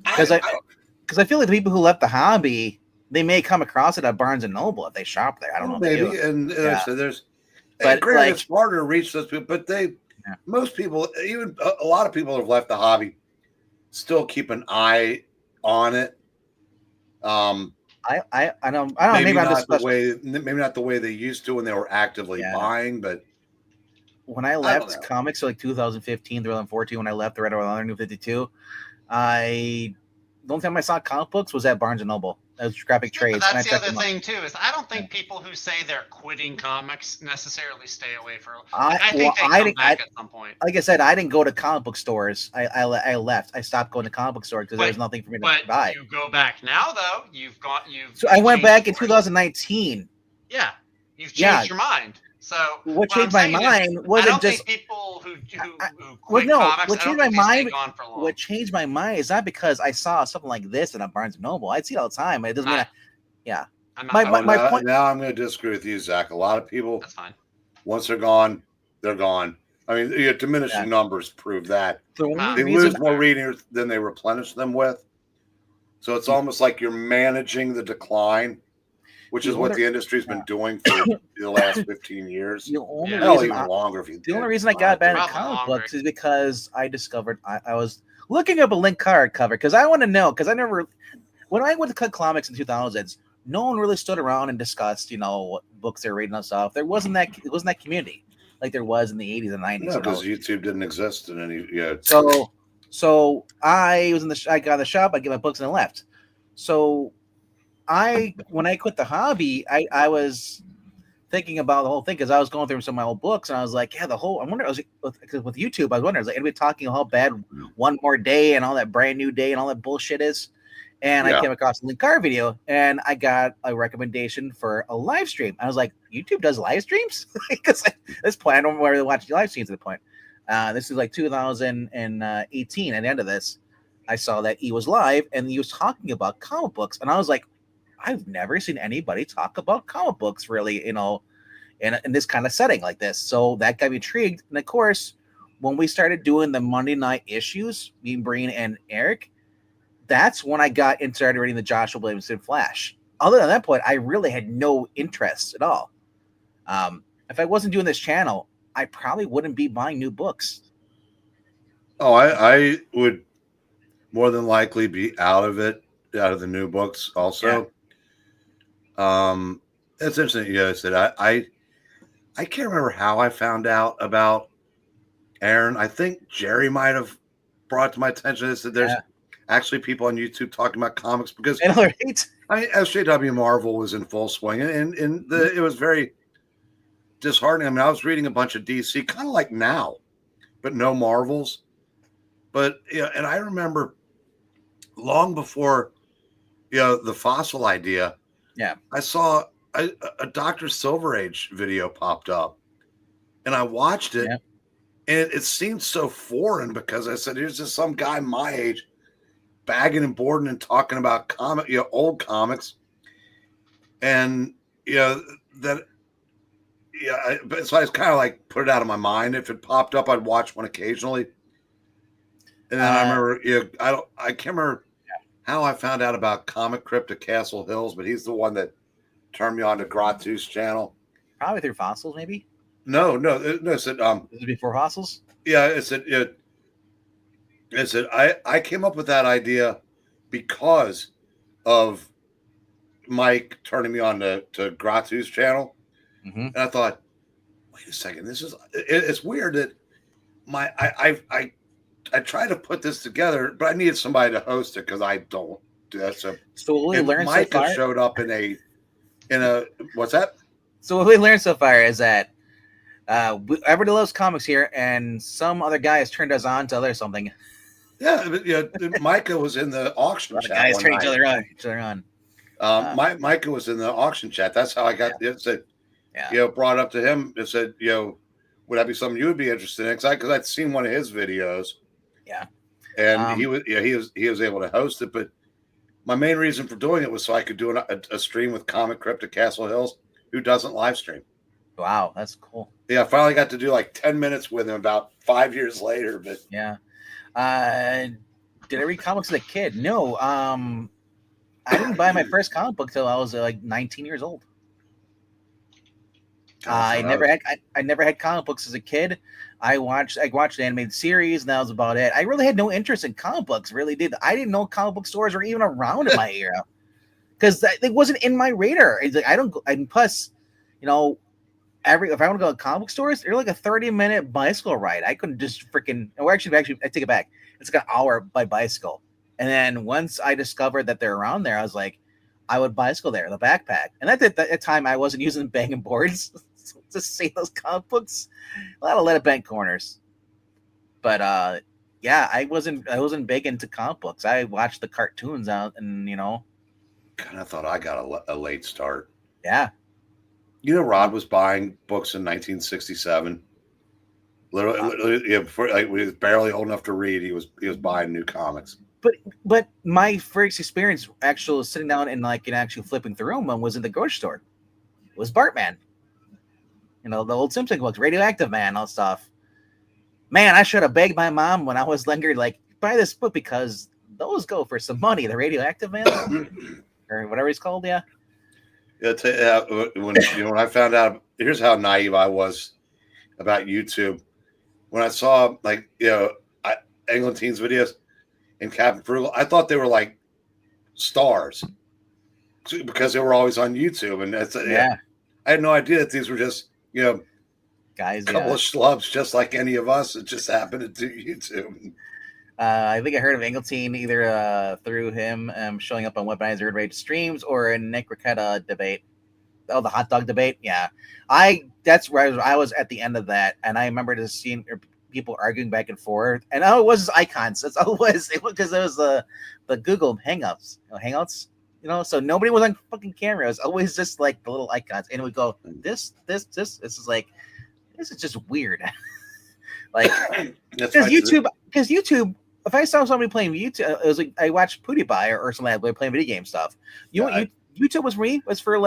because I feel like the people who left the hobby, they may come across it at Barnes and Noble if they shop there. I don't know. Maybe, so there's, but granted, it's harder to reach those people. But most people, even a lot of people have left the hobby, still keep an eye on it. I don't know. Maybe not the way they used to when they were actively buying. But when I left comics, so like 2015, 2014, when I left the Red New 52, the only time I saw comic books was at Barnes and Noble. those graphic trades. But and I that's the checked other them out. thing too. Is I don't think people who say they're quitting comics necessarily stay away for. I think they come back at some point. Like I said, I didn't go to comic book stores. I left. I stopped going to comic book stores because there was nothing for me to buy. You go back now, though. So I went back in 2019. Yeah, you've changed your mind. So what changed my mind wasn't just people who quit comics. What changed my mind? What changed my mind is not because I saw something like this in a Barnes and Noble. I see it all the time. It doesn't mean, My point. Now I'm going to disagree with you, Zach. A lot of people, that's fine. Once they're gone, they're gone. I mean, diminishing numbers prove that. They lose more readers than they replenish them with. So it's almost like you're managing the decline, which is what the industry's been doing for the last 15 years. The only reason I got bad at comic books is because I discovered I was looking up a Link Card cover because I want to know, because when I went to cut comics in 2000s, no one really stood around and discussed, what books they're reading and stuff. It wasn't that community like there was in the 80s and 90s. No, because YouTube didn't exist in any. Yeah. So I was I got in the shop. I get my books and I left. So when I quit the hobby, I was thinking about the whole thing because I was going through some of my old books and I was like, I wonder, with YouTube, I was wondering, anybody talking how bad One More Day and all that Brand New Day and all that bullshit is. And I came across a Link Card video and I got a recommendation for a live stream. I was like, YouTube does live streams? Because at this point, I don't really watch live streams at the point. This is like 2018. At the end of this, I saw that he was live and he was talking about comic books. And I was like, I've never seen anybody talk about comic books really, in this kind of setting like this. So that got me intrigued. And of course, when we started doing the Monday night issues, me, Breen, and Eric, that's when I got into started reading the Joshua Williamson Flash. Other than that point, I really had no interest at all. If I wasn't doing this channel, I probably wouldn't be buying new books. Oh, I would more than likely be out of the new books also. Yeah. It's interesting. I said I can't remember how I found out about Aaron. I think Jerry might have brought to my attention this that there's actually people on YouTube talking about comics because SJW Marvel was in full swing and it was very disheartening. I mean, I was reading a bunch of DC, kind of like now, but no Marvels. But and I remember long before the Fossil idea, I saw a Dr. Silver Age video popped up, and I watched it, and it seemed so foreign because I said, "Here's just some guy my age." Bagging and boarding and talking about old comics, and so I just kind of like put it out of my mind. If it popped up, I'd watch one occasionally. And then I remember, I can't remember how I found out about Comic Crypt at Castle Hills, but he's the one that turned me on to Gratu's channel. Probably through Fossils, maybe. No. It said, is it before Fossils? Yeah, it said I came up with that idea because of Mike turning me on to Gratu's channel. Mm-hmm. And I thought, wait a second, it's weird that I tried to put this together, but I needed somebody to host it because I don't do that. So what we learned Mike so far showed up in a what's that? So what we learned so far is that everybody loves comics here, and some other guy has turned us on to other something. Yeah, but, Micah was in the auction chat. Guys turn each other on. Micah was in the auction chat. That's how I got it. Said, brought up to him. It said, would that be something you would be interested in? Because I'd seen one of his videos. Yeah, and he was able to host it. But my main reason for doing it was so I could do a stream with Comic Crypt at Castle Hills, who doesn't live stream. Wow, that's cool. Yeah, I finally got to do like 10 minutes with him about 5 years later. But yeah. Did I read comics as a kid? No. I didn't buy my first comic book till I was like 19 years old. I never had comic books as a kid. I watched the animated series, and that was about it. I really had no interest in comic books. Really did. I didn't know comic book stores were even around in my era because it wasn't in my radar. It's like I don't. And plus, if I want to go to comic book stores, they're like a 30-minute bicycle ride. I couldn't just freaking. Or actually, I take it back. It's like an hour by bicycle. And then once I discovered that they're around there, I was like, I would bicycle there, the backpack. And at that time, I wasn't using banging boards to see those comic books. A lot of let it bang corners. But yeah, I wasn't big into comic books. I watched the cartoons out, and Kind of thought I got a late start. yeah. Rod was buying books in 1967. Literally, yeah, before he was barely old enough to read, he was buying new comics. But my first experience actually sitting down and actually flipping through them was in the grocery store. It was Bartman. The old Simpson books, Radioactive Man, all stuff. Man, I should have begged my mom when I was younger, buy this book because those go for some money. The Radioactive Man, or whatever he's called, yeah. Yeah, when I found out, here's how naive I was about YouTube. When I saw Eglintine's videos and Captain Frugal, I thought they were like stars because they were always on YouTube, and that's I had no idea that these were just guys, a couple of schlubs just like any of us that just happened to do YouTube. I think I heard of Egglitine either through him showing up on Weaponized Rage streams or in Nick Ricketta debate. Oh, the hot dog debate. Yeah, that's where I was at the end of that, and I remember just seeing people arguing back and forth. And it was icons. That's all it was. Because it was the Google Hangouts. Hangouts. So nobody was on fucking camera. It was always just the little icons, and it would go this. This is this is just weird. Because YouTube. If I saw somebody playing YouTube, it was I watched PewDiePie or something like that, playing video game stuff. YouTube was for me was for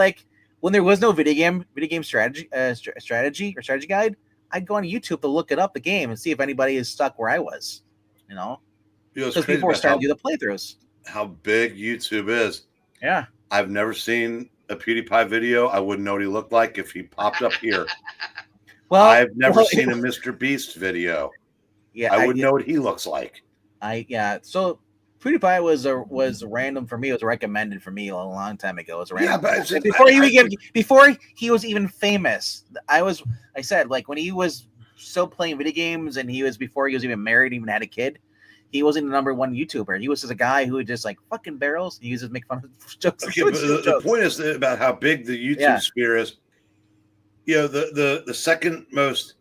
when there was no video game strategy or strategy guide. I'd go on YouTube to look it up the game and see if anybody is stuck where I was. Because people were starting to do the playthroughs. How big YouTube is. Yeah, I've never seen a PewDiePie video. I wouldn't know what he looked like if he popped up here. Well, I've never seen a Mr. Beast video. Yeah, I wouldn't know what he looks like. So PewDiePie was random for me. It was recommended for me a long time ago. It was random. Yeah, but before he was even famous. I said when he was still playing video games and before he was even married, even had a kid. He wasn't the number one YouTuber. He was just a guy who would just fucking barrels. He used to make fun of jokes. Okay, but the point is about how big the YouTube sphere is. The second most.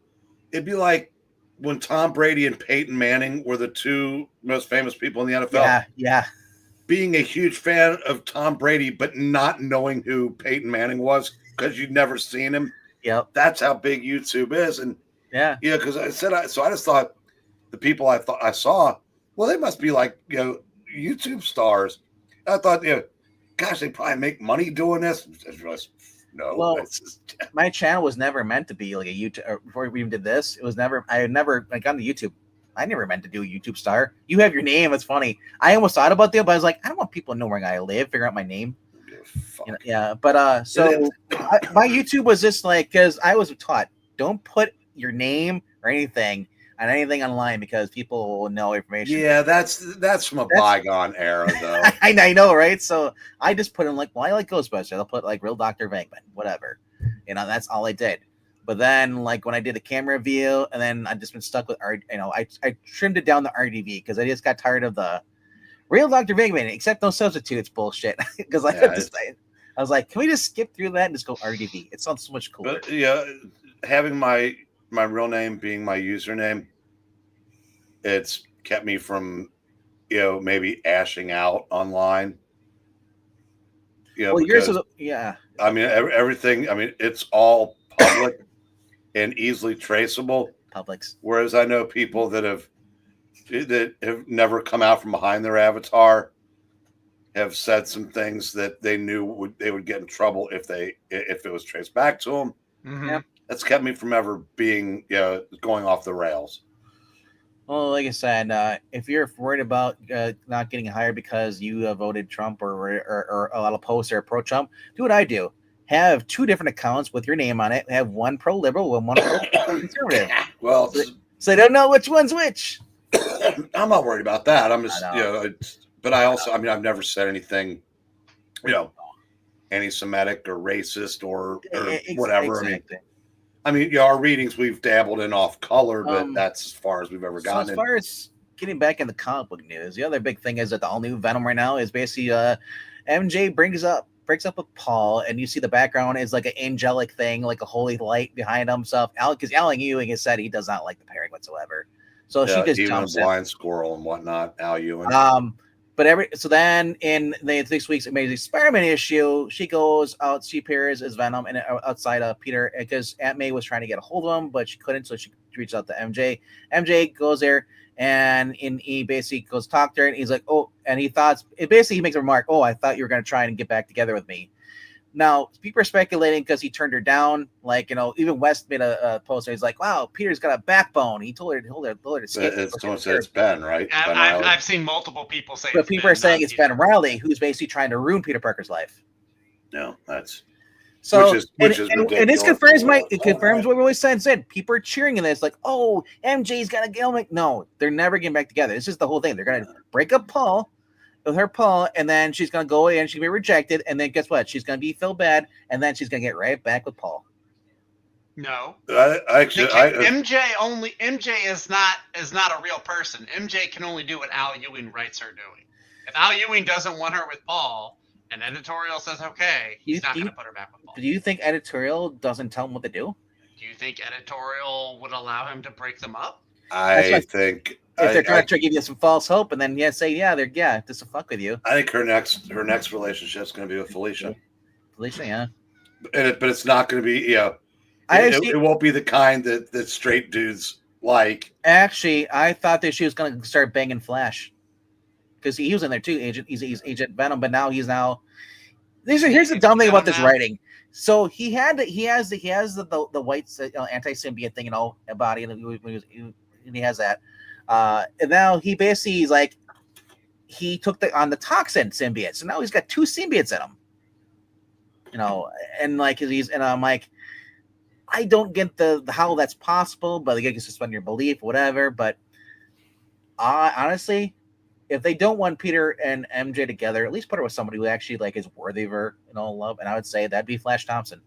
It'd be like when Tom Brady and Peyton Manning were the two most famous people in the NFL. Yeah. Being a huge fan of Tom Brady, but not knowing who Peyton Manning was because you'd never seen him. Yep. That's how big YouTube is. And because I just thought the people I saw, well, they must be YouTube stars. I thought, gosh, they probably make money doing this. No. Well, my channel was never meant to be a YouTube. Before we even did this, it was never. I had never gone to YouTube. I never meant to do a YouTube star. You have your name. It's funny. I almost thought about that, but I was like, I don't want people to know where I live. Figure out my name. But so my YouTube was just because I was taught don't put your name or anything on anything online because people will know information. Yeah, that's from a bygone era, though. I know, right? So I just put in I like Ghostbusters. I'll put Real Dr. Venkman, whatever. That's all I did. But then when I did the camera review, and then I've just been stuck with art. I trimmed it down to RDV because I just got tired of the Real Dr. Venkman, except no substitutes bullshit. Because I was like, can we just skip through that and just go RDV? It sounds so much cooler. But, having my real name being my username, it's kept me from, maybe ashing out online. Yours is, yeah. I mean, everything. I mean, it's all public and easily traceable. Publix. Whereas I know people that have never come out from behind their avatar have said some things that they knew they would get in trouble if it was traced back to them. Mm-hmm. Yeah. That's kept me from ever being going off the rails. Well, like I said, if you're worried about not getting hired because you voted Trump or a lot of posts are pro-Trump, do what I do. Have two different accounts with your name on it. Have one pro-liberal and one pro-conservative. Well, so they don't know which one's which. I'm not worried about that. I'm just, but I also, I've never said anything, anti-Semitic or racist or whatever. Exactly. Our readings we've dabbled in off color, but that's as far as we've ever gotten. So as far as getting back in the comic book news, the other big thing is that the all new Venom right now is basically MJ brings up breaks up with Paul, and you see the background is like an angelic thing, like a holy light behind him. So because Alan Ewing has said he does not like the pairing whatsoever. So she just even jumps Blind Squirrel and whatnot. Al Ewing. But then in the this week's Amazing Spider-Man issue, she goes out. She appears as Venom and outside of Peter because Aunt May was trying to get a hold of him, but she couldn't, so she reached out to MJ. MJ goes there and he basically goes talk to her, and he's like, "Oh," and he makes a remark, "Oh, I thought you were going to try and get back together with me." Now, people are speculating because he turned her down. Like, even West made a post. He's like, "Wow, Peter's got a backbone." He told her to skip. It's Ben, right? I've seen multiple people say, but people are saying it's Ben Riley who's basically trying to ruin Peter Parker's life. No, that's so. Which is and this confirms what we always said. People are cheering in this, like, "Oh, MJ's got to get." Like, no, they're never getting back together. This is the whole thing. They're gonna break up Paul. With her Paul, and then she's gonna go away and she'll be rejected, and then guess what? She's gonna feel bad, and then she's gonna get right back with Paul. No, MJ is not a real person. MJ can only do what Al Ewing writes her doing. If Al Ewing doesn't want her with Paul, and editorial says okay, he's not going to put her back with Paul. Do you think editorial doesn't tell him what to do? Do you think editorial would allow him to break them up? I think. If they're trying to give you some false hope, and then just to fuck with you. I think her next relationship is going to be with Felicia. Felicia, yeah. But it's not going to be, it won't be the kind that straight dudes like. Actually, I thought that she was going to start banging Flash because he was in there too. He's Agent Venom, but now he's now. Here's the dumb thing about this writing. So he has the white anti-symbiote thing, body, and he has that. And now he basically is like he took on the toxin symbiote, so now he's got two symbiotes in him. And like I'm like, I don't get the how that's possible, but you can suspend your belief, whatever. But honestly, if they don't want Peter and MJ together, at least put her with somebody who actually like is worthy of her, love. And I would say that'd be Flash Thompson.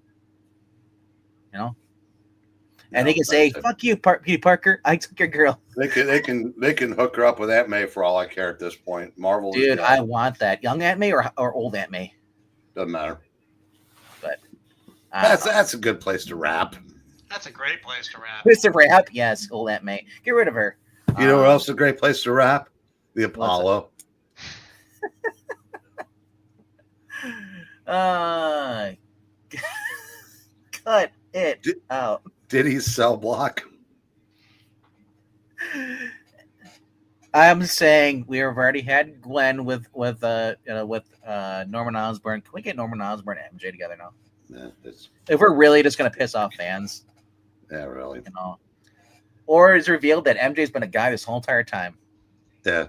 And they can say, "Fuck you, Peter Parker. I took your girl." They can hook her up with Aunt May for all I care at this point. Marvel, dude, I want that young Aunt May or old Aunt May. Doesn't matter. But that's a good place to wrap. That's a great place to wrap. Place to wrap, yes, old Aunt May. Get rid of her. You know where else is a great place to wrap? The Apollo. Cut it out. Did he cell block? I'm saying we have already had Gwen with Norman Osborn. Can we get Norman Osborn and MJ together now? Yeah, if we're really just gonna piss off fans. Yeah, really. Or it's revealed that MJ's been a guy this whole entire time. Yeah.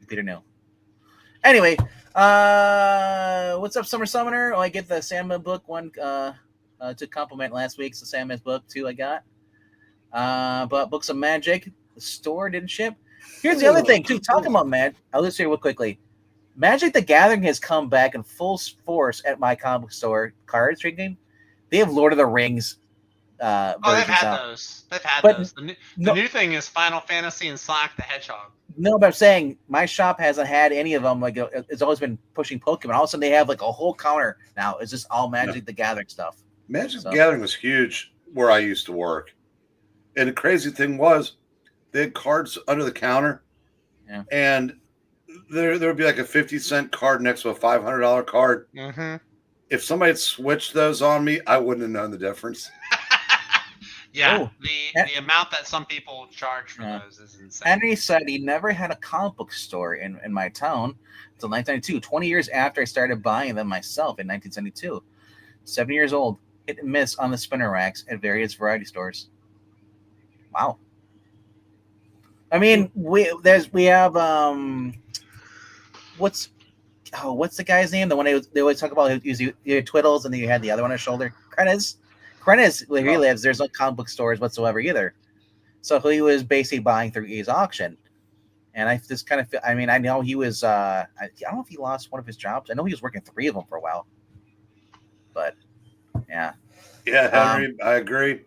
Peter knew. Anyway, what's up, Summer Summoner? I get the Sandman book one to compliment last week's the Sandman's book too. I got. But Books of Magic, the store didn't ship. Here's the other thing too. Talking about I'll just say real quickly. Magic the Gathering has come back in full force at my comic store cards game. They have Lord of the Rings. They've had those. They've had those. The new thing is Final Fantasy and Sonic the Hedgehog. No, but I'm saying my shop hasn't had any of them. Like it's always been pushing Pokemon. All of a sudden they have like a whole counter now. It's just all Magic the Gathering stuff. Magic the Gathering was huge where I used to work, and the crazy thing was they had cards under the counter, and there would be like a 50-cent card next to a $500 card. Mm-hmm. If somebody had switched those on me, I wouldn't have known the difference. Yeah, the amount that some people charge for those is insane. Henry said he never had a comic book store in my town until 1992, 20 years after I started buying them myself in 1972. 7 years old, hit and miss on the spinner racks at various variety stores. Wow. I mean, we have what's the guy's name? The one they always talk about. You had Twiddles, and then you had the other one on his shoulder. Krenniz, where he lives, there's no comic book stores whatsoever either. So he was basically buying through his auction. And I just kind of feel, I mean, I know he was, I don't know if he lost one of his jobs. I know he was working 3 of them for a while. But, yeah. Yeah, Henry, I agree.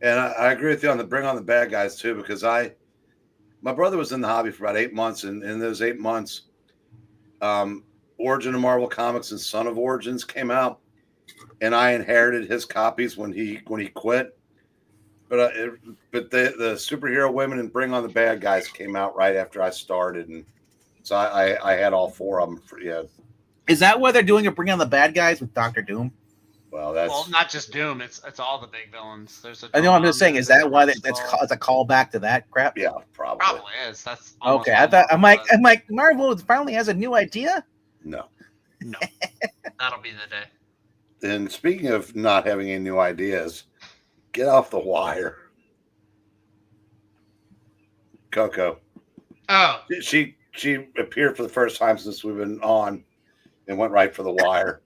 And I agree with you on the bring on the bad guys, too, because my brother was in the hobby for about 8 months. And in those 8 months, Origin of Marvel Comics and Son of Origins came out, and I inherited his copies when he quit. But the Superhero Women and Bring on the Bad Guys came out right after I started, and so I had all 4 of them. Is that why they're doing a Bring on the Bad Guys with Doctor Doom? Well, that's not just Doom. It's all the big villains. There's a. I know. I'm just saying. Is that why it's a callback to that crap? Yeah, probably. Probably is. That's okay. I thought I'm like Marvel finally has a new idea. No. That'll be the day. And speaking of not having any new ideas, get off the wire. Coco. Oh. She appeared for the first time since we've been on and went right for the wire.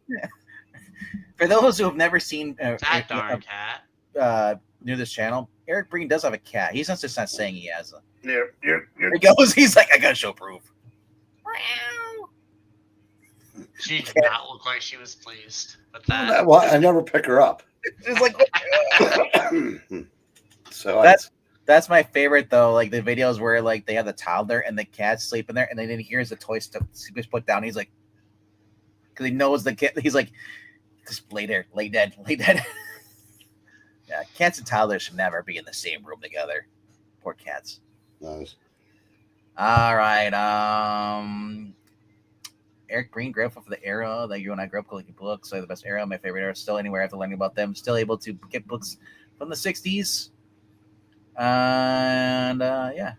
For those who have never seen that darn cat near this channel, Eric Breen does have a cat. He's just not saying he has a. You're, he goes. He's like, I gotta show proof. She did not look like she was pleased with that. Well, I never pick her up. It's like. So that's my favorite though. Like the videos where like they have the toddler and the cat's sleeping there, and then he hears the toy stuff put down. He's like, because he knows the kid. He's like, just lay there, lay dead. Yeah, cats and toddlers should never be in the same room together. Poor cats. Nice. All right. Eric Green, grateful for the era that you and I grew up collecting books. The best era, my favorite era. Still anywhere after learning about them. Still able to get books from the 60s. And yeah.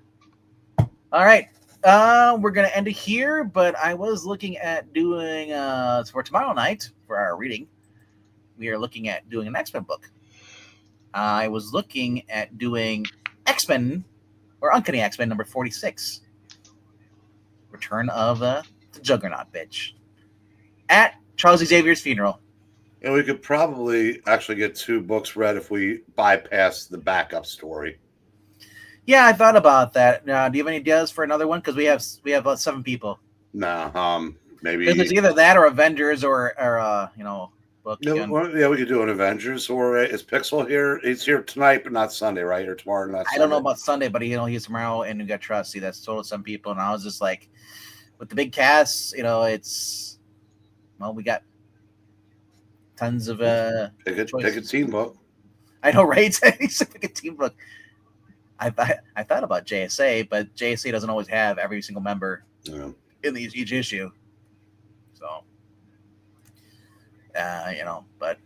All right. We're gonna end it here, but I was looking at doing for tomorrow night for our reading. We are looking at doing an X-Men book. I was looking at doing X-Men or Uncanny X-Men number 46. Return of the Juggernaut bitch. At Charles Xavier's funeral. And we could probably actually get 2 books read if we bypass the backup story. Yeah, I thought about that. Do you have any ideas for another one? Because we have about 7 people. Nah, maybe it's either that or Avengers or book. Yeah, we could do an Avengers or is Pixel here? He's here tonight, but not Sunday, right? Or tomorrow, not Sunday. I don't know about Sunday, but he's tomorrow, and we got Trusty. That's total some people, and I was just like, with the big cast, it's we got tons of pick a team book. I know, right? Pick a team book. I thought about JSA, but JSA doesn't always have every single member in each issue. So, but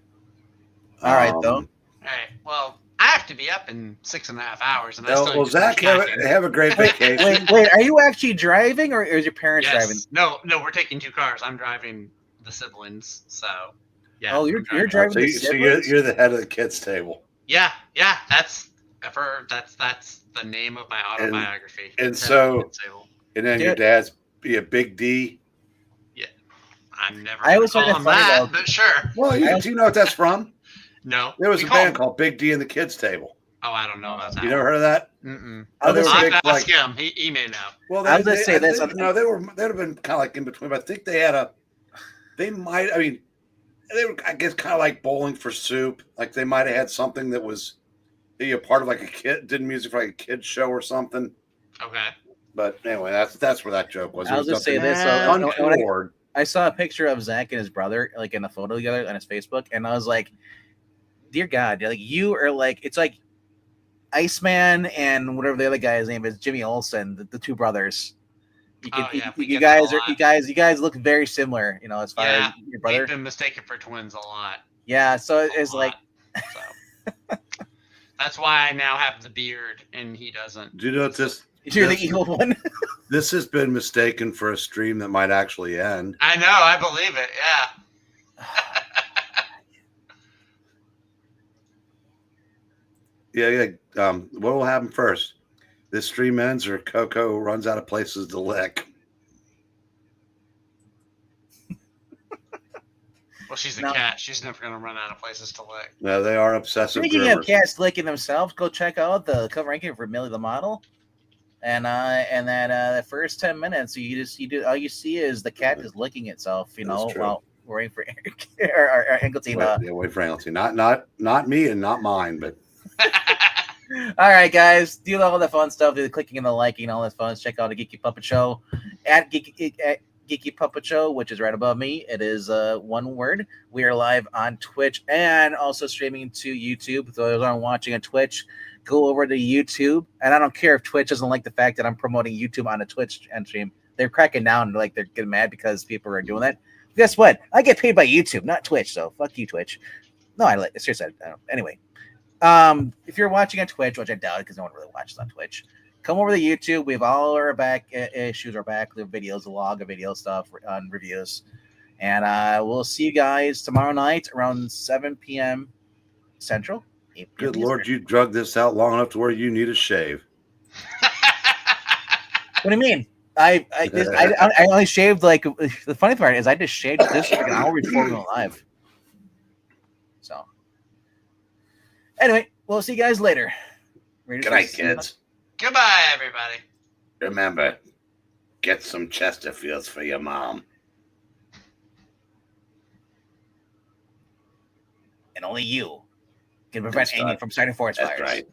all right, though. All right. Well, I have to be up in 6.5 hours, and I still Zach, have a great vacation. wait, are you actually driving, or is your parents driving? No, we're taking 2 cars. I'm driving the siblings, so yeah. Oh, you're driving. So you're the head of the kids table. Yeah. That's the name of my autobiography. And then your dad's be a Big D. Yeah, I'm never. I was call him that, but sure. Well, do you know what that's from? No, there was a band called Big D and the Kids Table. Oh, I don't know about that. You never heard of that? Mm-mm. I'll ask him. He may know. Well, I was going to say this. They'd have been kind of like in between, but I think they had they were, I guess, kind of like Bowling for Soup. Like they might have had something that was a part of like a kid, did music for like a kid's show or something. Okay. But anyway, that's where that joke was. I'll just say this. I saw a picture of Zach and his brother, like in a photo together on his Facebook, and I was like, dear God, like you are like, it's like Iceman and whatever the other guy's name is, Jimmy Olsen, the 2 brothers. You guys look very similar, as far as your brother. We've been mistaken for twins a lot. Yeah, so it's like. So. That's why I now have the beard and he doesn't. Do you know what this? You're the evil one. This has been mistaken for a stream that might actually end. I know. I believe it. Yeah. Yeah. What will happen first? This stream ends or Coco runs out of places to lick? Well, she's a cat. She's never going to run out of places to lick. No, they are obsessive. Speaking of cats licking themselves, go check out the cover ranking for Millie the Model. And that first 10 minutes, all you see is the cat just licking itself, while we're waiting for Eric or Engeltine. Wait for Engeltine. Not me and not mine, but. All right, guys, do all the fun stuff, do the clicking and the liking, all that fun. Check out the Geeky Puppet Show at Geeky. Geeky Puppet Show, which is right above me. It is one word. We are live on Twitch and also streaming to YouTube. Those aren't watching on Twitch, go over to YouTube. And I don't care if Twitch doesn't like the fact that I'm promoting YouTube on a Twitch stream. They're cracking down, like they're getting mad because people are doing that. Guess what? I get paid by YouTube, not Twitch. So fuck you, Twitch. No, seriously. I don't. Anyway, if you're watching on Twitch, which I doubt because no one really watches on Twitch, come over to YouTube. We have all our back issues are back. We have videos, a log of video stuff on reviews. And we'll see you guys tomorrow night around 7 p.m. Central. Good Lord, you drugged this out long enough to where you need a shave. What do you mean? I only shaved like the funny part is I just shaved this like an hour before we went live. So anyway, we'll see you guys later. Good night, kids. Goodbye, everybody. Remember, get some Chesterfields for your mom. And only you can prevent Amy from starting forest fires. That's right.